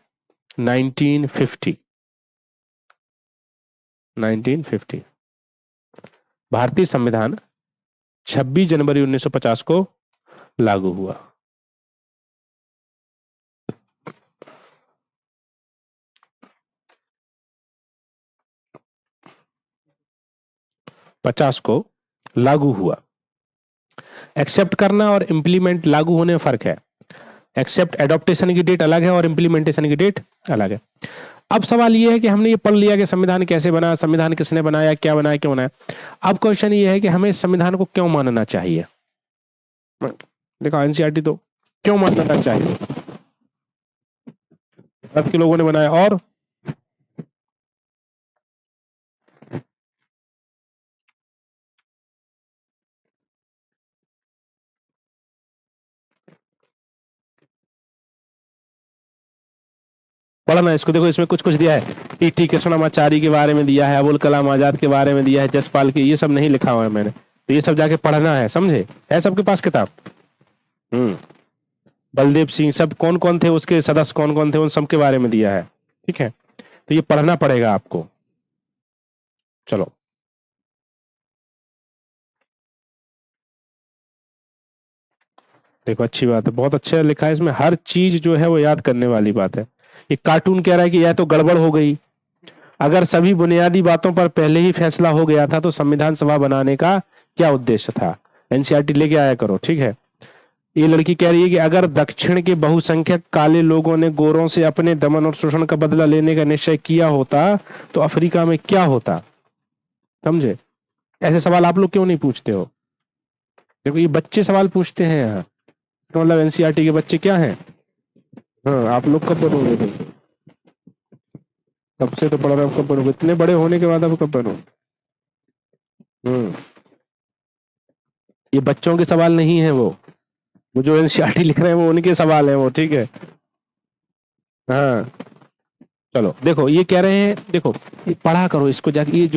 1950, 1950 भारतीय संविधान 26 जनवरी 1950 को लागू हुआ। पचास को लागू हुआ। एक्सेप्ट करना और इंप्लीमेंट, लागू होने में फर्क है। एक्सेप्ट एडॉप्टेशन की डेट अलग है और इंप्लीमेंटेशन की डेट अलग है। अब सवाल यह है कि हमने ये पढ़ लिया कि संविधान कैसे बना, संविधान किसने बनाया, क्या बनाया, क्यों बनाया। अब क्वेश्चन ये है कि हमें संविधान को क्यों मानना चाहिए। देखो एनसीईआरटी तो क्यों मानना चाहिए, अब के लोगों ने बनाया और पढ़ना इसको। देखो इसमें कुछ कुछ दिया है, टी कृष्णमाचारी के बारे में दिया है, अबुल कलाम आजाद के बारे में दिया है, जसपाल के, ये सब नहीं लिखा हुआ है मैंने, तो ये सब जाके पढ़ना है, समझे। है सबके पास किताब। बलदेव सिंह, सब कौन कौन थे उसके सदस्य, कौन कौन थे, उन सब के बारे में दिया है। ठीक है, तो ये पढ़ना पड़ेगा आपको। चलो, देखो अच्छी बात है, बहुत अच्छा लिखा है इसमें, हर चीज जो है वो याद करने वाली बात है। ये कार्टून कह रहा है कि यह तो गड़बड़ हो गई, अगर सभी बुनियादी बातों पर पहले ही फैसला हो गया था तो संविधान सभा बनाने का क्या उद्देश्य था। एनसीईआरटी लेके आया करो, ठीक है। ये लड़की कह रही है कि अगर दक्षिण के बहुसंख्यक काले लोगों ने गोरों से अपने दमन और शोषण का बदला लेने का निश्चय किया होता तो अफ्रीका में क्या होता। समझे, ऐसे सवाल आप लोग क्यों नहीं पूछते हो। देखो ये बच्चे सवाल पूछते हैं यहाँ, मतलब एनसीईआरटी के बच्चे क्या हैं। हाँ, आप लोग कब बनोगे, कब से तो पढ़ रहे हो, कब बनोगे, इतने बड़े होने के बाद आप कब बनो। ये बच्चों के सवाल नहीं है, वो जो एनसीईआरटी लिख रहे हैं वो उनके सवाल है वो, ठीक है। हाँ चलो, देखो ये कह रहे हैं, देखो ये पढ़ा करो इसको जाके, ये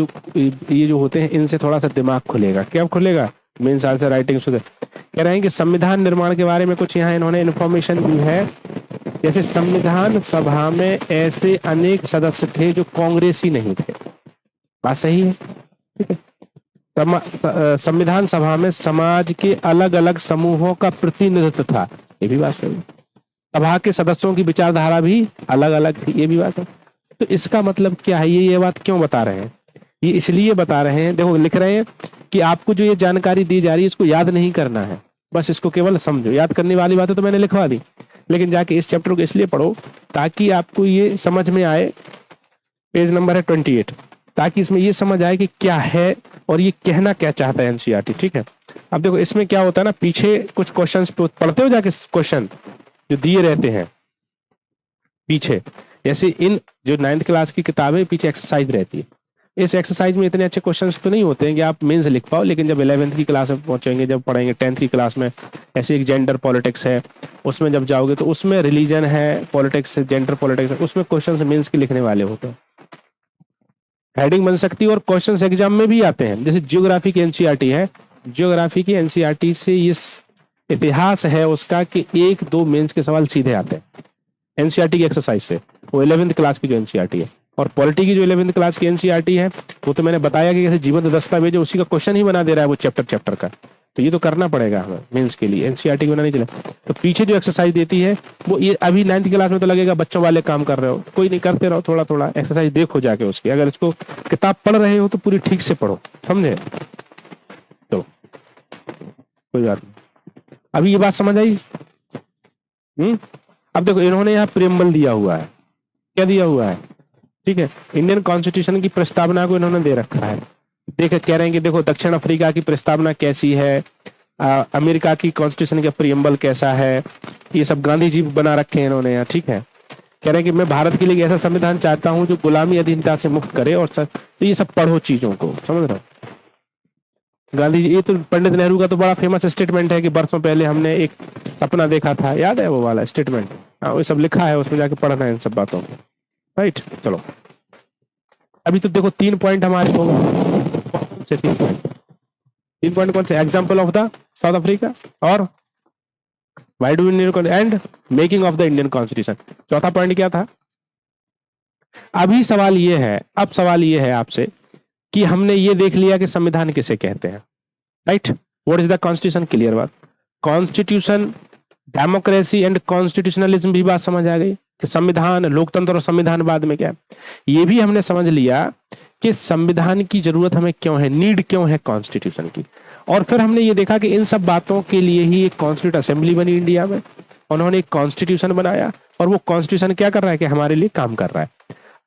जो होते हैं इनसे थोड़ा सा दिमाग खुलेगा। क्या खुलेगा, मेन साल से राइटिंग सुधर। कह रहे हैं कि संविधान निर्माण के बारे में कुछ यहाँ इन्होंने इन्फॉर्मेशन दी है, जैसे संविधान सभा में ऐसे अनेक सदस्य थे जो कांग्रेसी नहीं थे। बात सही है, ठीक है। संविधान सभा में समाज के अलग अलग समूहों का प्रतिनिधित्व था, ये भी बात है। सभा के सदस्यों की विचारधारा भी अलग अलग थी, ये भी बात है। तो इसका मतलब क्या है, ये बात क्यों बता रहे हैं? ये इसलिए बता रहे हैं, देखो लिख रहे हैं कि आपको जो ये जानकारी दी जा रही है इसको याद नहीं करना है, बस इसको केवल समझो। याद करने वाली बातें तो मैंने लिखवा दी, लेकिन जाके इस चैप्टर को इसलिए पढ़ो ताकि आपको ये समझ में आए। पेज नंबर है 28, ताकि इसमें ये समझ आए कि क्या है और ये कहना क्या चाहता है एनसीईआरटी। ठीक है, अब देखो इसमें क्या होता है ना, पीछे कुछ क्वेश्चंस पढ़ते हो जाके, क्वेश्चन जो दिए रहते हैं पीछे, जैसे इन जो 9th क्लास की किताब है पीछे एक्सरसाइज रहती है। इस एक्सरसाइज में इतने अच्छे क्वेश्चंस तो नहीं होते हैं कि आप मेंस लिख पाओ, लेकिन जब 11th की क्लास में पहुंचेंगे, जब पढ़ेंगे 10th की क्लास में, ऐसे एक जेंडर पॉलिटिक्स है, उसमें जब जाओगे तो उसमें रिलीजन है, पॉलिटिक्स है, जेंडर पॉलिटिक्स है, उसमें क्वेश्चन मेंस के लिखने वाले होते हैं, हेडिंग बन सकती है और क्वेश्चन एग्जाम में भी आते हैं। जैसे जियोग्राफी की एनसीईआरटी है, जियोग्राफी की एनसीईआरटी से इस इतिहास है उसका कि 1-2 मेंस के सवाल सीधे आते हैं एनसीईआरटी की एक्सरसाइज से, वो 11th क्लास की जो एनसीईआरटी है। और पॉलिटी की जो 11th क्लास की एनसीईआरटी है वो तो मैंने बताया कि कैसे जीवंत दस्तावेज उसी का क्वेश्चन ही बना दे रहा है वो चैप्टर का, तो ये तो करना पड़ेगा हमें मेंस के लिए, एनसीईआरटी के बिना नहीं चला। तो पीछे जो एक्सरसाइज देती है वो ये अभी 9th क्लास में तो लगेगा बच्चों वाले काम कर रहे हो, कोई नहीं, करते रहो, थोड़ा थोड़ा एक्सरसाइज देखो जाके उसकी। अगर इसको किताब पढ़ रहे हो तो पूरी ठीक से पढ़ो, समझे? तो कोई बात नहीं, अभी ये बात समझ आई? अब देखो इन्होंने यहाँ प्रियम्बल दिया हुआ है, क्या दिया हुआ है? ठीक है, इंडियन कॉन्स्टिट्यूशन की प्रस्तावना को इन्होंने दे रखा है। देख कह रहे हैं कि देखो दक्षिण अफ्रीका की प्रस्तावना कैसी है, अमेरिका की कॉन्स्टिट्यूशन का प्रियम्बल कैसा है, ये सब गांधी जी बना रखे हैं इन्होंने यहाँ। ठीक है, कह रहे हैं कि मैं भारत के लिए ऐसा संविधान चाहता हूं जो गुलामी अधीनता से मुक्त करे, और तो ये सब पढ़ो चीजों को, समझ रहे हो? गांधी जी, ये तो पंडित नेहरू का तो बड़ा फेमस स्टेटमेंट है कि बरसों पहले हमने एक सपना देखा था, याद है वो वाला स्टेटमेंट? हाँ, वो सब लिखा है, उसमें जाके पढ़ना है इन सब बातों को, राइट? चलो अभी तो देखो 3 पॉइंट हमारे को, 3 पॉइंट कौन से? Example of the South Africa और why do Indian and making of the Indian constitution. चौथा पॉइंट क्या था? अभी सवाल ये है, अब सवाल ये है आपसे कि हमने ये देख लिया कि संविधान किसे कहते हैं, right? What is the constitution, clear बात। कॉन्स्टिट्यूशन, डेमोक्रेसी एंड कॉन्स्टिट्यूशनलिज्म भी बात समझ आ गई कि संविधान, लोकतंत्र और संविधान बाद में क्या, ये भी हमने समझ लिया कि संविधान की जरूरत हमें क्यों है, नीड क्यों है कॉन्स्टिट्यूशन की। और फिर हमने ये देखा कि इन सब बातों के लिए ही एक कॉन्स्टिट्यूट असेंबली बनी इंडिया में, उन्होंने एक कॉन्स्टिट्यूशन बनाया और वो कॉन्स्टिट्यूशन क्या कर रहा है कि हमारे लिए काम कर रहा है।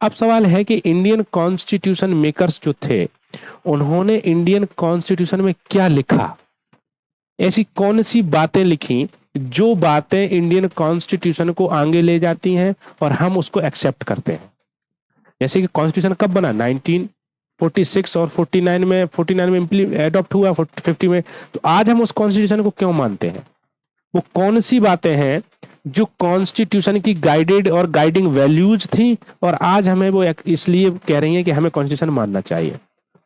अब सवाल है कि इंडियन कॉन्स्टिट्यूशन मेकर्स जो थे उन्होंने इंडियन कॉन्स्टिट्यूशन में क्या लिखा, ऐसी कौन सी बातें लिखी जो बातें इंडियन कॉन्स्टिट्यूशन को आगे ले जाती हैं और हम उसको एक्सेप्ट करते हैं। जैसे कि कॉन्स्टिट्यूशन कब बना, 1946 और 49 में एडॉप्ट हुआ, 50 में, तो आज हम उस कॉन्स्टिट्यूशन को क्यों मानते हैं? वो कौन सी बातें हैं जो कॉन्स्टिट्यूशन की गाइडेड और गाइडिंग वैल्यूज थी और आज हमें वो इसलिए कह रही हैं कि हमें कॉन्स्टिट्यूशन मानना चाहिए।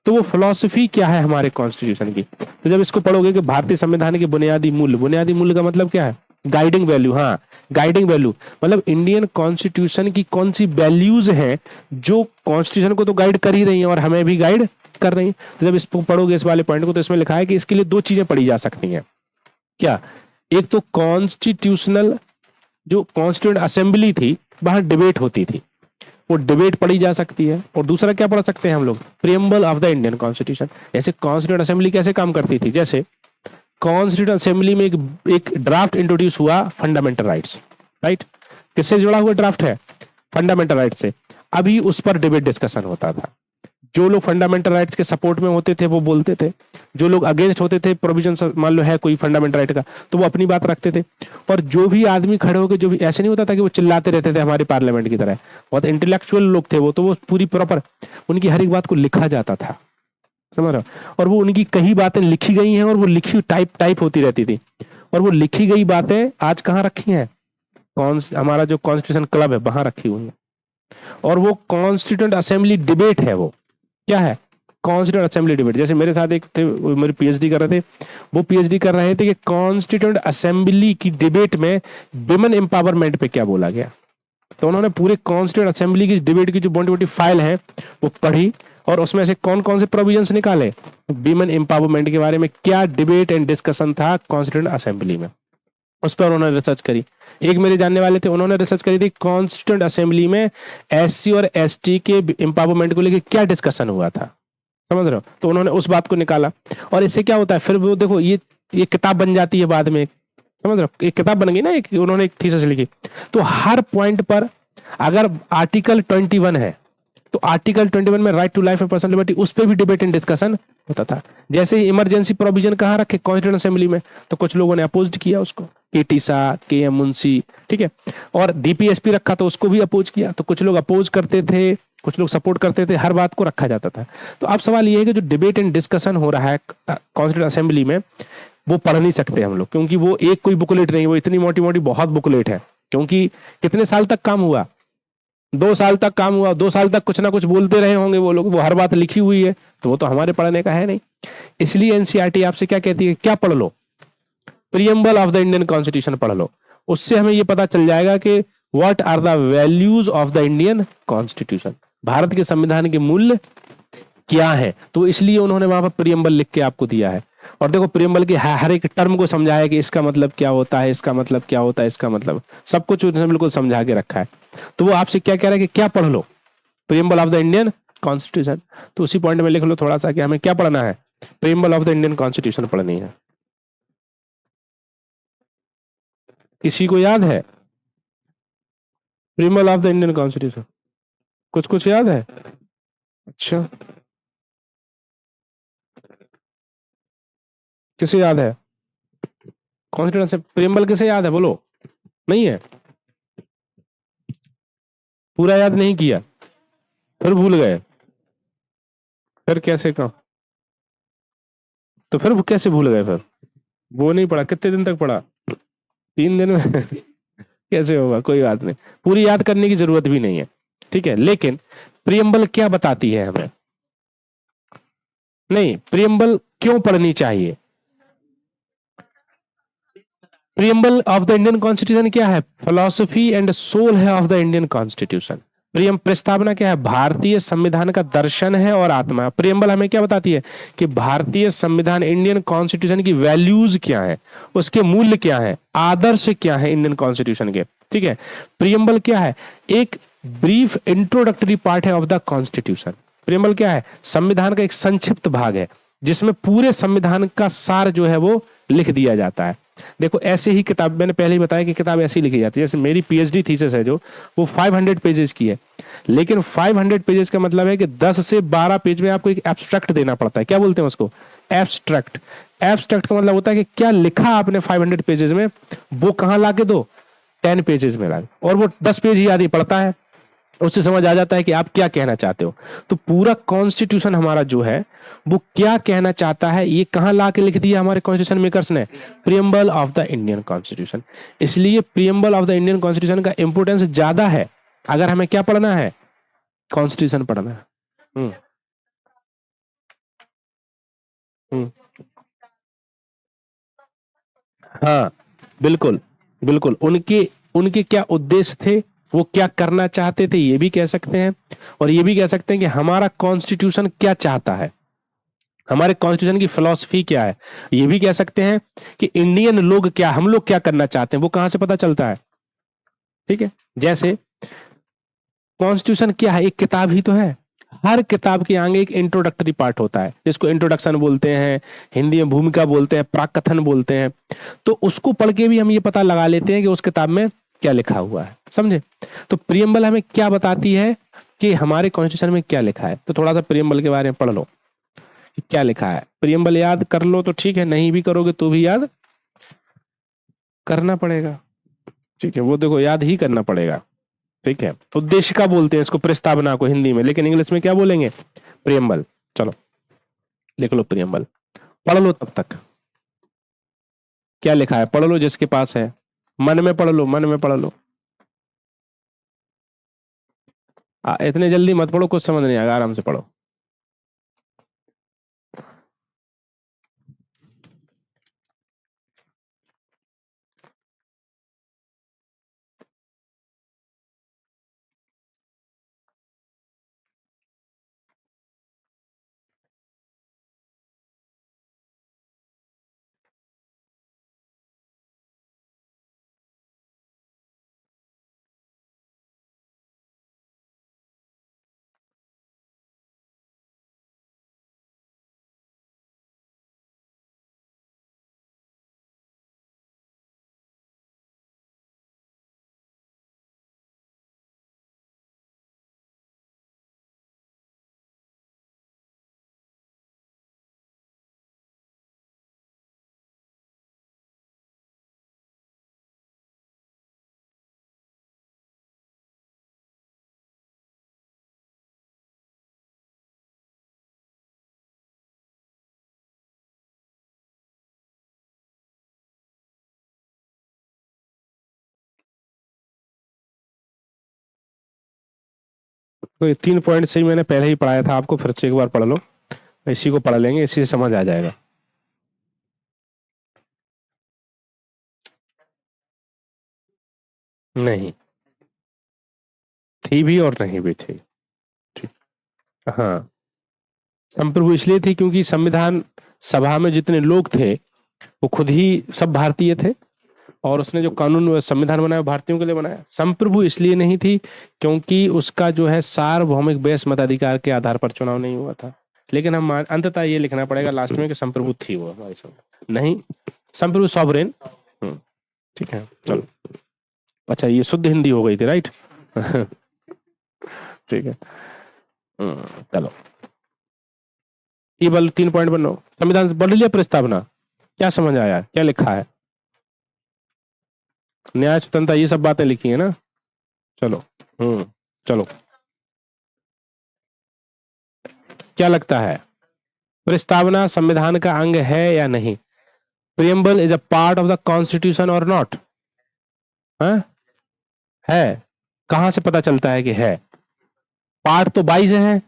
तो वो फिलॉसफी क्या है हमारे कॉन्स्टिट्यूशन की? तो जब इसको पढ़ोगे कि भारतीय संविधान के बुनियादी मूल्य का मतलब क्या है? Guiding value. हाँ, गाइडिंग वैल्यू मतलब इंडियन कॉन्स्टिट्यूशन की कौन सी वैल्यूज हैं जो कॉन्स्टिट्यूशन को तो गाइड कर ही रही हैं और हमें भी गाइड कर रही हैं। तो जब इसको पढ़ोगे इस वाले पॉइंट को, तो इसमें लिखा है कि इसके लिए 2 चीजें पढ़ी जा सकती हैं। क्या? एक तो कॉन्स्टिट्यूशनल, जो कॉन्स्टिट्यूएंट असेंबली थी वहां डिबेट होती थी, वो डिबेट पढ़ी जा सकती है। और दूसरा क्या पढ़ सकते हैं हम लोग? Preamble of the Indian constitution. जैसे कॉन्स्टिट्यूएंट असेंबली कैसे काम करती थी, जैसे कॉन्स्टिट्यूएंट असेंबली में एक ड्राफ्ट इंट्रोड्यूस हुआ, फंडामेंटल राइट्स, राइट? किससे जुड़ा हुआ ड्राफ्ट है? फंडामेंटल राइट्स से। अभी उस पर डिबेट डिस्कशन होता था। जो लोग फंडामेंटल राइट्स के सपोर्ट में होते थे वो बोलते थे, जो लोग अगेंस्ट होते थे प्रोविजन, मान लो है कोई फंडामेंटल राइट का, तो वो अपनी बात रखते थे। और जो भी आदमी खड़े होकर, जो भी, ऐसे नहीं होता था कि वो चिल्लाते रहते थे हमारे पार्लियामेंट की तरह, बहुत इंटेलेक्चुअल लोग थे वो, तो वो पूरी प्रॉपर उनकी हर एक बात को लिखा जाता था, समझ रहे हो? और वो उनकी कई बातें लिखी गई हैं और वो लिखी टाइप होती रहती थी। और वो लिखी गई बातें आज कहाँ रखी हैं? हमारा जो कॉन्स्टिट्यूशन क्लब है वहां रखी हुई है। और वो कॉन्स्टिट्यूएंट असेंबली डिबेट है, वो क्या है? Constituent assembly debate. जैसे मेरे साथ एक थे, मेरे पीएचडी कर रहे थे, वो पीएचडी कर रहे थे कि कॉन्स्टिट्यूएंट असेंबली की डिबेट में विमेन एम्पावरमेंट पे क्या बोला गया। तो उन्होंने पूरे कॉन्स्टिट्यूएंट असेंबली की डिबेट की जो मोटी मोटी फाइल है वो पढ़ी और उसमें से कौन कौन से प्रोविजंस निकाले, वीमेन एम्पावरमेंट के बारे में क्या डिबेट एंड डिस्कशन था कॉन्स्टिट्यूएंट असेंबली में, उस पर उन्होंने रिसर्च करी। एक मेरे जानने वाले थे, उन्होंने रिसर्च करी थी कॉन्स्टिट्यूएंट असेंबली में एससी और एसटी के एम्पावरमेंट को लेकर क्या डिस्कशन हुआ था, समझ रहे हो, तो उन्होंने उस बात को निकाला। और इससे क्या होता है फिर वो देखो ये किताब बन जाती है बाद में, समझ रहे हो, एक किताब बन गई ना, एक उन्होंने एक थीसिस लिखी। तो हर पॉइंट पर अगर आर्टिकल 21 है तो आर्टिकल 21 में right to life and personal liberty, उस पर भी डिबेट एंड डिस्कशन होता था। जैसे ही इमरजेंसी प्रोविजन कहाँ रखे, कॉन्स्टिट्यूएंट असेंबली में, तो कुछ लोगों ने अपोज किया उसको, के टीसा, के एम मुंशी, ठीक है। और डीपीएसपी रखा तो उसको भी अपोज किया, तो कुछ लोग अपोज करते थे, कुछ लोग सपोर्ट करते थे, हर बात को रखा जाता था। तो अब सवाल ये है कि जो डिबेट एंड डिस्कशन हो रहा है कॉन्स्टिट्यूएंट असेंबली में, वो पढ़ नहीं सकते हम लोग, क्योंकि वो एक कोई बुकलेट नहीं, वो इतनी मोटी मोटी बहुत बुकलेट है। क्योंकि कितने साल तक काम हुआ, 2 साल तक काम हुआ, 2 साल तक कुछ ना कुछ बोलते रहे होंगे वो लोग, वो हर बात लिखी हुई है, तो वो तो हमारे पढ़ने का है नहीं। इसलिए एनसीईआरटी आपसे क्या कहती है, क्या पढ़ लो, preamble of the Indian constitution पढ़ लो। उससे हमें ये पता चल जाएगा कि what are the values of the Indian constitution, Bharat के संविधान के मूल्य क्या है। तो इसलिए उन्होंने वहां पर प्रियम्बल लिख के आपको दिया है। और देखो प्रियम्बल के हर एक टर्म को समझाया कि इसका मतलब क्या होता है, इसका मतलब क्या होता है, इसका मतलब सब कुछ उन्होंने बिल्कुल समझा के रखा है। तो वो आपसे क्या कह रहा है कि क्या पढ़ लो, preamble of the Indian constitution. तो उसी पॉइंट में लिख लो थोड़ा सा कि हमें क्या पढ़ना है, preamble of the Indian constitution पढ़नी है। किसी को याद है preamble of the Indian constitution, कुछ कुछ याद है? अच्छा, किसे याद है कॉन्स्टिट्यूशन, प्रियम्बल किसे याद है, बोलो। नहीं है, पूरा याद नहीं किया, फिर भूल गए, फिर कैसे कहो, तो फिर वो कैसे भूल गए फिर, वो नहीं पढ़ा, कितने दिन तक पढ़ा, 3 दिन में कैसे होगा, कोई बात नहीं, पूरी याद करने की जरूरत भी नहीं है, ठीक है। लेकिन प्रियम्बल क्या बताती है हमें, नहीं प्रियम्बल क्यों पढ़नी चाहिए, preamble of the Indian constitution क्या है, फिलोसफी एंड सोल है ऑफ द इंडियन कॉन्स्टिट्यूशन। प्रियम प्रस्तावना क्या है, भारतीय संविधान का दर्शन है और आत्मा। प्रियम्बल हमें क्या बताती है कि भारतीय संविधान, इंडियन कॉन्स्टिट्यूशन की वैल्यूज क्या है, उसके मूल्य क्या है, आदर्श क्या है इंडियन कॉन्स्टिट्यूशन के, ठीक है। प्रियम्बल क्या है, एक ब्रीफ इंट्रोडक्टरी पार्ट है ऑफ द कॉन्स्टिट्यूशन। प्रियम्बल क्या है, संविधान का एक संक्षिप्त भाग है जिसमें पूरे संविधान का सार जो है वो लिख दिया जाता है। देखो ऐसे ही किताब, मैंने पहले ही बताया कि किताब ऐसी लिखी जाती है, जैसे मेरी पीएचडी थीसिस है जो, वो 500 पेजेस की है। लेकिन 500 पेजेस का मतलब है कि 10 से 12 पेज में आपको एक एब्स्ट्रैक्ट देना पड़ता है। क्या बोलते हैं उसको, एब्स्ट्रैक्ट। एब्स्ट्रैक्ट का मतलब होता है कि क्या लिखा आपने 500 पेजेस में, वो कहां ला के दो, 10 पेजेस में ला, और वो 10 पेज ही आदि पढ़ता है, उससे समझ आ जाता है कि आप क्या कहना चाहते हो। तो पूरा कॉन्स्टिट्यूशन हमारा जो है वो क्या कहना चाहता है, ये कहां ला के लिख दिया हमारे कॉन्स्टिट्यूशन मेकर्स ने, preamble of the Indian constitution. इसलिए preamble of the Indian constitution का इंपोर्टेंस ज्यादा है अगर हमें क्या पढ़ना है, कॉन्स्टिट्यूशन पढ़ना है। हम्म हम्म हाँ, बिल्कुल बिल्कुल, उनके उनके क्या उद्देश्य थे, वो क्या करना चाहते थे, ये भी कह सकते हैं। और ये भी कह सकते हैं कि हमारा कॉन्स्टिट्यूशन क्या चाहता है, हमारे कॉन्स्टिट्यूशन की फिलॉसफी क्या है। ये भी कह सकते हैं कि इंडियन लोग क्या, हम लोग क्या करना चाहते हैं, वो कहां से पता चलता है, ठीक है। जैसे कॉन्स्टिट्यूशन क्या है, एक किताब ही तो है, हर किताब के आगे एक इंट्रोडक्टरी पार्ट होता है जिसको इंट्रोडक्शन बोलते हैं, हिंदी में भूमिका बोलते हैं, प्राकथन बोलते हैं। तो उसको पढ़ के भी हम ये पता लगा लेते हैं कि उस किताब में क्या लिखा हुआ है, समझे। तो प्रियम्बल हमें क्या बताती है कि हमारे कॉन्स्टिट्यूशन में क्या लिखा है। तो थोड़ा सा प्रियम्बल के बारे में पढ़ लो कि क्या लिखा है, प्रियम्बल याद कर लो तो ठीक है, नहीं भी करोगे तो भी याद करना पड़ेगा, ठीक है। वो देखो याद ही करना पड़ेगा, ठीक है। उद्देशिका बोलते हैं इसको, प्रस्तावना को हिंदी में, लेकिन इंग्लिश में क्या बोलेंगे, प्रियम्बल। चलो लिख लो प्रियम्बल, पढ़ लो तब तक क्या लिखा है, पढ़ लो जिसके पास है, मन में पढ़ लो, मन में पढ़ लो। इतने जल्दी मत पढ़ो, कुछ समझ नहीं आएगा, आराम से पढ़ो। तो ये 3 पॉइंट से ही मैंने पहले ही पढ़ाया था आपको, फिर से एक बार पढ़ लो, इसी को पढ़ लेंगे, इसी से समझ आ जाएगा। नहीं थी भी और नहीं भी थी, ठीक। हाँ, संप्रभु इसलिए थी क्योंकि संविधान सभा में जितने लोग थे वो खुद ही सब भारतीय थे, और उसने जो कानून संविधान बनाया भारतीयों के लिए बनाया। संप्रभु इसलिए नहीं थी क्योंकि उसका जो है सार्वभौमिक बेस मताधिकार के आधार पर चुनाव नहीं हुआ था। लेकिन हम अंततः ये लिखना पड़ेगा लास्ट में कि संप्रभु थी वो हमारी नहीं, संप्रभु सॉवरेन। ठीक है, चलो। अच्छा, ये शुद्ध हिंदी हो गई थी, राइट? ठीक है, चलो। ये बल 3 पॉइंट बनो, संविधान पढ़ लिया, प्रस्तावना क्या समझ आया, क्या लिखा है, न्याय स्वतंत्रता, ये सब बातें लिखी है ना। चलो, चलो, क्या लगता है प्रस्तावना संविधान का अंग है या नहीं? Preamble is a part of the constitution और नॉट? है। कहां से पता चलता है कि है? पार्ट तो 22 है,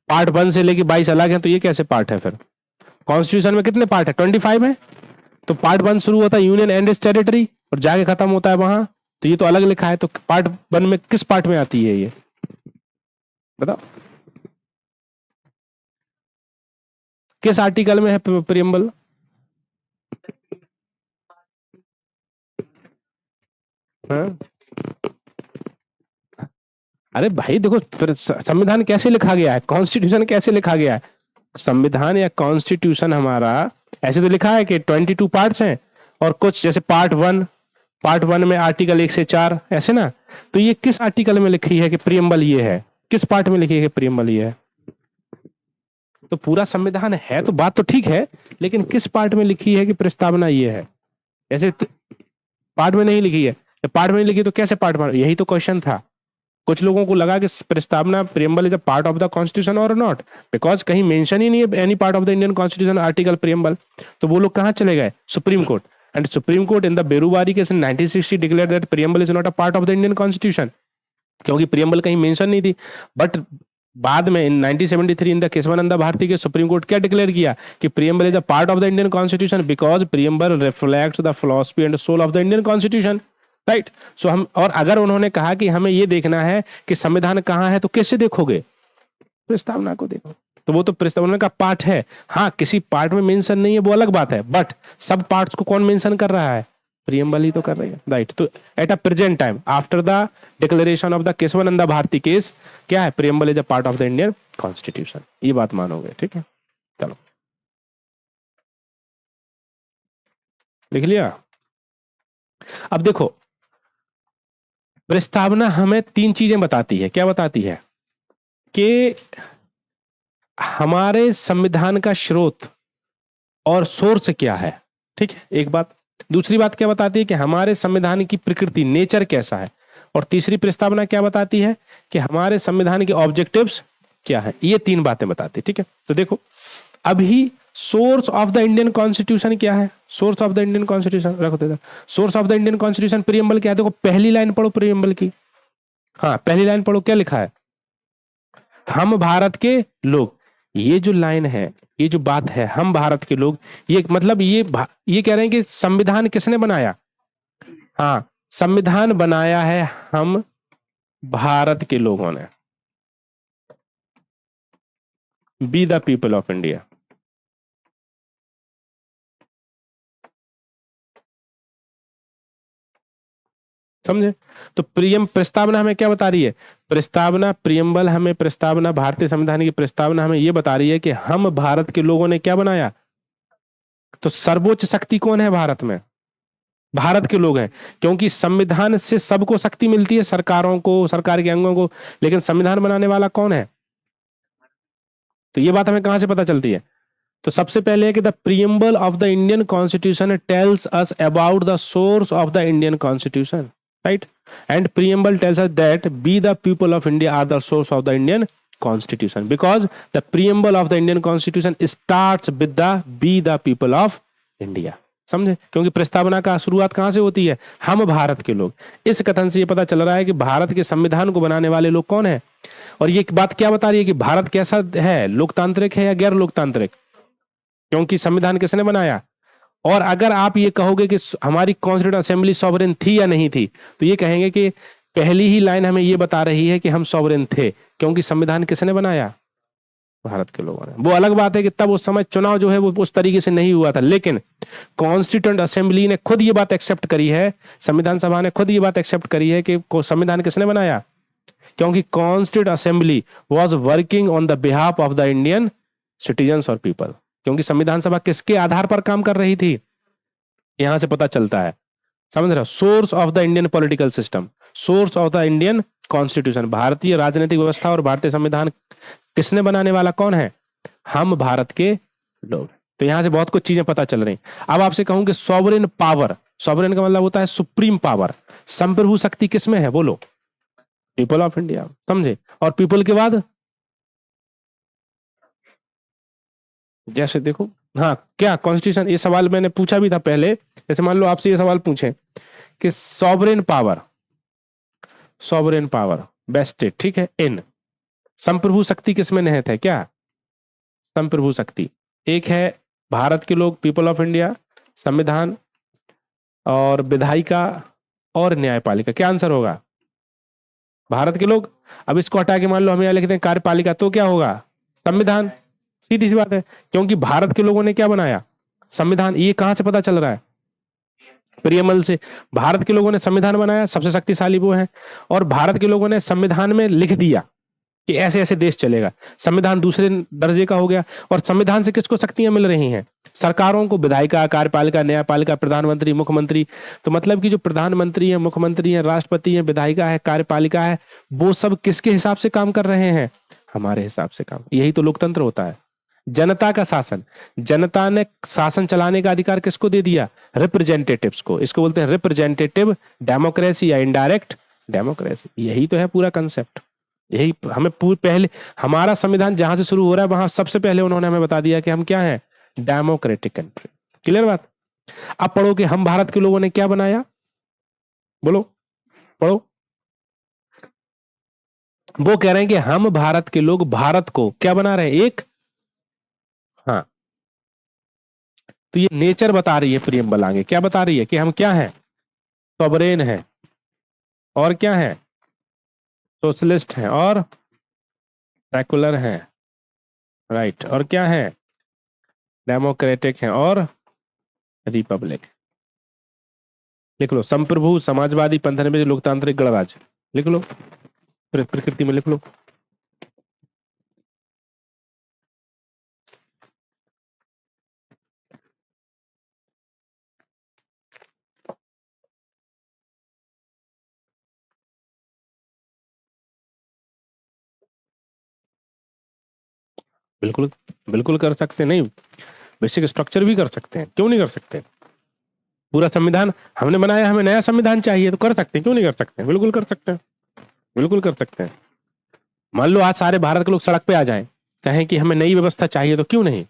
पार्ट 1 से लेके 22 अलग है, तो ये कैसे पार्ट है? फिर कॉन्स्टिट्यूशन में कितने पार्ट है? 25 है। तो पार्ट 1 शुरू होता है यूनियन एंड इट्स टेरिटरी और जाके खत्म होता है वहां, तो ये तो अलग लिखा है। तो पार्ट 1 में किस पार्ट में आती है ये, बताओ? किस आर्टिकल में है प्रियम्बल? अरे भाई देखो, संविधान कैसे लिखा गया है, कॉन्स्टिट्यूशन कैसे लिखा गया है? संविधान या कॉन्स्टिट्यूशन हमारा ऐसे तो लिखा है कि 22 पार्ट्स हैं, और कुछ जैसे पार्ट 1 में आर्टिकल 1 से 4 ऐसे ना। तो ये किस आर्टिकल में लिखी है कि प्रियम्बल ये है? किस पार्ट में लिखी है कि प्रियम्बल ये है? तो पूरा संविधान है तो बात तो ठीक है, लेकिन किस पार्ट में लिखी है कि प्रस्तावना ये है? ऐसे पार्ट में नहीं लिखी है, पार्ट में नहीं लिखी तो कैसे पार्ट? यही तो क्वेश्चन था। कुछ लोगों को लगा कि प्रस्तावना preamble is a part of the constitution और नॉट, बिकॉज कहीं मेंशन ही नहीं है any part of the Indian constitution article preamble. तो वो लोग कहां चले गए? Supreme court. And supreme court in the Berubari case in 1960 declared that preamble is not a part of the Indian constitution, क्योंकि प्रियम्बल कहीं मेंशन नहीं थी। बट बाद में in 1973 in the Kesavananda Bharti के सुप्रीम कोर्ट क्या डिक्लेयर किया कि preamble is a part of the Indian constitution because preamble reflects the philosophy and soul of the Indian constitution, right? So हम, और अगर उन्होंने कहा कि हमें ये देखना है कि संविधान कहां है, तो कैसे देखोगे? प्रस्तावना को देखो। तो वो तो प्रस्तावना का पार्ट है। हाँ, किसी पार्ट में मेंशन नहीं है वो अलग बात है, बट सब पार्ट्स को कौन मेंशन कर रहा है? प्रियम्बल ही तो कर रही है, राइट? तो at a present time after the declaration of the Kesavananda Bharati case, क्या है? Preamble is a part of the Indian constitution. ये बात मानोगे? ठीक है, चलो, लिख लिया। अब देखो, प्रस्तावना हमें 3 चीजें बताती है। क्या बताती है? कि हमारे संविधान का स्रोत और सोर्स क्या है, ठीक है, एक बात। दूसरी बात क्या बताती है? कि हमारे संविधान की प्रकृति, नेचर कैसा है। और तीसरी प्रस्तावना क्या बताती है? कि हमारे संविधान के ऑब्जेक्टिव्स क्या है। ये 3 बातें बताती है, ठीक है। तो देखो, अभी source of the Indian constitution क्या है? Source of the Indian constitution रखो तो इधर। Source of the Indian constitution preamble क्या है? देखो, पहली लाइन पढ़ो प्रियम्बल की। हाँ, पहली लाइन पढ़ो, क्या लिखा है? हम भारत के लोग। ये जो लाइन है, ये जो बात है, हम भारत के लोग, ये मतलब ये कह रहे हैं कि संविधान किसने बनाया? हाँ, संविधान बनाया है हम भारत के लोगों ने। B the people of India. समझे? तो प्रस्तावना हमें क्या बता रही है? प्रस्तावना, प्रियम्बल हमें, प्रस्तावना, भारतीय संविधान की प्रस्तावना हमें यह बता रही है कि हम भारत के लोगों ने क्या बनाया। तो सर्वोच्च शक्ति कौन है भारत में? भारत के लोग हैं, क्योंकि संविधान से सबको शक्ति मिलती है, सरकारों को, सरकार के अंगों को, लेकिन संविधान बनाने वाला कौन है? तो ये बात हमें कहां से पता चलती है? तो सबसे पहले है कि the preamble of the Indian constitution tells us about the source of the Indian constitution, right? And preamble tells us that we the people of India are the source of the Indian constitution, because the preamble of the Indian constitution starts with the we the people of India. समझे? क्योंकि प्रस्तावना का शुरुआत कहां से होती है? हम भारत के लोग। इस कथन से ये पता चल रहा है कि भारत के संविधान को बनाने वाले लोग कौन है। और ये बात क्या बता रही है कि भारत कैसा है, लोकतांत्रिक है या गैर लोकतांत्रिक? क्योंकि संविधान किसने बनाया। और अगर आप ये कहोगे कि हमारी कॉन्स्टिट्यूंट असेंबली सॉवरेन थी या नहीं थी, तो ये कहेंगे कि पहली ही लाइन हमें ये बता रही है कि हम सॉवरेन थे, क्योंकि संविधान किसने बनाया? भारत के लोगों ने। वो अलग बात है कि तब उस समय चुनाव जो है वो उस तरीके से नहीं हुआ था, लेकिन कॉन्स्टिट्यूंट असेंबली ने खुद ये बात एक्सेप्ट करी है, संविधान सभा ने खुद ये बात एक्सेप्ट करी है कि संविधान किसने बनाया। क्योंकि constituent assembly was working on the behalf of the Indian citizens और पीपल। क्योंकि संविधान सभा किसके आधार पर काम कर रही थी, यहां से पता चलता है। समझ रहे हो? Source of the Indian political system, source of the Indian constitution, भारतीय राजनीतिक व्यवस्था और भारतीय संविधान किसने बनाने वाला कौन है? हम भारत के लोग। तो यहां से बहुत कुछ चीजें पता चल रही। अब आपसे कहूं कि सॉवरेन पावर, सॉवरेन का मतलब होता है सुप्रीम पावर, संप्रभु शक्ति किसमें है? बोलो। People of India. समझे? और पीपल के बाद जैसे देखो, हाँ क्या कॉन्स्टिट्यूशन, ये सवाल मैंने पूछा भी था पहले। जैसे मान लो आपसे ये सवाल पूछे कि sovereign power, sovereign power vested, ठीक है, इन संप्रभु शक्ति किसमें निहित है? क्या संप्रभु शक्ति? एक है भारत के लोग, पीपल ऑफ इंडिया, संविधान और विधायिका और न्यायपालिका। क्या आंसर होगा? भारत के लोग। अब इसको हटा के मान लो हम यहां लिखते हैं कार्यपालिका, तो क्या होगा? संविधान। सीधी सी बात है, क्योंकि भारत के लोगों ने क्या बनाया? संविधान। ये कहां से पता चल रहा है? प्रियमल से। भारत के लोगों ने संविधान बनाया, सबसे शक्तिशाली वो है, और भारत के लोगों ने संविधान में लिख दिया कि ऐसे ऐसे देश चलेगा। संविधान दूसरे दर्जे का हो गया। और संविधान से किसको शक्तियां मिल रही हैं? सरकारों को, विधायिका, कार्यपालिका, न्यायपालिका, प्रधानमंत्री, मुख्यमंत्री। तो मतलब कि जो प्रधानमंत्री है, मुख्यमंत्री है, राष्ट्रपति है, विधायिका है, कार्यपालिका है, वो सब किसके हिसाब से काम कर रहे हैं? हमारे हिसाब से काम। यही तो लोकतंत्र होता है, जनता का शासन। जनता ने शासन चलाने का अधिकार किसको दे दिया? रिप्रेजेंटेटिव्स को। इसको बोलते हैं रिप्रेजेंटेटिव डेमोक्रेसी या इनडायरेक्ट डेमोक्रेसी। यही तो है पूरा कंसेप्ट। यही हमें पहले, हमारा संविधान जहां से शुरू हो रहा है वहां सबसे पहले उन्होंने हमें बता दिया कि हम क्या हैं? Democratic country. क्लियर बात? अब पढ़ो कि हम भारत के लोगों ने क्या बनाया। बोलो, पढ़ो। वो कह रहे हैं कि हम भारत के लोग भारत को क्या बना रहे हैं? एक, हाँ, तो ये नेचर बता रही है प्रियम्बल आगे। क्या बता रही है? कि हम क्या हैं? सॉवरेन है, और क्या है? सोशलिस्ट हैं, और सेकुलर हैं, राइट, और क्या है? डेमोक्रेटिक हैं, और रिपब्लिक। लिख लो, संप्रभु, समाजवादी, पंथनिर्भर, लोकतांत्रिक, गणराज्य। लिख लो, प्रकृति में लिख लो। बिल्कुल, बिल्कुल कर सकते हैं। नहीं, बेसिक स्ट्रक्चर भी कर सकते हैं, क्यों नहीं कर सकते? पूरा संविधान हमने बनाया, हमें नया संविधान चाहिए, तो कर सकते हैं, क्यों नहीं कर सकते? बिल्कुल कर सकते हैं, बिल्कुल कर सकते हैं। मान लो आज सारे भारत के लोग सड़क पे आ जाएं, कहें कि हमें नई व्यवस्था चाहिए, तो क्यों नहीं?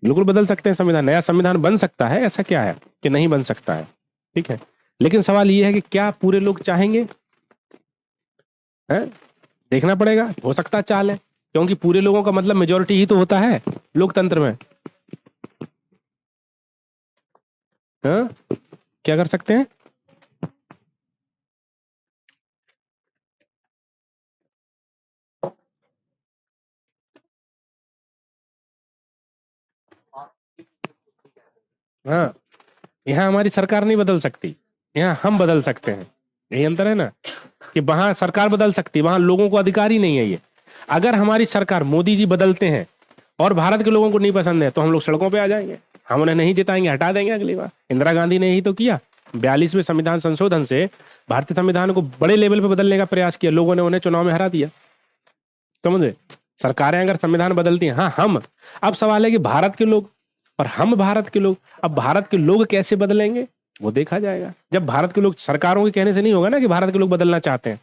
बिल्कुल बदल सकते हैं संविधान। नया संविधान बन सकता है, ऐसा क्या है कि नहीं बन सकता है? ठीक है, लेकिन सवाल ये है कि क्या पूरे लोग चाहेंगे? है, देखना पड़ेगा। हो सकता है चाल है, क्योंकि पूरे लोगों का मतलब मेजोरिटी ही तो होता है लोकतंत्र में। हाँ, क्या कर सकते हैं? हाँ, यहाँ हमारी सरकार नहीं बदल सकती, यहाँ हम बदल सकते हैं। यही अंतर है ना, कि वहां सरकार बदल सकती है, वहां लोगों को अधिकार ही नहीं है ये। अगर हमारी सरकार, मोदी जी बदलते हैं और भारत के लोगों को नहीं पसंद है, तो हम लोग सड़कों पे आ जाएंगे, हम उन्हें नहीं जिताएंगे, हटा देंगे अगली बार। इंदिरा गांधी ने यही तो किया। 42वें संविधान संशोधन से भारतीय संविधान को बड़े लेवल पे बदलने का प्रयास किया, लोगों ने उन्हें चुनाव में हरा दिया। समझे? सरकारें अगर संविधान बदलती हैं, हाँ हम, अब सवाल है कि भारत के लोग और हम भारत के लोग, अब भारत के लोग कैसे बदलेंगे वो देखा जाएगा। जब भारत के लोग, सरकारों के कहने से नहीं होगा ना कि भारत के लोग बदलना चाहते हैं।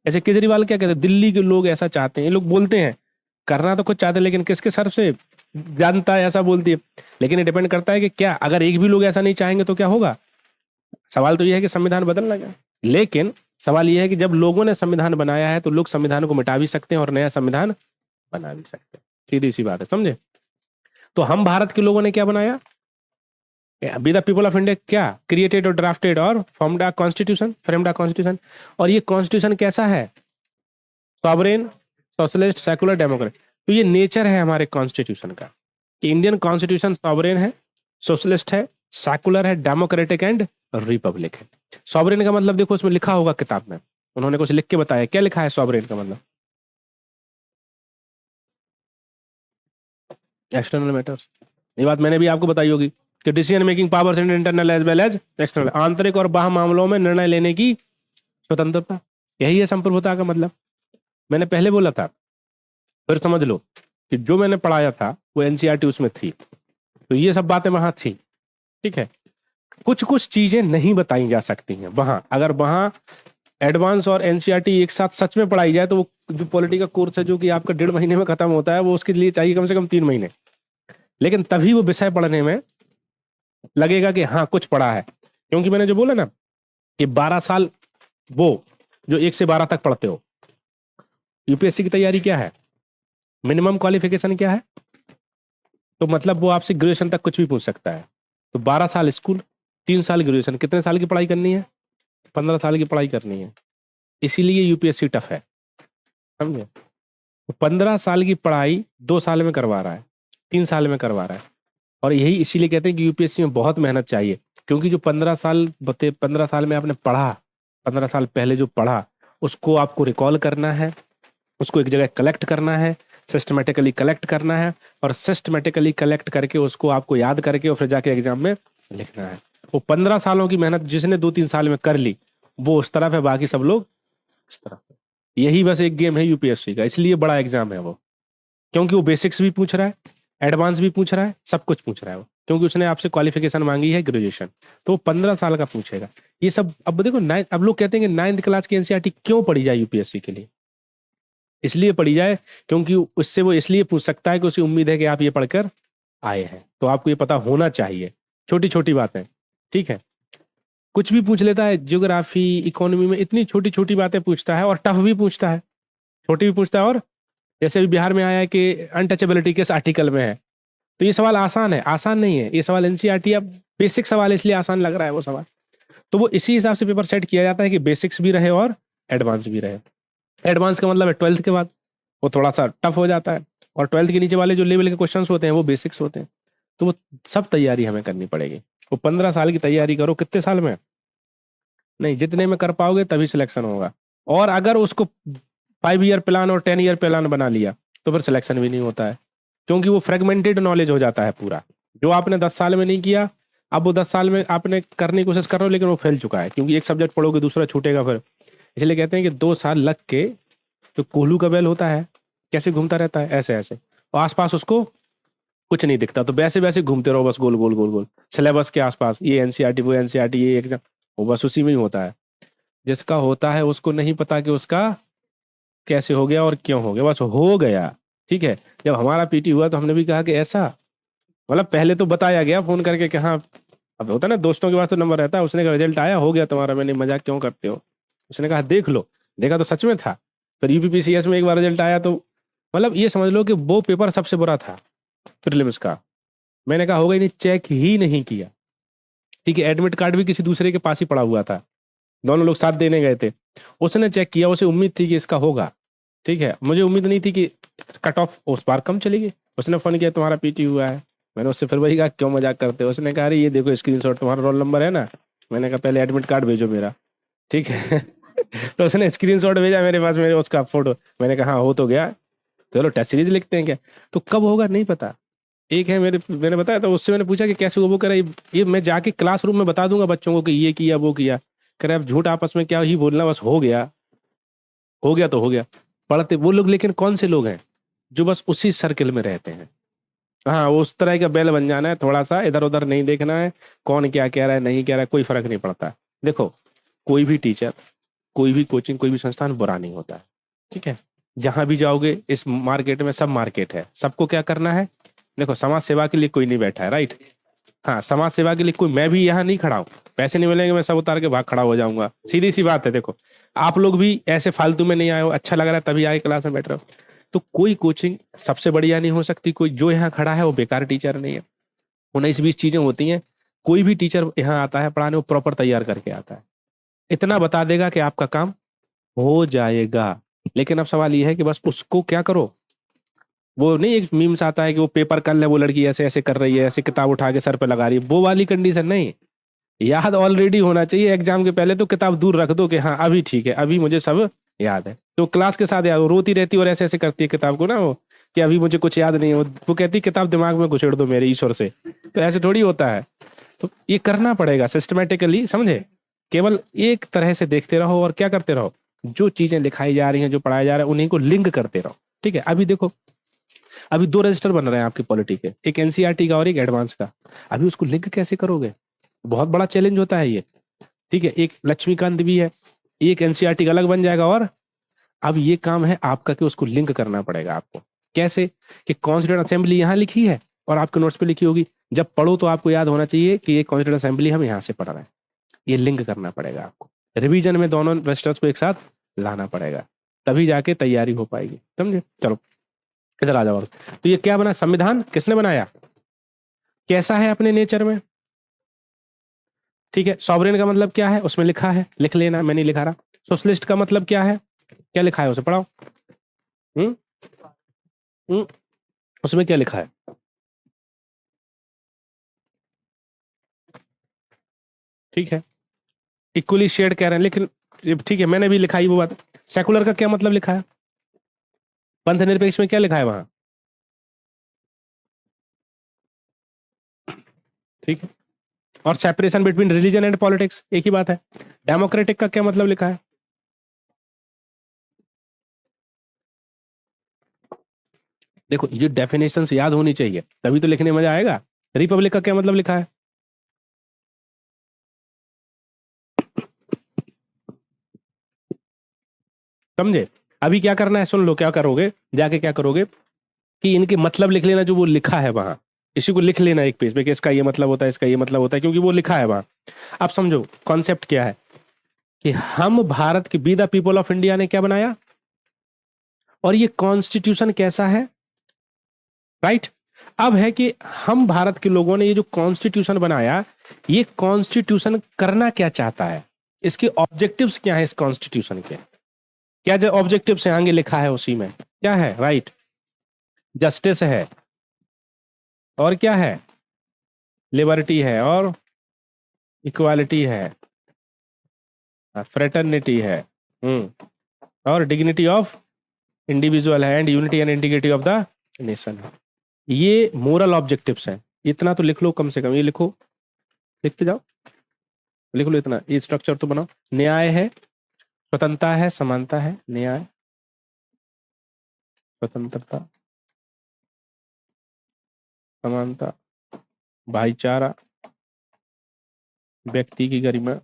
ऐसे केजरीवाल क्या कहते हैं, दिल्ली के लोग ऐसा चाहते हैं, ये लोग बोलते हैं, करना तो कुछ चाहते हैं, लेकिन किसके सर से? जानता है ऐसा बोलती है। लेकिन ये डिपेंड करता है कि क्या, अगर एक भी लोग ऐसा नहीं चाहेंगे तो क्या होगा। सवाल तो यह है कि संविधान बदल लगा, लेकिन सवाल यह है कि जब लोगों ने संविधान बनाया है तो लोग संविधान को मिटा भी सकते हैं और नया संविधान बना भी सकते हैं। सीधी सी बात है, समझे। तो हम भारत के लोगों ने क्या बनाया, B the people of India क्या क्रिएटेड और ड्राफ्टेड और formed a constitution, framed a constitution. और ये कॉन्स्टिट्यूशन कैसा है, सॉवरेन, सोशलिस्ट, सेकुलर, डेमोक्रेट। तो ये नेचर है हमारे कॉन्स्टिट्यूशन का कि इंडियन कॉन्स्टिट्यूशन सॉवरेन है, सोशलिस्ट है, सेकुलर है, डेमोक्रेटिक एंड रिपब्लिक है। सॉवरेन का मतलब देखो उसमें लिखा होगा किताब में, उन्होंने कुछ लिख के बताया, क्या लिखा है सॉवरेन का मतलब, एक्सटर्नल मैटर्स। ये बात मैंने भी आपको बताई होगी कि decision making powers in internal as well as external, आंतरिक और बाह्य मामलों में निर्णय लेने की स्वतंत्रता, यही है संप्रभुता का मतलब। मैंने पहले बोला था, फिर समझ लो कि जो मैंने पढ़ाया था वो एनसीईआरटी उसमें थी, तो ये सब बातें वहां थी, ठीक है। कुछ कुछ चीजें नहीं बताई जा सकती हैं वहां, अगर वहां एडवांस और एनसीईआरटी एक साथ सच में पढ़ाई जाए तो वो जो पॉलिटी का कोर्स है जो कि आपका 1.5 महीने में खत्म होता है, वो उसके लिए चाहिए कम से कम 3 महीने। लेकिन तभी वो विषय पढ़ने में लगेगा कि हाँ कुछ पढ़ा है, क्योंकि मैंने जो बोला ना कि 12 साल वो जो 1 से 12 तक पढ़ते हो, यूपीएससी की तैयारी क्या है, मिनिमम क्वालिफिकेशन क्या है, तो मतलब वो आपसे ग्रेजुएशन तक कुछ भी पूछ सकता है। तो 12 साल स्कूल, 3 साल ग्रेजुएशन, कितने साल की पढ़ाई करनी है, 15 साल की पढ़ाई करनी है। इसीलिए यूपीएससी टफ है, समझे। तो 15 साल की पढ़ाई 2 साल में करवा रहा है, 3 साल में करवा रहा है। और यही इसीलिए कहते हैं कि यूपीएससी में बहुत मेहनत चाहिए, क्योंकि जो 15 साल में आपने पढ़ा, 15 साल पहले जो पढ़ा उसको आपको रिकॉल करना है, उसको एक जगह कलेक्ट करना है, सिस्टमेटिकली कलेक्ट करना है, और सिस्टमेटिकली कलेक्ट करके उसको आपको याद करके और फिर जाके एग्जाम में लिखना है। वो 15 सालों की मेहनत जिसने 2-3 साल में कर ली वो उस तरफ है, बाकी सब लोग इस तरफ है। यही बस एक गेम है यूपीएससी का, इसलिए बड़ा एग्जाम है वो, क्योंकि वो बेसिक्स भी पूछ रहा है, एडवांस भी पूछ रहा है, सब कुछ पूछ रहा है वो, क्योंकि उसने आपसे क्वालिफिकेशन मांगी है ग्रेजुएशन, तो वो 15 साल का पूछेगा ये सब। अब देखो अब लोग कहते हैं कि 9th क्लास की एनसीईआरटी क्यों पढ़ी जाए यूपीएससी के लिए, इसलिए पढ़ी जाए क्योंकि उससे वो इसलिए पूछ सकता है कि उसे उम्मीद है कि आप ये पढ़कर आए हैं, तो आपको ये पता होना चाहिए। छोटी छोटी बातें, ठीक है, कुछ भी पूछ लेता है, ज्योग्राफी, इकोनॉमी में इतनी छोटी छोटी बातें पूछता है, और टफ भी पूछता है, छोटी भी पूछता है। और जैसे भी बिहार में आया है कि अनटचेबिलिटी किस आर्टिकल में है, तो ये सवाल आसान है, आसान नहीं है ये सवाल एनसीईआरटी, अब बेसिक सवाल इसलिए आसान लग रहा है वो सवाल, तो वो इसी हिसाब से पेपर सेट किया जाता है कि बेसिक्स भी रहे और एडवांस भी रहे। एडवांस का मतलब है 12th के बाद, वो थोड़ा सा टफ हो जाता है, और 12th के नीचे वाले जो लेवल के क्वेश्चंस होते हैं वो बेसिक्स होते हैं। तो वो सब तैयारी हमें करनी पड़ेगी। वो 15 साल की तैयारी करो, कितने साल में नहीं, जितने में कर पाओगे तभी सिलेक्शन होगा। और अगर उसको 5 ईयर प्लान और 10 ईयर प्लान बना लिया तो फिर सिलेक्शन भी नहीं होता है, क्योंकि वो फ्रेगमेंटेड नॉलेज हो जाता है पूरा। जो आपने 10 साल में नहीं किया, अब वो 10 साल में आपने करने की कोशिश कर रहे हो, लेकिन वो फैल चुका है, क्योंकि एक सब्जेक्ट पढ़ोगे दूसरा छूटेगा फिर। इसलिए कहते हैं कि 2 साल लग के, तो कोल्हू का बैल होता है कैसे घूमता रहता है, ऐसे ऐसे, और आसपास उसको कुछ नहीं दिखता, तो वैसे वैसे घूमते रहो बस, गोल गोल गोल गोल सिलेबस के आसपास, ये एनसीईआरटी वो एनसीईआरटी ये एग्जाम, वो बस उसी में ही होता है। जिसका होता है उसको नहीं पता कि उसका कैसे हो गया और क्यों हो गया, बस हो गया, ठीक है। जब हमारा पीटी हुआ तो हमने भी कहा कि ऐसा, मतलब पहले तो बताया गया फोन करके कि हाँ, अब होता है ना दोस्तों के पास तो नंबर रहता है, उसने कहा रिजल्ट आया, हो गया तुम्हारा। मैंने मजाक क्यों करते हो, उसने कहा देख लो, देखा तो सच में था। फिर यूपीपीसीएस में एक बार रिजल्ट आया तो मतलब ये समझ लो कि वो पेपर सबसे बुरा था प्रीलिम्स का। मैंने कहा होगा ही नहीं, चेक ही नहीं किया, ठीक है। एडमिट कार्ड भी किसी दूसरे के पास ही पड़ा हुआ था, दोनों लोग साथ देने गए थे, उसने चेक किया, उसे उम्मीद थी कि इसका होगा, ठीक है। मुझे उम्मीद नहीं थी कि कट ऑफ उस बार कम चलेगी। उसने फोन किया तुम्हारा पीटी हुआ है, मैंने उससे फिर वही कहा क्यों मजाक करते हो, उसने कहा अरे ये देखो स्क्रीनशॉट, तुम्हारा रोल नंबर है ना। मैंने कहा पहले एडमिट कार्ड भेजो मेरा, ठीक है। तो उसने स्क्रीनशॉट भेजा मेरे पास, मेरे उसका फोटो, मैंने कहा हाँ हो तो गया, चलो टेस्ट सीरीज लिखते हैं क्या। तो कब होगा नहीं पता, एक है मैंने बताया, तो उससे मैंने पूछा कि कैसे वो करा, ये मैं जाके क्लासरूम में बता दूंगा बच्चों को कि ये किया वो किया, कह रहे अब झूठ आपस में क्या ही बोलना, बस हो गया, हो गया तो हो गया। पढ़ते वो लोग, लेकिन कौन से लोग हैं जो बस उसी सर्किल में रहते हैं, हाँ उस तरह का बैल बन जाना है, थोड़ा सा इधर उधर नहीं देखना है, कौन क्या कह रहा है नहीं कह रहा है, कोई फर्क नहीं पड़ता। देखो कोई भी टीचर, कोई भी कोचिंग, कोई भी संस्थान बुरा नहीं होता है, ठीक है। जहां भी जाओगे इस मार्केट में, सब मार्केट है, सबको क्या करना है, देखो समाज सेवा के लिए कोई नहीं बैठा है, राइट। हाँ, समाज सेवा के लिए कोई, मैं भी यहाँ नहीं खड़ा हूँ, पैसे नहीं मिलेंगे मैं सब उतार के भाग खड़ा हो जाऊंगा, सीधी सी बात है। देखो आप लोग भी ऐसे फालतू में नहीं आए हो, अच्छा लग रहा है तभी आए क्लास में बैठ रहे हो। तो कोई कोचिंग सबसे बढ़िया नहीं हो सकती, कोई जो यहाँ खड़ा है वो बेकार टीचर नहीं है। 19-20 चीजें होती हैं, कोई भी टीचर यहाँ आता है पढ़ाने, वो प्रॉपर तैयार करके आता है, इतना बता देगा कि आपका काम हो जाएगा। लेकिन अब सवाल ये है कि बस उसको क्या करो। वो नहीं, एक मीम्स आता है कि वो पेपर कर ले, वो लड़की ऐसे ऐसे कर रही है, ऐसे किताब उठा के सर पे लगा रही है, वो वाली कंडीशन नहीं। याद ऑलरेडी होना चाहिए एग्जाम के पहले, तो किताब दूर रख दो कि हाँ अभी ठीक है, अभी मुझे सब याद है। तो क्लास के साथ याद, वो रोती रहती है और ऐसे ऐसे करती है किताब को ना, वो कि अभी मुझे कुछ याद नहीं है, वो कहती है किताब दिमाग में घुसेड़ दो मेरे ईश्वर से। तो ऐसे थोड़ी होता है। तो ये करना पड़ेगा सिस्टमेटिकली, समझे। केवल एक तरह से देखते रहो और क्या करते रहो, जो चीजें लिखाई जा रही हैं, जो पढ़ाया जा रहा है, उन्हीं को लिंक करते रहो। ठीक है, अभी देखो, अभी 2 रजिस्टर बन रहे हैं आपकी पॉलिटी के, एक एनसीईआरटी का और एक एडवांस का। अभी उसको लिंक कैसे करोगे, बहुत बड़ा चैलेंज होता है ये। ठीक है, एक लक्ष्मीकांत भी है, एक एनसीईआरटी का अलग बन जाएगा। और अब ये काम है आपका कि उसको लिंक करना पड़ेगा आपको। कैसे, कि कॉन्स्टिट्यूएंट असेंबली यहाँ लिखी है और आपके नोट्स पे लिखी होगी, जब पढ़ो तो आपको याद होना चाहिए कि ये कॉन्स्टिट्यूएंट असेंबली हम यहाँ से पढ़ रहे हैं। ये लिंक करना पड़ेगा आपको, रिवीजन में दोनों रजिस्टर्स को एक साथ लाना पड़ेगा, तभी जाके तैयारी हो पाएगी, समझे। चलो इधर आ जाओ। तो ये क्या बना, संविधान किसने बनाया, कैसा है अपने नेचर में। ठीक है, सॉवरेन का मतलब क्या है, उसमें लिखा है, लिख लेना, मैं नहीं लिखा रहा। सोशलिस्ट का मतलब क्या है, क्या लिखा है उसे पढ़ाओ। हम्म हम्म उसमें क्या लिखा है। ठीक है, इक्वली शेयर्ड कह रहे हैं, लेकिन ठीक है मैंने भी लिखा ही वो बात। सेकुलर का क्या मतलब लिखा है, पंथ निरपेक्ष में क्या लिखा है वहां। ठीक है, और separation between religion and politics एक ही बात है। डेमोक्रेटिक का क्या मतलब लिखा है, देखो ये डेफिनेशन याद होनी चाहिए तभी तो लिखने में मजा आएगा। रिपब्लिक का क्या मतलब लिखा है, समझे। अभी क्या करना है, सुन लो क्या करोगे, जाके क्या करोगे कि इनके मतलब लिख लेना, जो वो लिखा है वहां, इसी को लिख लेना एक पेज पे कि इसका ये मतलब होता है, इसका ये मतलब होता है, क्योंकि वो लिखा है वहां। अब समझो कॉन्सेप्ट क्या है, कि हम भारत के, B the people of India ने क्या बनाया, और ये कॉन्स्टिट्यूशन कैसा है, राइट। अब है कि हम भारत के लोगों ने ये जो कॉन्स्टिट्यूशन बनाया, ये कॉन्स्टिट्यूशन करना क्या चाहता है, इसके ऑब्जेक्टिव्स क्या है, इस कॉन्स्टिट्यूशन के क्या जो ऑब्जेक्टिव्स है, आगे लिखा है उसी में क्या है, राइट। जस्टिस है, और क्या है, लिबर्टी है, और इक्वालिटी है, फ्रेटर्निटी है, और डिग्निटी ऑफ इंडिविजुअल है, and unity and integrity of the nation है। ये मोरल ऑब्जेक्टिव्स हैं। इतना तो लिख लो कम से कम, ये लिखो, लिखते जाओ, लिख लो इतना, ये स्ट्रक्चर तो बनाओ। न्याय है, स्वतंत्रता है, समानता है, न्याय, स्वतंत्रता, समानता, भाईचारा, व्यक्ति की गरिमा,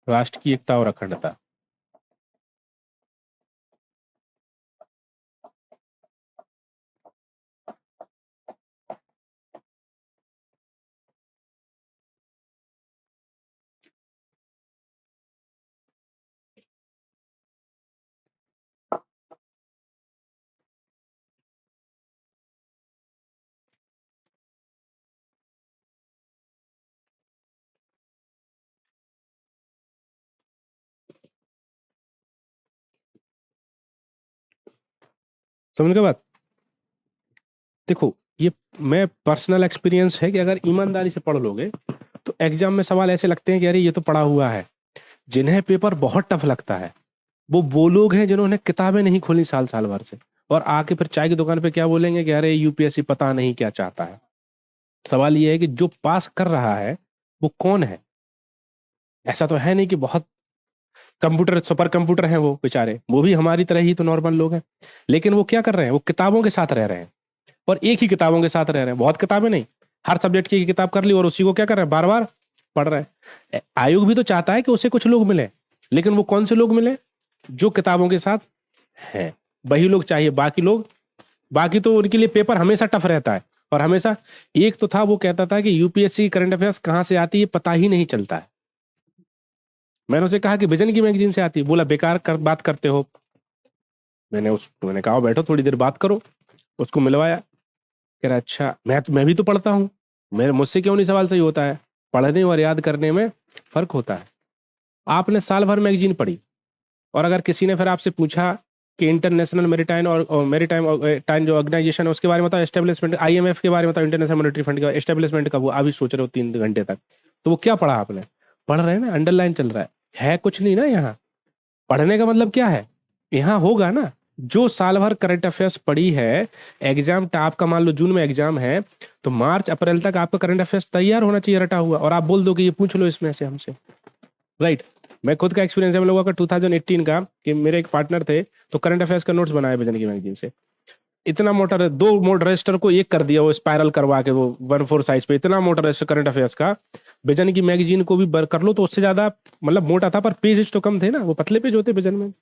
राष्ट्र की एकता और अखंडता। समझ गए बात। देखो ये मैं पर्सनल एक्सपीरियंस है कि अगर ईमानदारी से पढ़ लोगे तो एग्जाम में सवाल ऐसे लगते हैं कि अरे ये तो पढ़ा हुआ है। जिन्हें पेपर बहुत टफ लगता है वो लोग हैं जिन्होंने किताबें नहीं खोली साल साल भर से, और आके फिर चाय की दुकान पे क्या बोलेंगे कि अरे यूपीएससी पता नहीं क्या चाहता है। सवाल ये है कि जो पास कर रहा है वो कौन है। ऐसा तो है नहीं कि बहुत कंप्यूटर सुपर कंप्यूटर हैं वो बेचारे, वो भी हमारी तरह ही तो नॉर्मल लोग हैं। लेकिन वो क्या कर रहे हैं, वो किताबों के साथ रह रहे हैं, और एक ही किताबों के साथ रह रहे हैं, बहुत किताबें नहीं, हर सब्जेक्ट की एक किताब कर ली और उसी को क्या कर रहे हैं, बार बार पढ़ रहे हैं। आयोग भी तो चाहता है कि उसे कुछ लोग मिले, लेकिन वो कौन से लोग मिले, जो किताबों के साथ है। वही लोग चाहिए, बाकी तो उनके लिए पेपर हमेशा टफ रहता है। और हमेशा एक तो था, वो कहता था कि यूपीएससी करंट अफेयर्स कहाँ से आती है पता ही नहीं चलता है। मैंने उसे कहा कि विजन की मैगजीन से आती है। बोला बेकार बात करते हो। मैंने कहा बैठो थोड़ी देर बात करो। उसको मिलवाया। कह रहा अच्छा मैं भी तो पढ़ता हूँ, मेरे मुझसे क्यों नहीं सवाल सही होता है। पढ़ने और याद करने में फर्क होता है। आपने साल भर मैगजीन पढ़ी, और अगर किसी ने फिर आपसे पूछा कि इंटरनेशनल मेरीटाइम और मेरीटाइम टाइम जो ऑर्गेनाइजेशन है उसके बारे में बताओ, एस्टेब्लिशमेंट आईएमएफ के बारे में बताओ, इंटरनेशनल मॉनेटरी फंड का एस्टेब्लिशमेंट का, वो अभी सोच रहे हो 3 घंटे तक, तो वो क्या पढ़ा आपने? पढ़ रहे हैं ना, अंडरलाइन चल रहा है कुछ नहीं ना यहाँ। पढ़ने का मतलब क्या है? यहाँ होगा ना जो साल भर करंट अफेयर्स पढ़ी है, एग्जाम आपका मान लो जून में एग्जाम है, तो मार्च अप्रैल तक आपका करंट अफेयर्स तैयार होना चाहिए रटा हुआ, और आप बोल दो कि ये पूछ लो इसमें से हमसे। राइट। मैं खुद का एक्सपीरियंस है हम लोगों का 2018 का, कि मेरे एक पार्टनर थे तो करंट अफेयर्स का नोट्स बनाया विजन की मैगजीन से। इतना मोटा 2 मोड रजिस्टर को एक कर दिया, वो स्पाइरल करवा के, वो 1/4 साइज पे इतना मोटा रजिस्टर करंट अफेयर्स का। विजन की मैगजीन को भी कर लो तो उससे ज्यादा मतलब मोटा था, पर पेज तो कम थे ना, वो पतले पेज होते विजन में।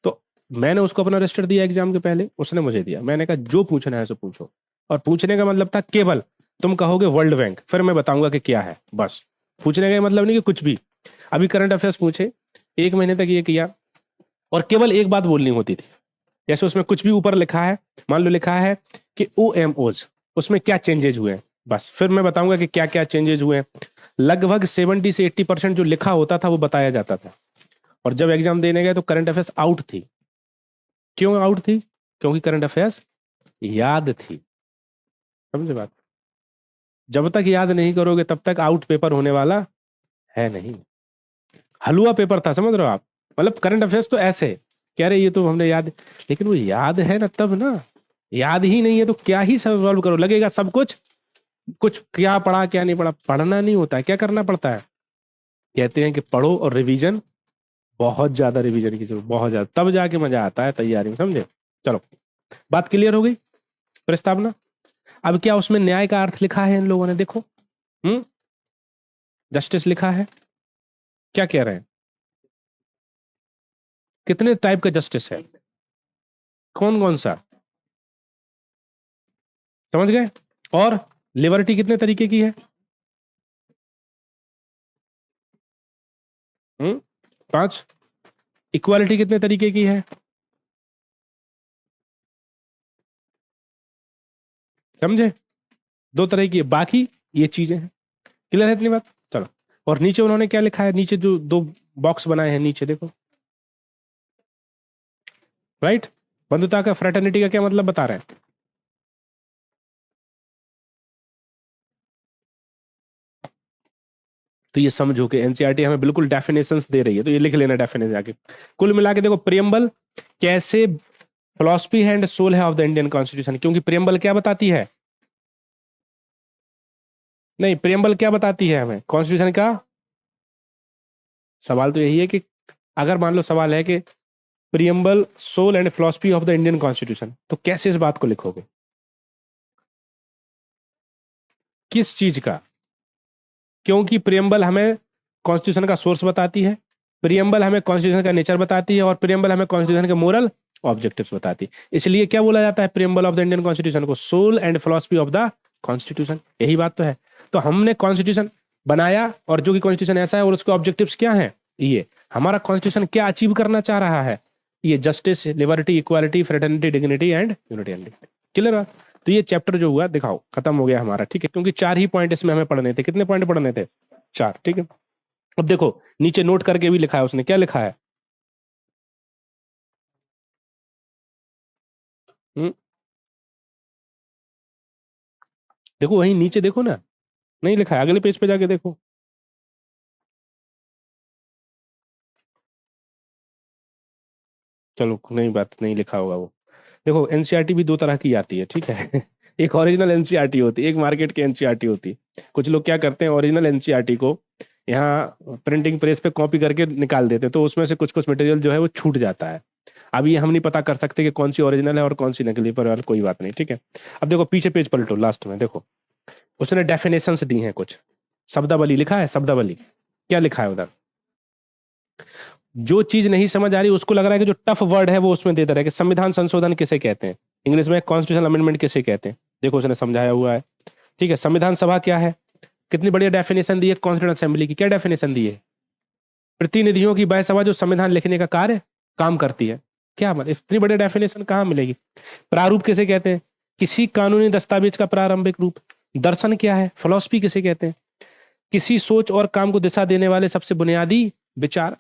तो मैंने उसको अपना रजिस्टर दिया एग्जाम के पहले, उसने मुझे दिया। मैंने कहा जो पूछना है सो पूछो। और पूछने का मतलब था केवल तुम कहोगे वर्ल्ड बैंक, फिर मैं बताऊंगा कि क्या है, बस। पूछने का मतलब नहीं कि कुछ भी। अभी करंट अफेयर्स पूछे, 1 महीने तक ये किया, और केवल एक बात बोलनी होती थी। जैसे उसमें कुछ भी ऊपर लिखा है, मान लो लिखा है कि OMOs, उसमें क्या चेंजेज हुए हैं, बस फिर मैं बताऊंगा कि क्या क्या चेंजेज हुए हैं। लगभग 70 से 80% जो लिखा होता था वो बताया जाता था। और जब एग्जाम देने गए तो करंट अफेयर्स आउट थी। क्यों आउट थी? क्योंकि करंट अफेयर्स याद थी। समझे बात? जब तक याद नहीं करोगे तब तक आउट पेपर होने वाला है नहीं। हलवा पेपर था, समझ रहे हो आप? मतलब करंट अफेयर्स तो ऐसे कह रहे ये तो हमने याद, लेकिन वो याद है ना तब ना। याद ही नहीं है तो क्या ही सॉल्व करो, लगेगा सब कुछ। कुछ क्या पढ़ा क्या नहीं पढ़ा, पढ़ना नहीं होता है, क्या करना पड़ता है? कहते हैं कि पढ़ो और रिवीजन, बहुत ज्यादा रिवीजन की जरूरत, बहुत ज्यादा, तब जाके मजा आता है तैयारी में। समझे? चलो, बात क्लियर हो गई। प्रस्तावना। अब क्या उसमें न्याय का अर्थ लिखा है इन लोगों ने? देखो, जस्टिस लिखा है। क्या कह रहे हैं? कितने टाइप का जस्टिस है, कौन कौन सा, समझ गए? और लिबर्टी कितने तरीके की है? 5। इक्वालिटी कितने तरीके की है? समझे? 2 तरह की है, बाकी ये चीजें हैं। क्लियर है इतनी बात? चलो। और नीचे उन्होंने क्या लिखा है? नीचे जो 2 बॉक्स बनाए हैं नीचे देखो। राइट। बंधुता का, फ्रेटर्निटी का क्या मतलब बता रहे हैं? तो ये समझो कि एनसीईआरटी हमें बिल्कुल डेफिनेशंस दे रही है, तो ये लिख लेना डेफिनेशन आके। कुल मिला के देखो, प्रियम्बल कैसे फिलॉसफी है एंड सोल है ऑफ द इंडियन कॉन्स्टिट्यूशन। क्योंकि प्रियम्बल क्या बताती है? नहीं, प्रियम्बल क्या बताती है हमें कॉन्स्टिट्यूशन का? सवाल तो यही है कि अगर मान लो सवाल है कि preamble soul and philosophy of the Indian constitution, तो कैसे इस बात को लिखोगे? किस चीज का? क्योंकि प्रियम्बल हमें कॉन्स्टिट्यूशन का सोर्स बताती है, प्रियम्बल हमें कॉन्स्टिट्यूशन का नेचर बताती है, और प्रियम्बल हमें कॉन्स्टिट्यूशन के मोरल ऑब्जेक्टिव्स बताती है। इसलिए क्या बोला जाता है preamble of the Indian constitution को? Soul and philosophy of the constitution. यही बात तो है। तो हमने कॉन्स्टिट्यूशन बनाया, और जो कि कॉन्स्टिट्यूशन ऐसा है, और उसके ऑब्जेक्टिव्स क्या है? ये हमारा कॉन्स्टिट्यूशन क्या अचीव करना चाह रहा है? ये justice, liberty, equality, fraternity, dignity and unity and. Clear है? तो ये चैप्टर जो हुआ दिखाओ खत्म हो गया हमारा, ठीक है? क्योंकि 4 ही पॉइंट इसमें हमें पढ़ने थे। कितने पॉइंट पढ़ने थे? 4, ठीक है। अब देखो नीचे नोट करके भी लिखा है उसने, क्या लिखा है? हम्म, देखो वही नीचे देखो ना, नहीं लिखा है, अगले पेज पे जाके देखो। चलो नहीं, बात नहीं लिखा होगा वो। देखो एनसीईआरटी भी 2 तरह की आती है, ठीक है। एक ओरिजिनल एनसीईआरटी होती है, एक मार्केट की एनसीईआरटी होती है। कुछ लोग क्या करते हैं, ओरिजिनल एनसीईआरटी को यहाँ प्रिंटिंग प्रेस पे कॉपी करके निकाल देते हैं, तो उसमें से कुछ कुछ मटेरियल जो है वो छूट जाता है। अब ये हम नहीं पता कर सकते कि कौन सी ओरिजिनल है और कौन सी नकली, पर यार कोई बात नहीं, ठीक है। अब देखो पीछे पेज पलटो, लास्ट में देखो उसने डेफिनेशंस दी हैं कुछ। शब्दावली लिखा है, शब्दावली क्या लिखा है उधर? जो चीज नहीं समझ आ रही उसको लग रहा है कि जो टफ वर्ड है वो उसमें दे दे रहा है कि संविधान संशोधन किसे कहते हैं, इंग्लिश में कॉन्स्टिट्यूशनल अमेंडमेंट किसे कहते हैं, देखो उसने समझाया हुआ है। ठीक है, संविधान सभा क्या है, कितनी बढ़िया डेफिनेशन दी है कॉन्स्टिट्यूशनल असेंबली की, क्या डेफिनेशन दी है, प्रतिनिधियों की वह सभा जो संविधान लिखने का कार्य काम करती है। क्या मतलब, इतनी बढ़िया डेफिनेशन कहाँ मिलेगी। प्रारूप किसे कहते हैं, किसी कानूनी दस्तावेज का प्रारंभिक रूप। दर्शन क्या है, फिलॉसफी किसे कहते हैं, किसी सोच और काम को दिशा देने वाले सबसे बुनियादी विचार।